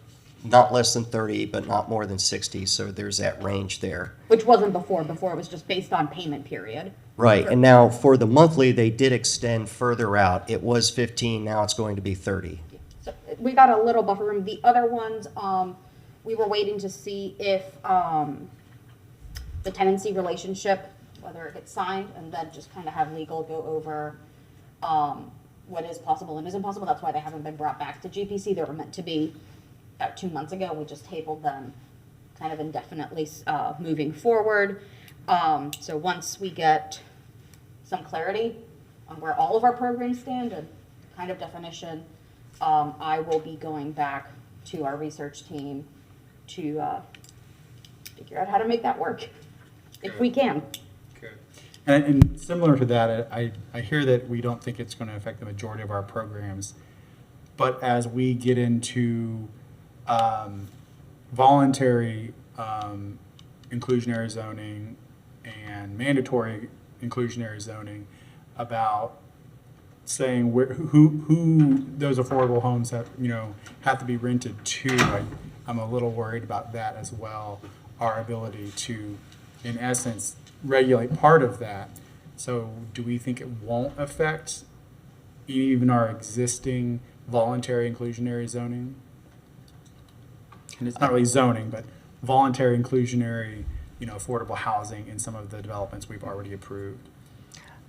Speaker 16: not less than 30, but not more than 60. So there's that range there.
Speaker 12: Which wasn't before. Before it was just based on payment period.
Speaker 16: Right. And now for the monthly, they did extend further out. It was 15. Now it's going to be 30.
Speaker 12: So we got a little buffer room. The other ones, we were waiting to see if the tenancy relationship, whether it gets signed, and then just kind of have legal go over what is possible and isn't possible. That's why they haven't been brought back to GPC. They were meant to be about 2 months ago. We just tabled them kind of indefinitely moving forward. So once we get some clarity on where all of our programs stand and kind of definition, I will be going back to our research team to figure out how to make that work, if we can.
Speaker 3: And similar to that, I hear that we don't think it's going to affect the majority of our programs, but as we get into voluntary inclusionary zoning, and mandatory inclusionary zoning about saying who those affordable homes have, have to be rented to. I'm a little worried about that as well, our ability to, in essence, regulate part of that. So do we think it won't affect even our existing voluntary inclusionary zoning? And it's not really zoning, but voluntary inclusionary, affordable housing in some of the developments we've already approved.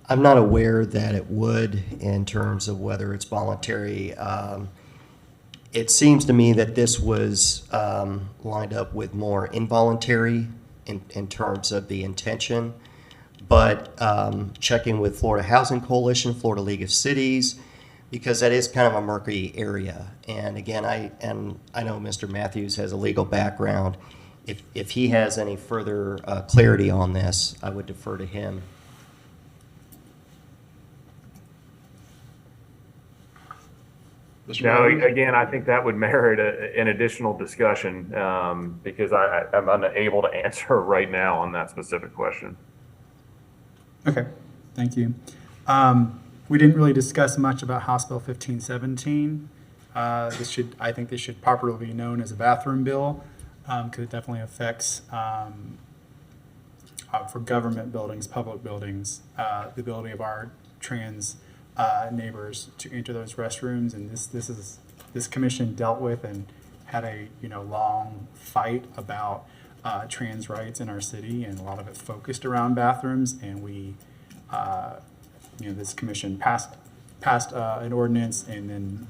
Speaker 16: I'm not aware that it would in terms of whether it's voluntary. It seems to me that this was lined up with more involuntary in terms of the intention. But checking with Florida Housing Coalition, Florida League of Cities, because that is kind of a murky area. And again, I know Mr. Matthews has a legal background. If he has any further clarity on this, I would defer to him.
Speaker 20: No, again, I think that would merit an additional discussion because I'm unable to answer right now on that specific question.
Speaker 3: Okay, thank you. We didn't really discuss much about House Bill 1517. I think this should properly be known as a bathroom bill because it definitely affects, for government buildings, public buildings, the ability of our trans neighbors to enter those restrooms. And this commission dealt with and had a long fight about trans rights in our city, and a lot of it focused around bathrooms. And we, this commission passed an ordinance, and then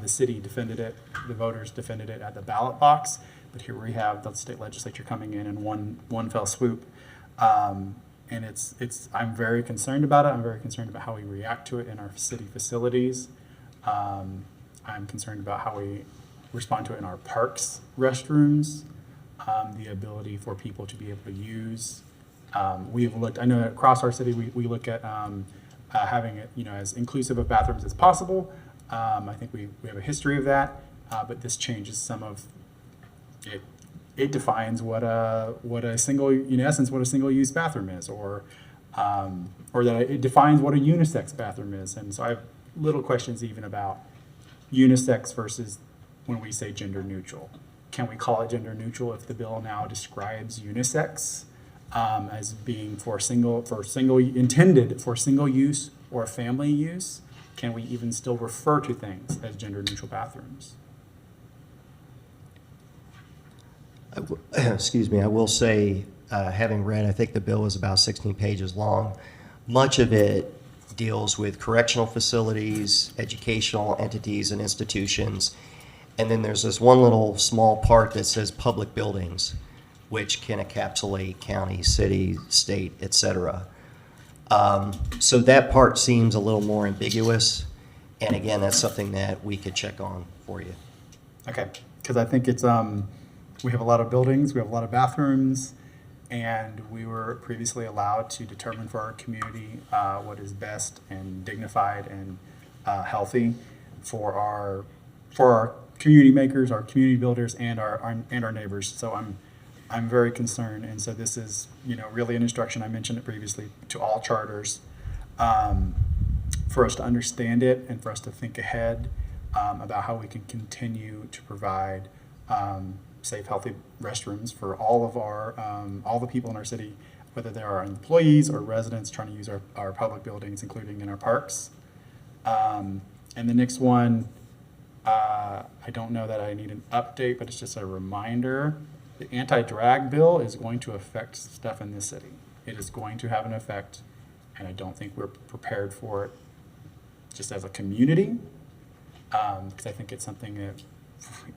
Speaker 3: the city defended it, the voters defended it at the ballot box. But here we have the state legislature coming in one fell swoop. And I'm very concerned about it. I'm very concerned about how we react to it in our city facilities. I'm concerned about how we respond to it in our parks, restrooms, the ability for people to be able to use. We've looked, I know across our city, we look at having it, as inclusive of bathrooms as possible. I think we have a history of that, but this changes some of it. It defines what a single, in essence, what a single use bathroom is, or that it defines what a unisex bathroom is. And so I have little questions even about unisex versus when we say gender neutral. Can we call it gender neutral if the bill now describes unisex as being intended for single use or family use? Can we even still refer to things as gender neutral bathrooms?
Speaker 16: Excuse me, I will say, having read, I think the bill is about 16 pages long. Much of it deals with correctional facilities, educational entities and institutions. And then there's this one little small part that says public buildings, which can encapsulate county, city, state, etc. So that part seems a little more ambiguous. And again, that's something that we could check on for you.
Speaker 3: Okay, because I think it's, we have a lot of buildings, we have a lot of bathrooms, and we were previously allowed to determine for our community what is best and dignified and healthy for our community makers, our community builders, and our neighbors. So I'm very concerned, and so this is really an instruction. I mentioned it previously to all charters for us to understand it and for us to think ahead about how we can continue to provide safe, healthy restrooms for all of all the people in our city, whether they are employees or residents trying to use our public buildings, including in our parks. And the next one, I don't know that I need an update, but it's just a reminder. The anti-drag bill is going to affect stuff in this city. It is going to have an effect, and I don't think we're prepared for it just as a community, because I think it's something that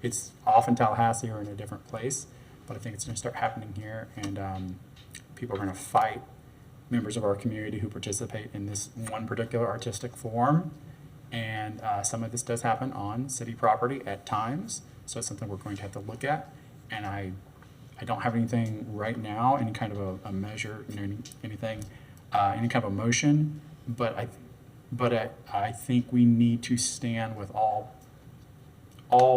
Speaker 3: it's off in Tallahassee or in a different place, but I think it's going to start happening here, and people are going to fight members of our community who participate in this one particular artistic form, and some of this does happen on city property at times, so it's something we're going to have to look at, and I don't have anything right now, any kind of a measure, anything, any kind of a motion, but I think we need to stand with all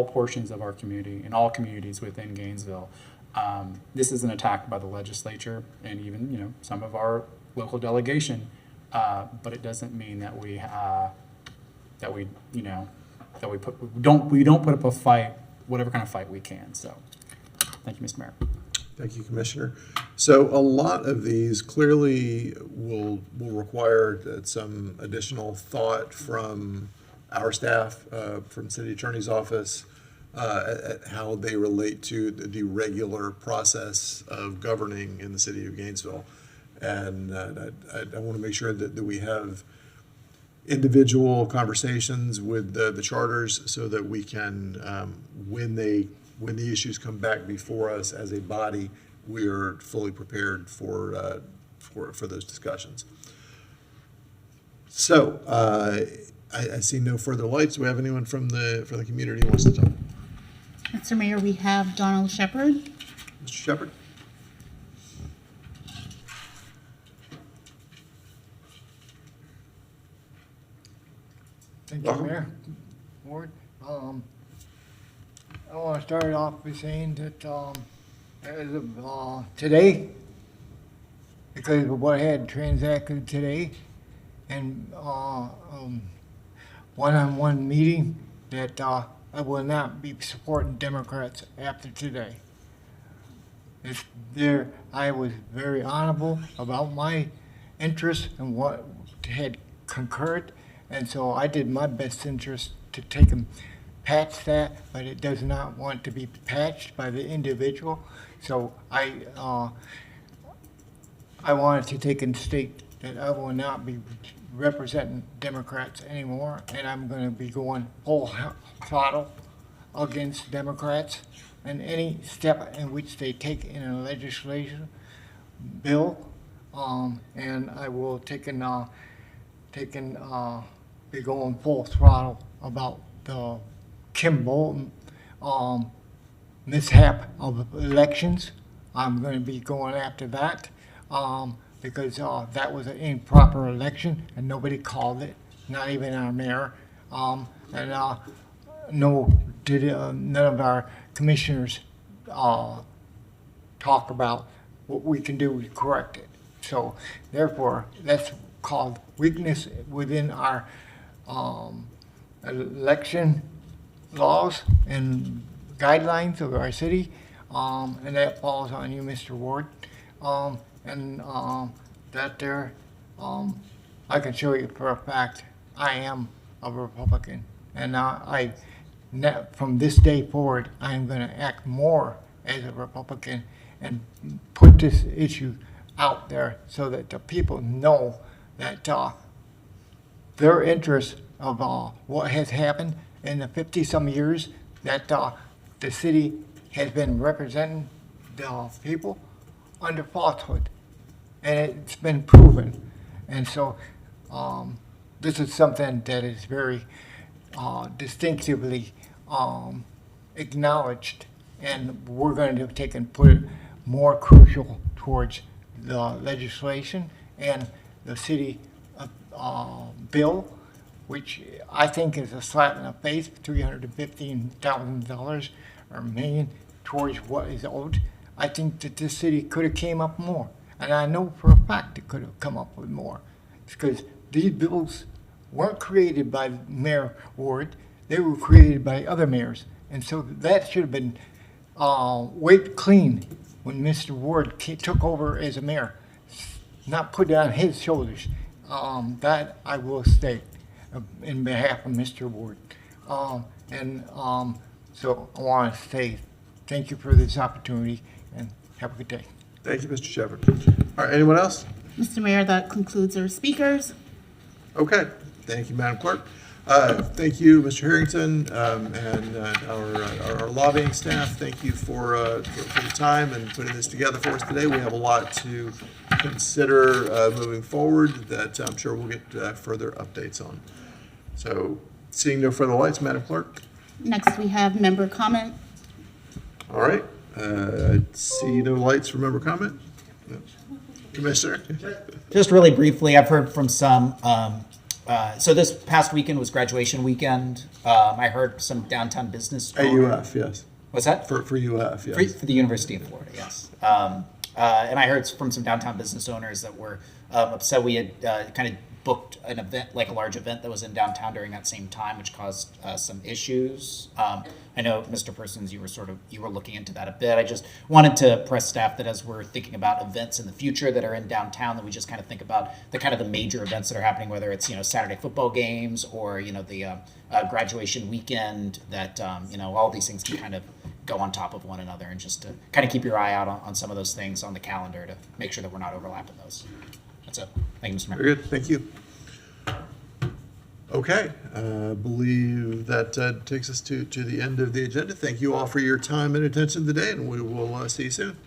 Speaker 3: portions of our community and all communities within Gainesville This is an attack by the legislature and even, you know, some of our local delegation. But it doesn't mean that we don't put up a fight, whatever kind of fight we can. So, thank you, Mr. Mayor.
Speaker 1: Thank you, Commissioner. So a lot of these clearly will require some additional thought from our staff, from City Attorney's Office, at how they relate to the regular process of governing in the city of Gainesville. And I want to make sure that we have individual conversations with the charters so that we can, when the issues come back before us as a body, we are fully prepared for those discussions. So I see no further lights. Do we have anyone from the community who wants to talk?
Speaker 2: Mr. Mayor, we have Donald Shepard.
Speaker 1: Mr. Shepard?
Speaker 19: Thank you, Mayor. Ward. I want to start off by saying that as of today, because of what had transacted today, and one-on-one meeting, that I will not be supporting Democrats after today. I was very honorable about my interests and what had concurred. And so I did my best interest to take and patch that, but it does not want to be patched by the individual. So I wanted to take and state that I will not be representing Democrats anymore, and I'm going to be going full throttle against Democrats and any step in which they take in a legislation bill, and I will be going full throttle about the Kim Bolton mishap of elections. I'm going to be going after that because that was an improper election and nobody called it, not even our mayor. None of our commissioners talk about what we can do to correct it. So therefore, that's called weakness within our election laws and guidelines of our city, and that falls on you, Mr. Ward. I can show you for a fact I am a Republican, and from this day forward, I am going to act more as a Republican and put this issue out there so that the people know that their interest of what has happened in the 50-some years that the city has been representing the people under falsehood, and it's been proven. And so this is something that is very distinctively acknowledged, and we're going to take and put it more crucial towards the legislation and the city bill, which I think is a slap in the face, $315,000 or $1 million towards what is owed. I think that this city could have came up more, and I know for a fact it could have come up with more, because these bills weren't created by Mayor Ward, they were created by other mayors, and so that should have been wiped clean when Mr. Ward took over as a mayor, not put it on his shoulders. That I will state in behalf of Mr. Ward. So I want to say thank you for this opportunity and have a good day.
Speaker 1: Thank you, Mr. Shepard. All right, anyone else?
Speaker 2: Mr. Mayor, that concludes our speakers.
Speaker 1: Okay, thank you, Madam Clerk. Thank you, Mr. Harrington, and our lobbying staff. Thank you for the time and putting this together for us today. We have a lot to consider moving forward that I'm sure we'll get further updates on. So, seeing no further lights, Madam Clerk.
Speaker 2: Next, we have member comment.
Speaker 1: All right. I see no lights for member comment. No. Commissioner.
Speaker 10: Just really briefly, I've heard from some. So this past weekend was graduation weekend. I heard some downtown business.
Speaker 1: AUF, yes.
Speaker 10: What's that?
Speaker 1: For UF,
Speaker 10: For,
Speaker 1: yes.
Speaker 10: for the University of Florida, yes. And I heard from some downtown business owners that were upset we had kind of booked an event, like a large event that was in downtown during that same time, which caused some issues. I know, Mr. Persons, you were looking into that a bit. I just wanted to press staff that as we're thinking about events in the future that are in downtown, that we just kind of think about the major events that are happening, whether it's, Saturday football games or, the graduation weekend, that, all these things can kind of go on top of one another, and just to kind of keep your eye out on some of those things on the calendar to make sure that we're not overlapping those. That's it. Thank you, Mr. Mayor.
Speaker 1: Very good, thank you. Okay, I believe that takes us to the end of the agenda. Thank you all for your time and attention today, and we will see you soon.